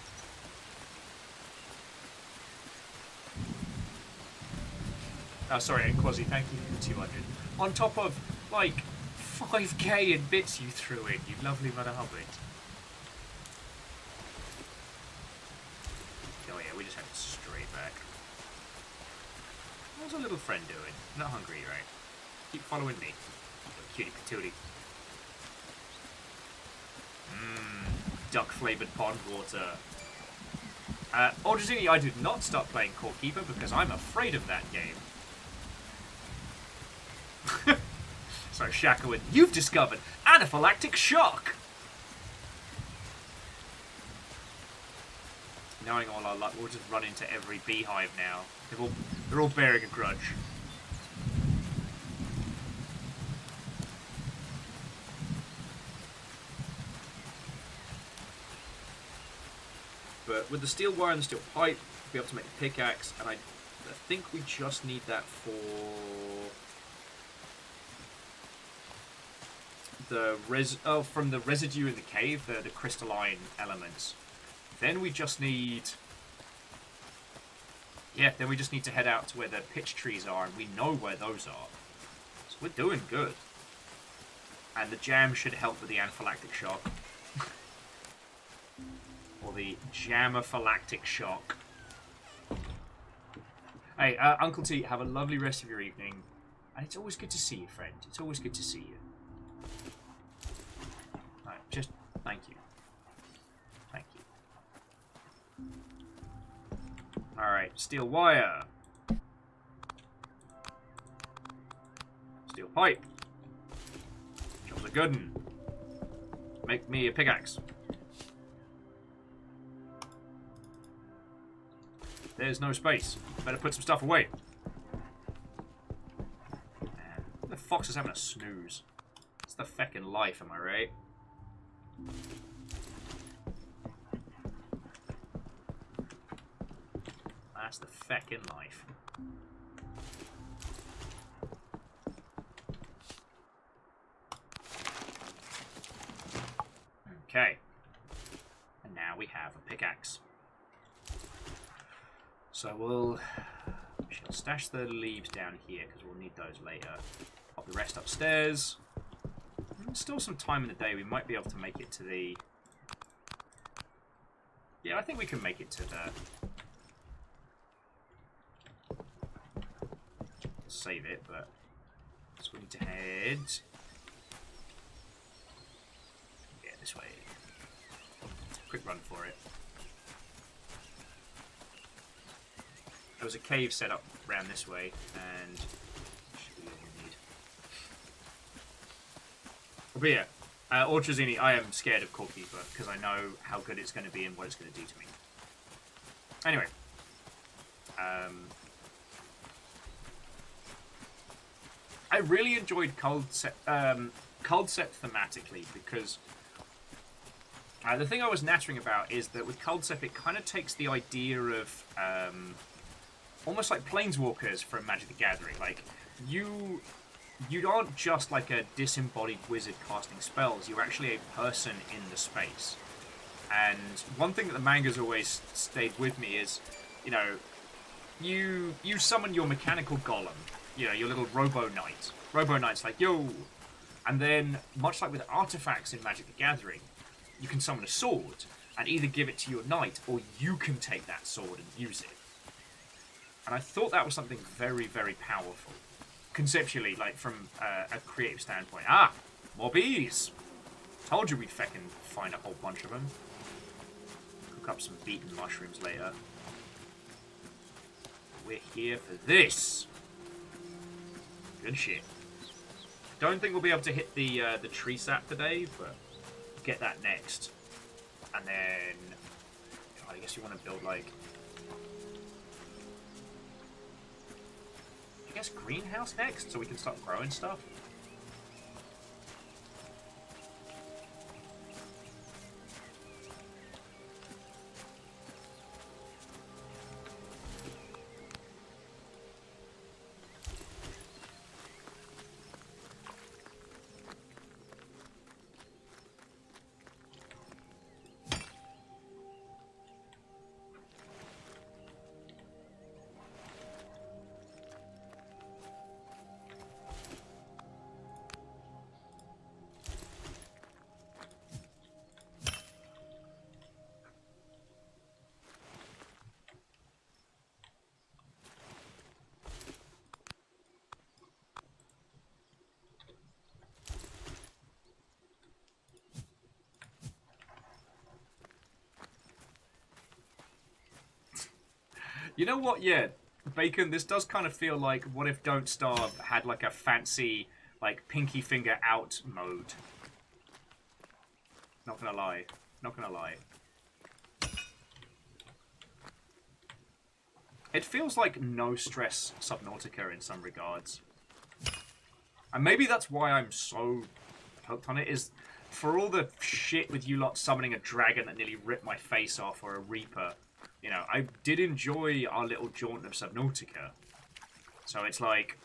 Oh, sorry, Quasi, thank you for the 200. On top of, like, 5k in bits you threw in, you lovely mother hobbit. Oh yeah, we just headed straight back. How's our little friend doing? Not hungry, right? Keep following me. Cutie patootie. Duck-flavoured pond water. Originally, I did not start playing Core Keeper because I'm afraid of that game. So, Shakowin, you've discovered anaphylactic shock! Knowing all our luck, we'll just run into every beehive now. They're all bearing a grudge. But with the steel wire and the steel pipe, we'll be able to make a pickaxe, and I think we just need that for... from the residue in the cave, the crystalline elements. Then we just need... Yeah, then we just need to head out to where the pitch trees are, and we know where those are. So we're doing good. And the jam should help with the anaphylactic shock. Or the jamaphylactic shock. Hey, Uncle T, have a lovely rest of your evening. And it's always good to see you, friend. It's always good to see you. Just thank you. Thank you. Alright, steel wire. Steel pipe. Job's a good one. Make me a pickaxe. There's no space. Better put some stuff away. Man, the fox is having a snooze. It's the feckin' life, am I right? That's the feckin' life. Okay. And now we have a pickaxe. So we'll stash the leaves down here because we'll need those later. Pop the rest upstairs. Still some time in the day. We might be able to make it to the... Yeah, I think we can make it to the... Save it, but... So we need to head... Yeah, this way. Quick run for it. There was a cave set up around this way, and... Should be all we need. But yeah, Orchazini, I am scared of Corekeeper because I know how good it's going to be and what it's going to do to me. Anyway, I really enjoyed Culdcept thematically because the thing I was nattering about is that with Culdcept it kind of takes the idea of almost like Planeswalkers from Magic the Gathering. Like you aren't just like a disembodied wizard casting spells, you're actually a person in the space. And one thing that the manga's always stayed with me is, you know, you summon your mechanical golem, you know, your little Robo-Knight. Robo-Knight's like, yo! And then, much like with artifacts in Magic the Gathering, you can summon a sword, and either give it to your knight, or you can take that sword and use it. And I thought that was something very, very powerful. Conceptually, like from a creative standpoint. Ah! More bees! Told you we'd feckin' find a whole bunch of them. Cook up some beaten mushrooms later. We're here for this! Good shit. Don't think we'll be able to hit the tree sap today, but get that next. And then... I guess you want to build, like... I guess greenhouse next, so we can start growing stuff. You know what? Yeah, Bacon, this does kind of feel like what if Don't Starve had like a fancy, like, pinky finger out mode. Not gonna lie. Not gonna lie. It feels like no stress Subnautica in some regards. And maybe that's why I'm so hooked on it, is for all the shit with you lot summoning a dragon that nearly ripped my face off, or a reaper. You know, I did enjoy our little jaunt of Subnautica. So it's like...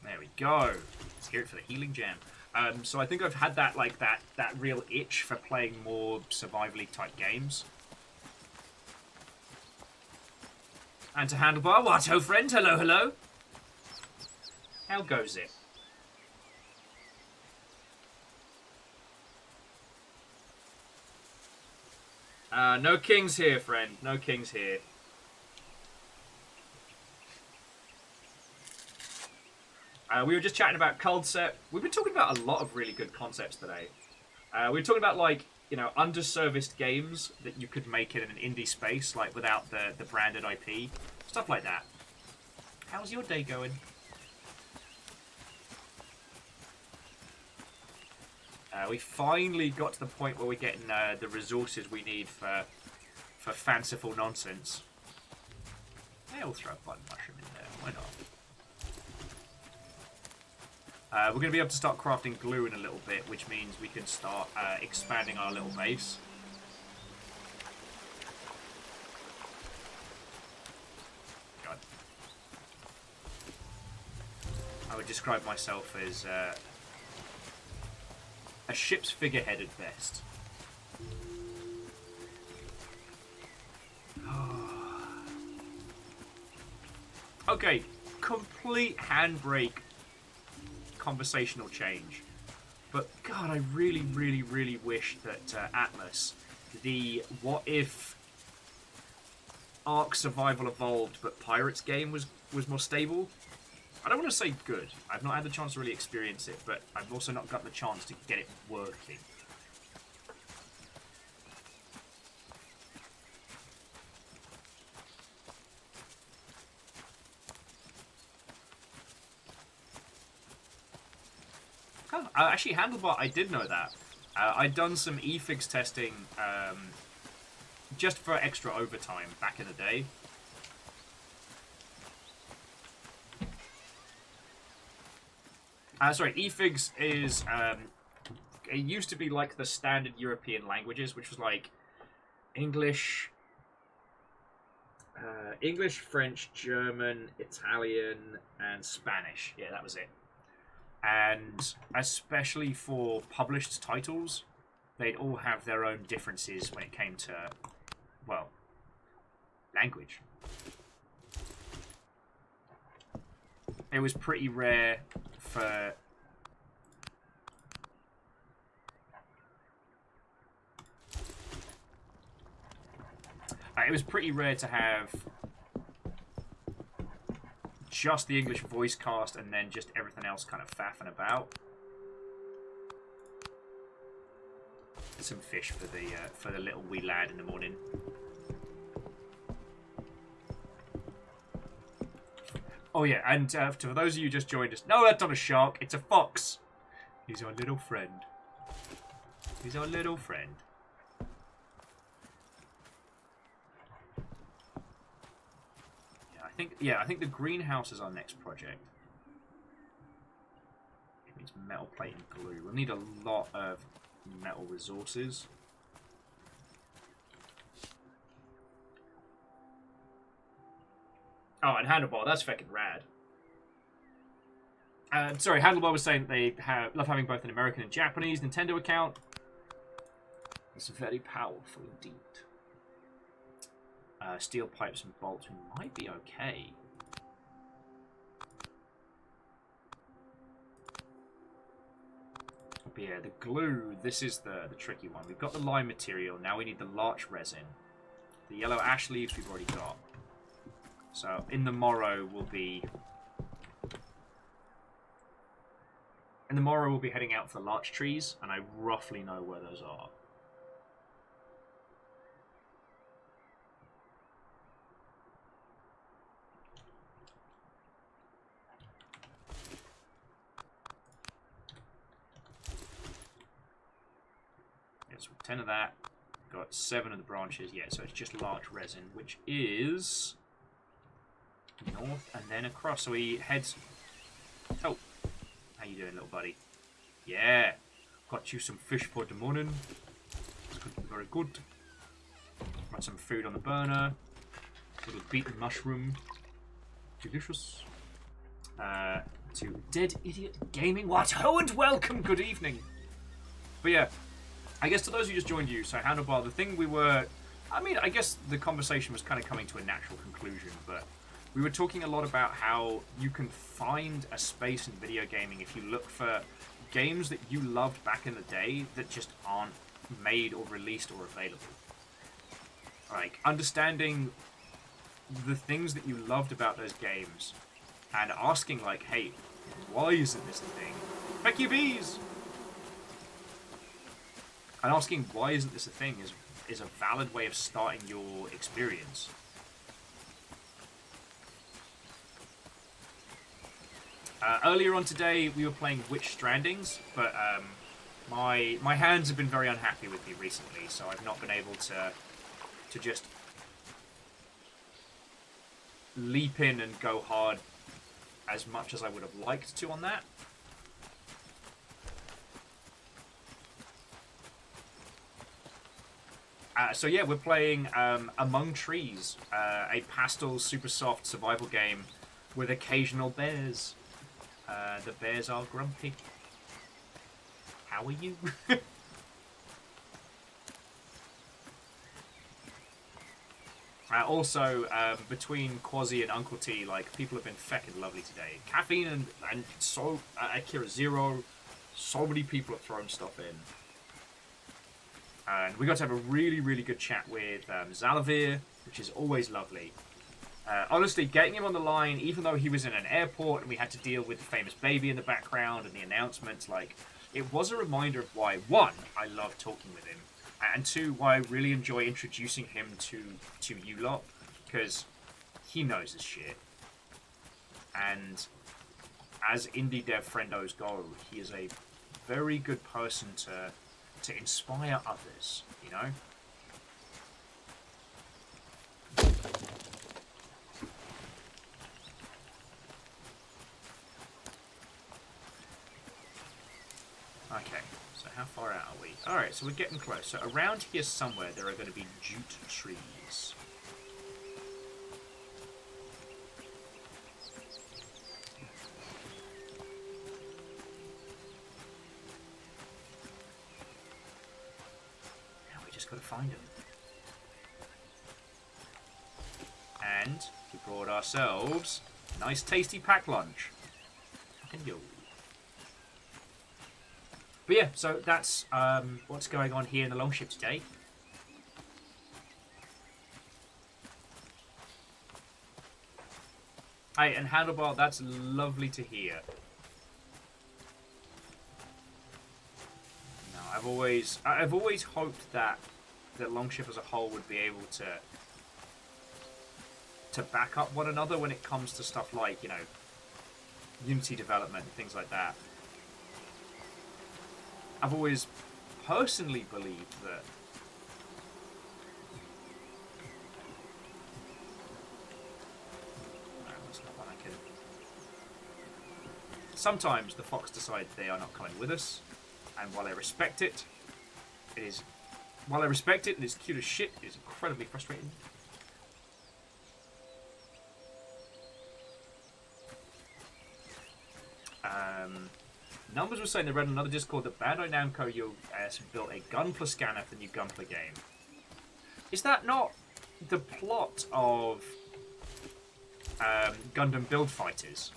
There we go. Let's hear it for the healing gem. So I think I've had that, like, that real itch for playing more survivally type games. And to handlebar, what, oh friend? Hello, hello. How goes it? No kings here, friend. No kings here. We were just chatting about Culdcept. We've been talking about a lot of really good concepts today. We were talking about, like, you know, underserviced games that you could make in an indie space, like, without the branded IP. Stuff like that. How's your day going? We finally got to the point where we're getting the resources we need for fanciful nonsense. Yeah, we'll throw a button mushroom in there. Why not? We're going to be able to start crafting glue in a little bit, which means we can start expanding our little base. God. I would describe myself as... a ship's figurehead at best. Okay, complete handbrake conversational change. But God, I really, really, really wish that Atlas, the what if Ark Survival Evolved but Pirates game was more stable. I don't want to say good. I've not had the chance to really experience it, but I've also not got the chance to get it working. Oh, actually, Handlebar, I did know that. I'd done some eFigs testing just for extra overtime back in the day. Sorry, eFigs is... it used to be like the standard European languages, which was like English, French, German, Italian, and Spanish. Yeah, that was it. And especially for published titles, they'd all have their own differences when it came to, well, language. It was pretty rare for... it was pretty rare to have just the English voice cast and then just everything else kind of faffing about. Some fish for the little wee lad in the morning. Oh yeah, and for those of you who just joined us, no, that's not a shark, it's a fox. He's our little friend. He's our little friend. I think the greenhouse is our next project. It needs metal plate and glue. We'll need a lot of metal resources. Oh, and Handlebar, that's fucking rad. Sorry, Handlebar was saying they love having both an American and Japanese Nintendo account. It's very powerful indeed. Steel pipes and bolts might be okay. But yeah, the glue, this is the tricky one. We've got the lime material, now we need the larch resin. The yellow ash leaves we've already got. So in the morrow we'll be... we'll be heading out for the larch trees, and I roughly know where those are. So 10 of that, got 7 of the branches, yeah, so it's just large resin, which is north and then across. So he heads... Oh, how you doing, little buddy? Yeah, got you some fish for the morning. It's going to be very good. Got some food on the burner. Little beaten mushroom. Delicious. To Dead Idiot Gaming. What? Hello and welcome, good evening. But yeah, I guess to those who just joined you, so Handlebar, the thing we were... I mean, I guess the conversation was kind of coming to a natural conclusion, but we were talking a lot about how you can find a space in video gaming if you look for games that you loved back in the day that just aren't made or released or available. Like, understanding the things that you loved about those games and asking, like, hey, why isn't this a thing? Feck you bees! And asking why isn't this a thing is a valid way of starting your experience. Earlier on today, we were playing Witch Strandings, but my hands have been very unhappy with me recently, so I've not been able to just leap in and go hard as much as I would have liked to on that. So yeah, we're playing Among Trees, a pastel, super soft survival game with occasional bears. The bears are grumpy. How how are you? Also, between Quasi and Uncle T, like, people have been feckin' lovely today. Caffeine and so Akira Zero, so many people have thrown stuff in. And we got to have a really, really good chat with Zalavir, which is always lovely. Honestly, getting him on the line, even though he was in an airport and we had to deal with the famous baby in the background and the announcements, like, it was a reminder of why, one, I love talking with him, and two, why I really enjoy introducing him to you lot, because he knows his shit. And as indie dev friendos go, he is a very good person to inspire others, you know? Okay, so how far out are we? Alright, so we're getting close. So around here somewhere there are going to be jute trees. Now we just got to find them. And we brought ourselves a nice tasty pack lunch. Fucking yo. But yeah, so that's what's going on here in the Longship today. Hey, and Handlebar, that's lovely to hear. No, I've always hoped that Longship as a whole would be able to back up one another when it comes to stuff like, you know, Unity development and things like that. I've always personally believed that that's not one I can. Sometimes the Fox decide they are not coming with us, and while I respect it, and it's cute as shit, it is incredibly frustrating. Numbers were saying they read on another Discord that Bandai Namco US built a Gunpla scanner for the new Gunpla game. Is that not the plot of Gundam Build Fighters?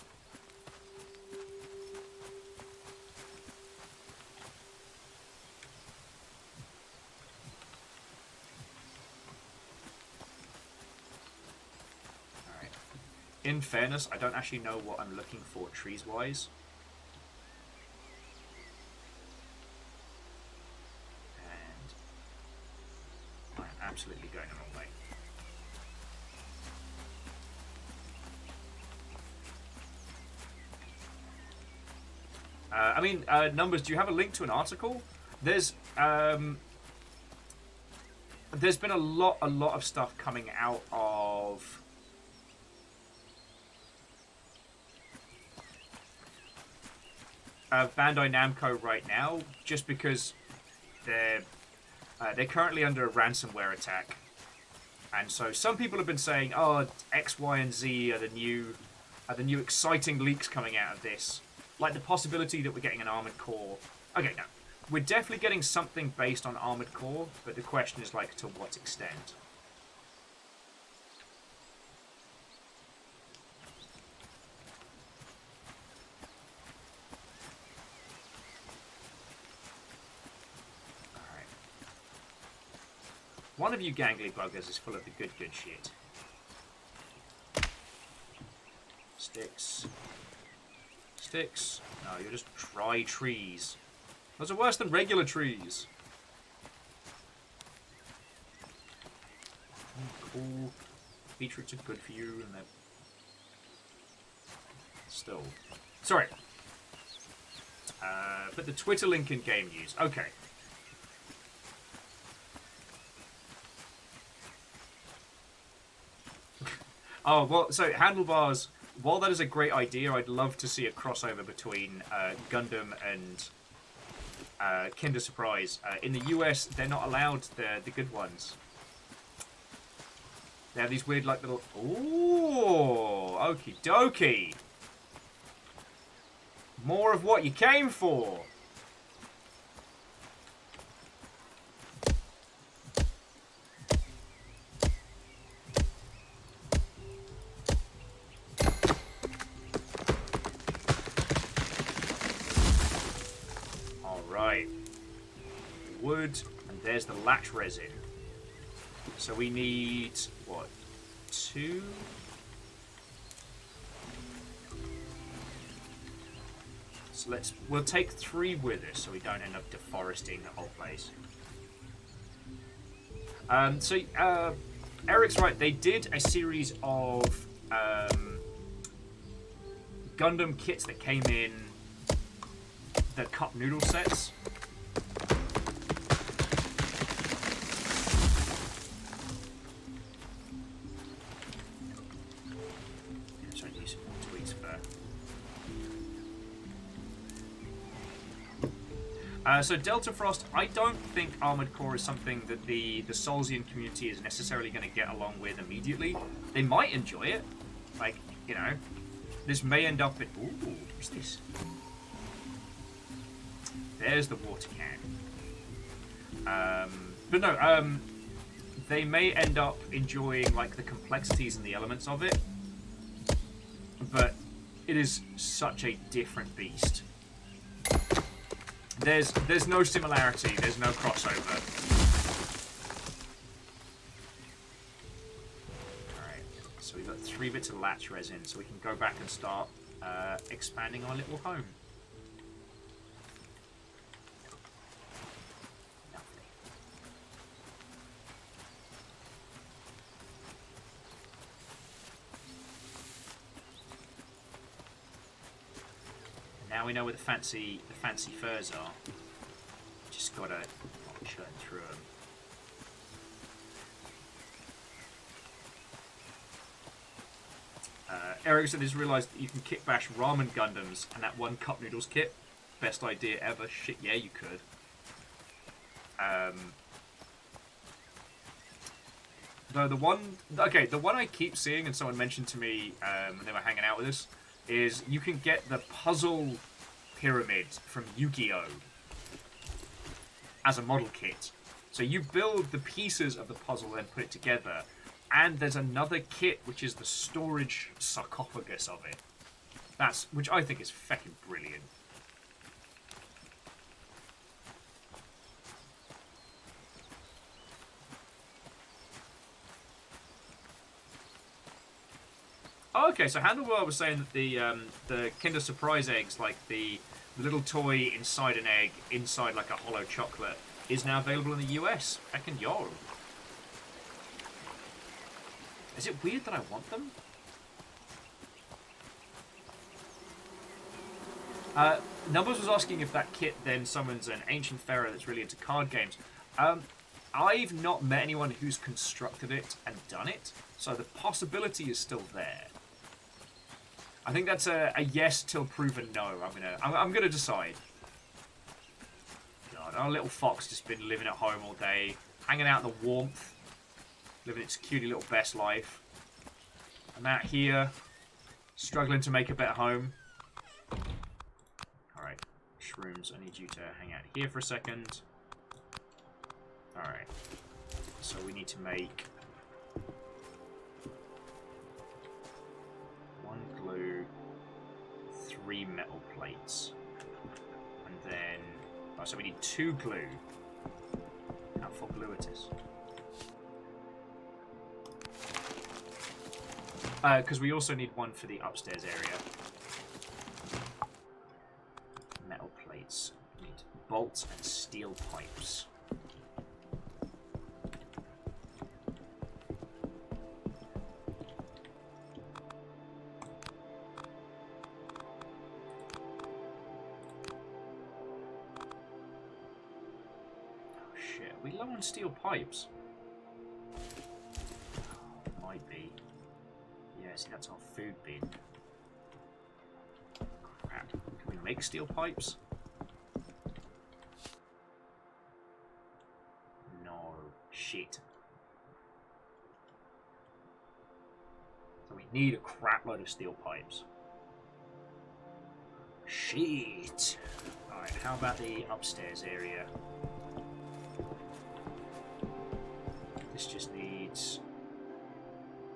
Alright. In fairness, I don't actually know what I'm looking for trees-wise. Absolutely going the wrong way. I mean, Numbers, do you have a link to an article? There's been a lot of stuff coming out of Bandai Namco right now, just because they're currently under a ransomware attack, and so some people have been saying, "Oh, X, Y, and Z are the new exciting leaks coming out of this." Like the possibility that we're getting an Armored Core. Okay, no, we're definitely getting something based on Armored Core, but the question is like to what extent. One of you gangly buggers is full of the good shit. Sticks. Sticks. No, you're just dry trees. Those are worse than regular trees. Cool. Beetroots are good for you, and they're... Still. Sorry. Put the Twitter link in game news. Okay. Oh, well, so Handlebars, while that is a great idea, I'd love to see a crossover between Gundam and Kinder Surprise. In the US, they're not allowed the good ones. They have these weird, like, little... Ooh, okie dokie. More of what you came for. Right. Wood, and there's the latch resin. So we need, what, 2? So we'll take 3 with us so we don't end up deforesting the whole place. Eric's right, they did a series of Gundam kits that came in the cup noodle sets. Try to do some more tweaks for. So Delta Frost, I don't think Armored Core is something that the Soulsian community is necessarily going to get along with immediately. They might enjoy it. Like, you know, this may end up in... Ooh, what's this? There's the water can. But no, they may end up enjoying, like, the complexities and the elements of it. But it is such a different beast. There's no similarity, there's no crossover. Alright, so we've got 3 bits of latch resin, so we can go back and start expanding our little home. Lovely. And now we know where the fancy furs are. Just gotta churn through them. Eric said he's realised that you can kit bash ramen Gundams and that one cup noodles kit. Best idea ever. Shit, yeah, you could. Though the one I keep seeing, and someone mentioned to me when they were hanging out with us, is you can get the puzzle pyramid from Yu-Gi-Oh! As a model kit. So you build the pieces of the puzzle and put it together. And there's another kit which is the storage sarcophagus of it. Which I think is fucking brilliant. Oh, okay, so Handleworld was saying that the Kinder Surprise eggs, like the little toy inside an egg, inside like a hollow chocolate, is now available in the US. Heckin' yo. Is it weird that I want them? Numbers was asking if that kit then summons an ancient pharaoh that's really into card games. I've not met anyone who's constructed it and done it, so the possibility is still there. I think that's a yes till proven no. I'm gonna decide. God, our little fox just been living at home all day, hanging out in the warmth, living its cutie little best life. I'm out here, struggling to make a better home. Alright, Shrooms, I need you to hang out here for a second. Alright, so we need to make 1 glue, 3 metal plates, and then, oh, so we need 2 glue. How for glue it is? Because we also need 1 for the upstairs area. Metal plates. We need bolts and steel pipes. Oh shit, are we low on steel pipes? Oh, might be. Yeah, see, that's our food bin. Crap. Can we make steel pipes? No. Shit. So we need a crap load of steel pipes. Shit. Alright, how about the upstairs area? This just needs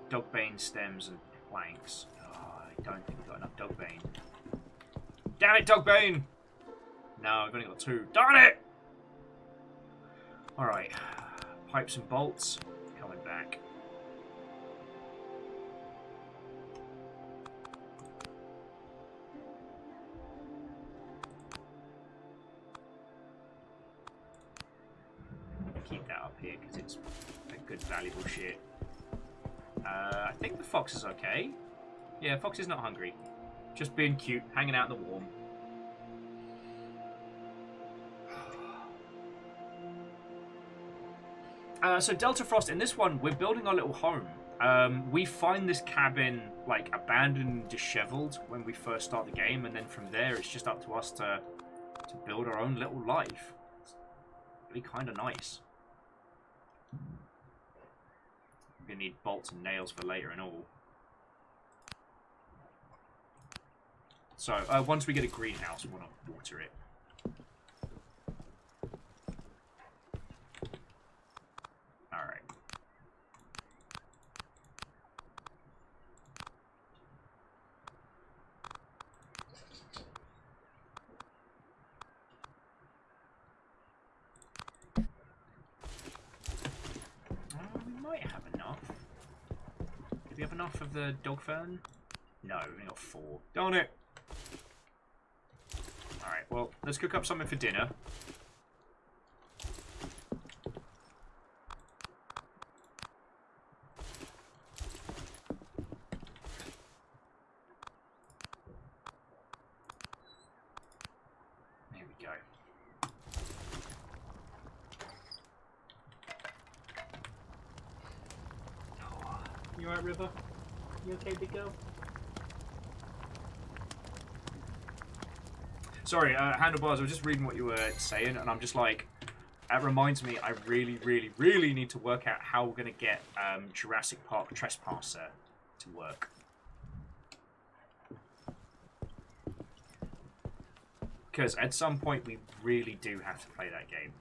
dogbane stems and planks. Oh, I don't think we've got enough dogbane. Damn it, dogbane! No, I've only got 2. Darn it! Alright. Pipes and bolts. Coming back. Keep that up here because it's a good, valuable shit. I think the fox is okay. Yeah, fox is not hungry. Just being cute, hanging out in the warm. So Delta Frost, in this one, we're building our little home. We find this cabin like abandoned and disheveled when we first start the game, and then from there it's just up to us to build our own little life. It's really kind of nice. We're gonna need bolts and nails for later and all. So once we get a greenhouse, we want to water it. Alright. We might have enough. Do we have enough of the dog fern? No, we only got 4. Darn it! Alright, well, let's cook up something for dinner. There we go. Oh, you alright, River? You okay, big girl? Sorry, Handlebars, I was just reading what you were saying, and I'm just like, that reminds me, I really, really, really need to work out how we're going to get Jurassic Park Trespasser to work. Because at some point, we really do have to play that game.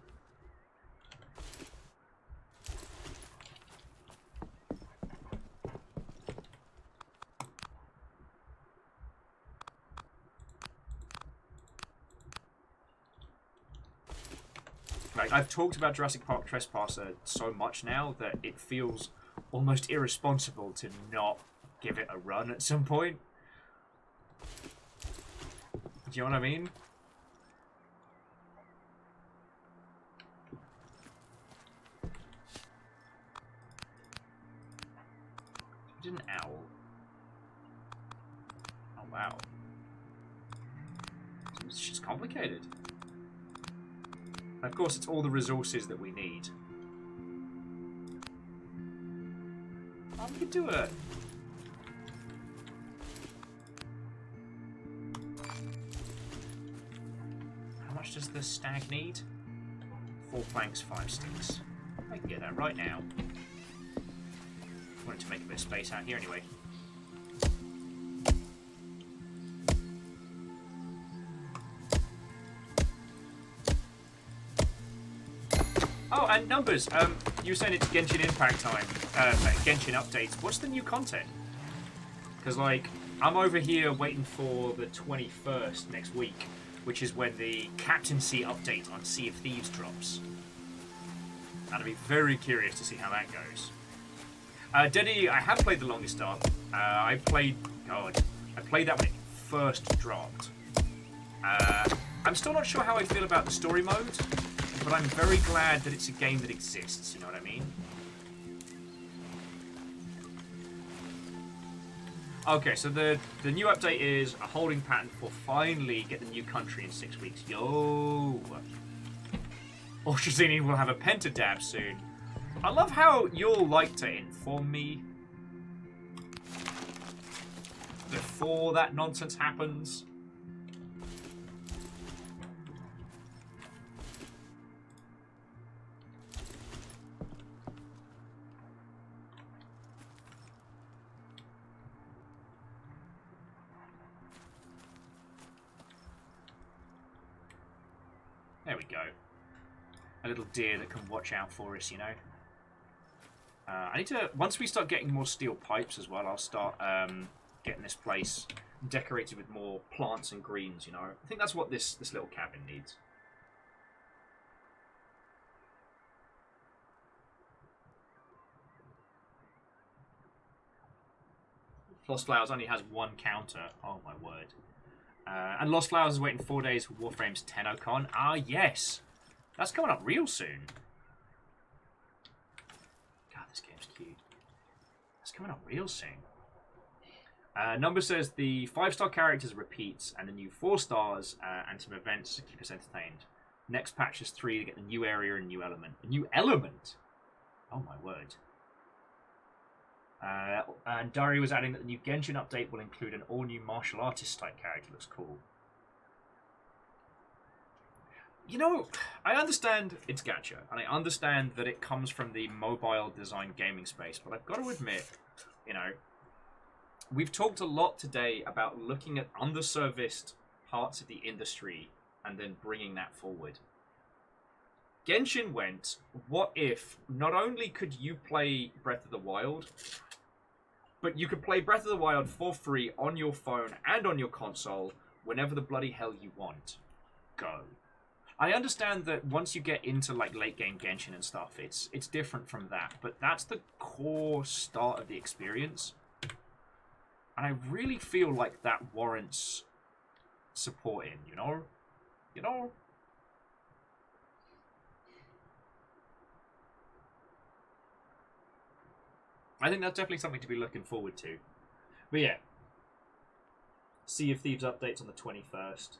Like, I've talked about Jurassic Park Trespasser so much now that it feels almost irresponsible to not give it a run at some point. Do you know what I mean? Did an owl? Oh wow. It's just complicated. Of course, it's all the resources that we need. Oh, we could do it. How much does the stag need? 4 planks, 5 sticks. I can get that right now. I wanted to make a bit of space out here anyway. Oh, and numbers. You were saying it's Genshin Impact time. Genshin updates. What's the new content? Because, like, I'm over here waiting for the 21st next week, which is when the captaincy update on Sea of Thieves drops. And I'd be very curious to see how that goes. Deddy, I have played The Longest Dark. I played that when it first dropped. I'm still not sure how I feel about the story mode. But I'm very glad that it's a game that exists, you know what I mean? Okay, so the new update is a holding pattern for finally get the new country in 6 weeks. Yo! Oshazini will have a pentadab soon. I love how you'll like to inform me before that nonsense happens. There we go. A little deer that can watch out for us, you know. I need to... Once we start getting more steel pipes as well, I'll start getting this place decorated with more plants and greens, you know. I think that's what this little cabin needs. Lost Flowers only has 1 counter. Oh my word. And Lost Flowers is waiting 4 days for Warframe's TennoCon. Ah, yes. That's coming up real soon. God, this game's cute. That's coming up real soon. Number says the 5-star characters repeats and the new 4 stars and some events to keep us entertained. Next patch is 3 to get the new area and new element. A new element? Oh my word. And Dari was adding that the new Genshin update will include an all-new martial artist type character. Looks cool. You know, I understand it's gacha, and I understand that it comes from the mobile design gaming space, but I've got to admit, you know, we've talked a lot today about looking at underserviced parts of the industry and then bringing that forward. Genshin went, what if not only could you play Breath of the Wild, but you could play Breath of the Wild for free on your phone and on your console whenever the bloody hell you want. Go. I understand that once you get into like late game Genshin and stuff, it's different from that, but that's the core start of the experience. And I really feel like that warrants supporting, you know? You know? I think that's definitely something to be looking forward to. But yeah. Sea of Thieves updates on the 21st.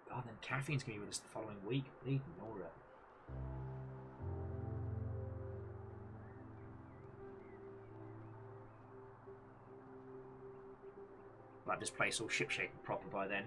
God, then Caffeine's going to be with us the following week. Bleeding Nora. Like this place all shipshape proper by then.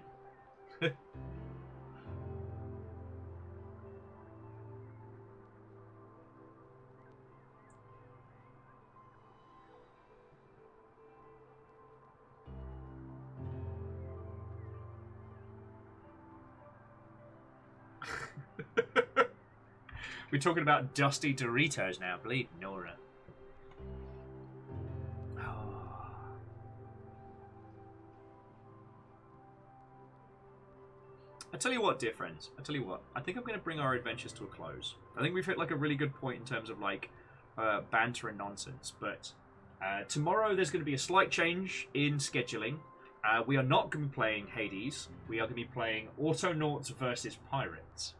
We're talking about dusty Doritos now. Bleed Nora. Oh. I tell you what, dear friends. I tell you what. I think I'm going to bring our adventures to a close. I think we've hit like a really good point in terms of like banter and nonsense. But tomorrow there's going to be a slight change in scheduling. We are not going to be playing Hades. We are going to be playing Autonauts versus Pirates.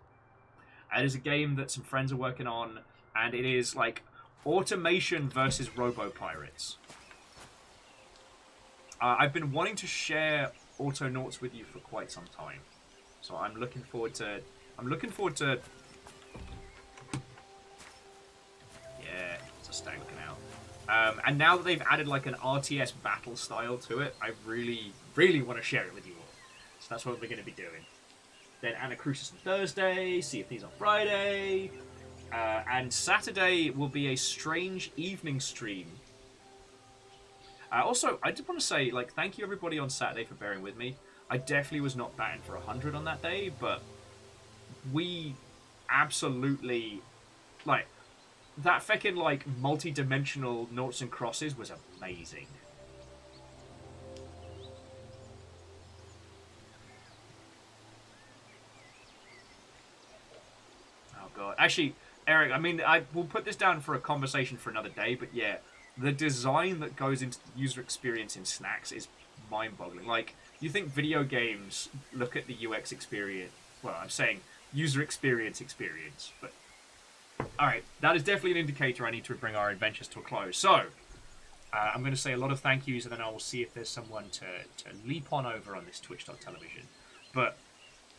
It is a game that some friends are working on, and it is like automation versus robo-pirates. I've been wanting to share Autonauts with you for quite some time, so I'm looking forward to. Yeah, it's a stag looking out. And now that they've added like an RTS battle style to it, I really, really want to share it with you all. So that's what we're going to be doing. Then Anacrusis on Thursday, Sea of Thieves on Friday, and Saturday will be a strange evening stream. Also, I just want to say, like, thank you everybody on Saturday for bearing with me. I definitely was not batting for 100 on that day, but we absolutely, like, that feckin' like multi-dimensional noughts and crosses was amazing. God. Actually, Eric, I mean, I will put this down for a conversation for another day, but yeah, the design that goes into the user experience in Snacks is mind-boggling. Like, you think video games look at the UX experience, well, I'm saying user experience, but alright, that is definitely an indicator I need to bring our adventures to a close. So, I'm going to say a lot of thank yous, and then I will see if there's someone to leap on over on this Twitch.television. But,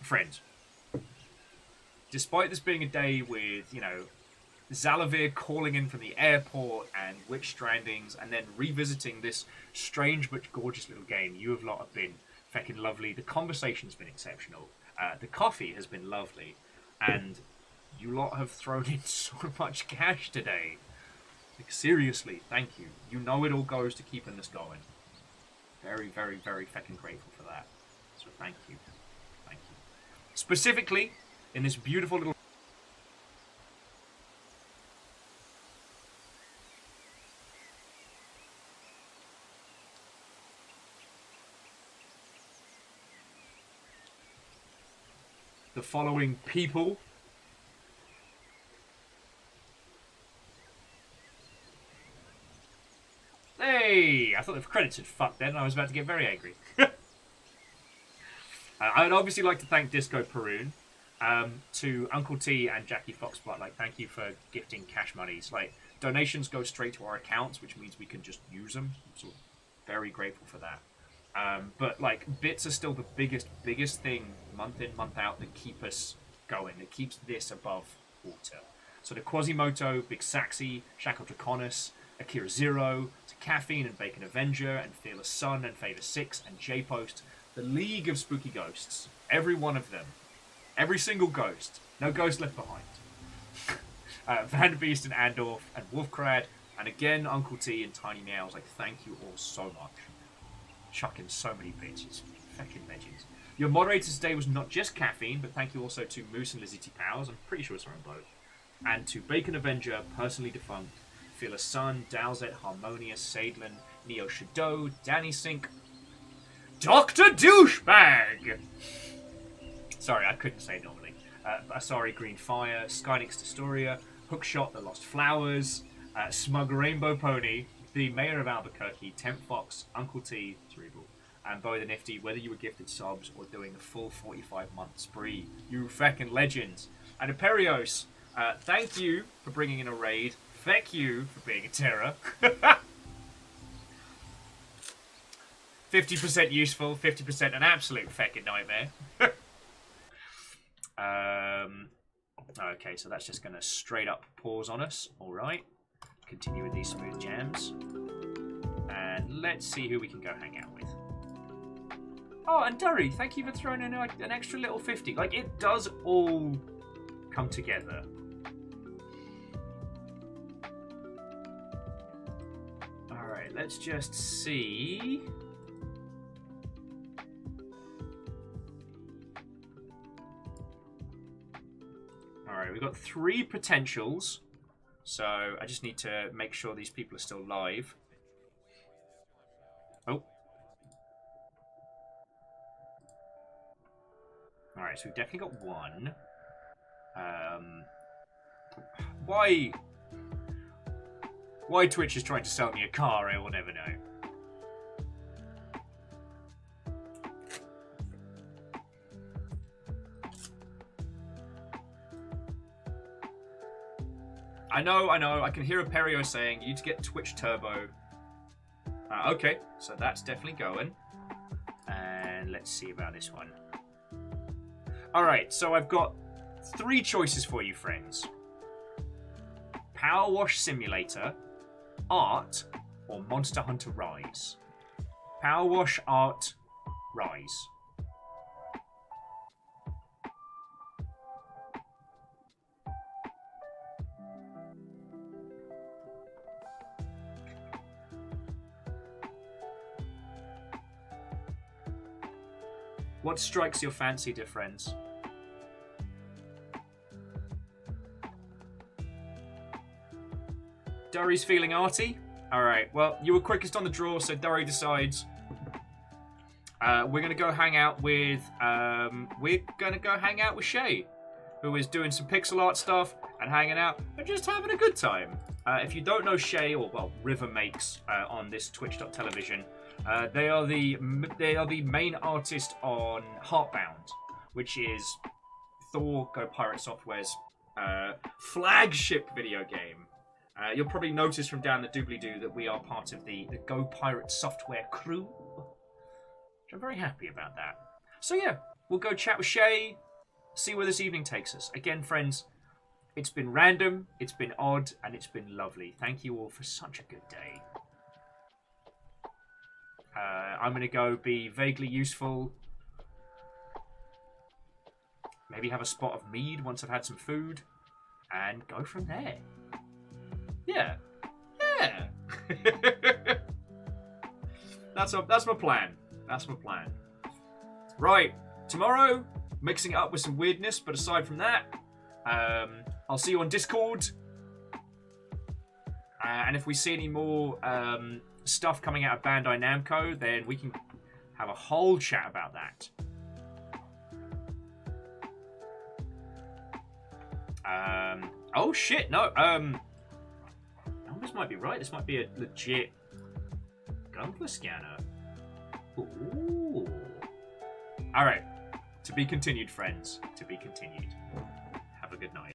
friends, despite this being a day with, you know, Zalavir calling in from the airport and Witch Strandings and then revisiting this strange but gorgeous little game, you have lot have been feckin' lovely. The conversation's been exceptional. The coffee has been lovely. And you lot have thrown in so much cash today. Like, seriously, thank you. You know it all goes to keeping this going. Very, very, very feckin' grateful for that. So thank you. Thank you. Specifically, in this beautiful little the following people. Hey! I thought the credits had fucked then, and I was about to get very angry. I'd obviously like to thank Disco Peroon, to Uncle T and Jackie Foxblood. Like, thank you for gifting cash monies. Like, donations go straight to our accounts, which means we can just use them. So, very grateful for that. But like, bits are still the biggest thing month in, month out that keep us going, that keeps this above water. So to Quasimoto, Big Saxy, Shackle Draconis, Akira Zero, to Caffeine and Bacon Avenger, and Fearless Sun and Favor 6 and J-Post, the League of Spooky Ghosts, every one of them, every single ghost, no ghost left behind. Vanderbeest and Andorf and Wolfcrad, and again Uncle T and Tiny Nails, like, thank you all so much. Chucking so many bitches. Fucking legends. Your moderators today was not just Caffeine, but thank you also to Moose and Lizzie T. Powers. I'm pretty sure it's around both. And to Bacon Avenger, Personally Defunct, Fearless Sun, Dowsett, Harmonious, Sadlin, Neo Shadow, Danny Sink, Dr. Douchebag! Sorry, I couldn't say normally. Asari Green Fire, Skynix Destoria, Hookshot, The Lost Flowers, Smug Rainbow Pony, the Mayor of Albuquerque, Temp Fox, Uncle T, Cerebral, and Boy the Nifty, whether you were gifted subs or doing a full 45-month spree. You feckin' legends. And Aperios, thank you for bringing in a raid. Feck you for being a terror. 50% useful, 50% an absolute feckin' nightmare. Okay, so that's just going to straight up pause on us. Alright. Continue with these smooth jams. And let's see who we can go hang out with. Oh, and Durry, thank you for throwing in an extra little 50. Like, it does all come together. Alright, let's just see. Alright, we've got 3 potentials. So I just need to make sure these people are still live. Oh. Alright, so we've definitely got 1. Why Twitch is trying to sell me a car, I will never know. I know, I can hear a Perio saying you need to get Twitch Turbo. Okay, so that's definitely going. And let's see about this one. Alright, so I've got 3 choices for you, friends. Power Wash Simulator, Art, or Monster Hunter Rise. Power Wash, Art, Rise. What strikes your fancy, dear friends? Durry's feeling arty? Alright, well, you were quickest on the draw, so Durry decides. We're going to go hang out with... Shay, who is doing some pixel art stuff and hanging out and just having a good time. If you don't know Shay, or, well, River Makes on this Twitch.television, they are the main artist on Heartbound, which is Thor Go Pirate Software's flagship video game. You'll probably notice from down the doobly-doo that we are part of the Go Pirate Software crew, which I'm very happy about that. So yeah, we'll go chat with Shay, see where this evening takes us. Again, friends, it's been random, it's been odd, and it's been lovely. Thank you all for such a good day. I'm going to go be vaguely useful. Maybe have a spot of mead once I've had some food. And go from there. Yeah. Yeah. That's my plan. That's my plan. Right. Tomorrow, mixing it up with some weirdness. But aside from that, I'll see you on Discord. And if we see any more... stuff coming out of Bandai Namco, then we can have a whole chat about that. Oh shit! No. Numbers might be right. This might be a legit Gunpla scanner. Ooh. All right. To be continued, friends. To be continued. Have a good night.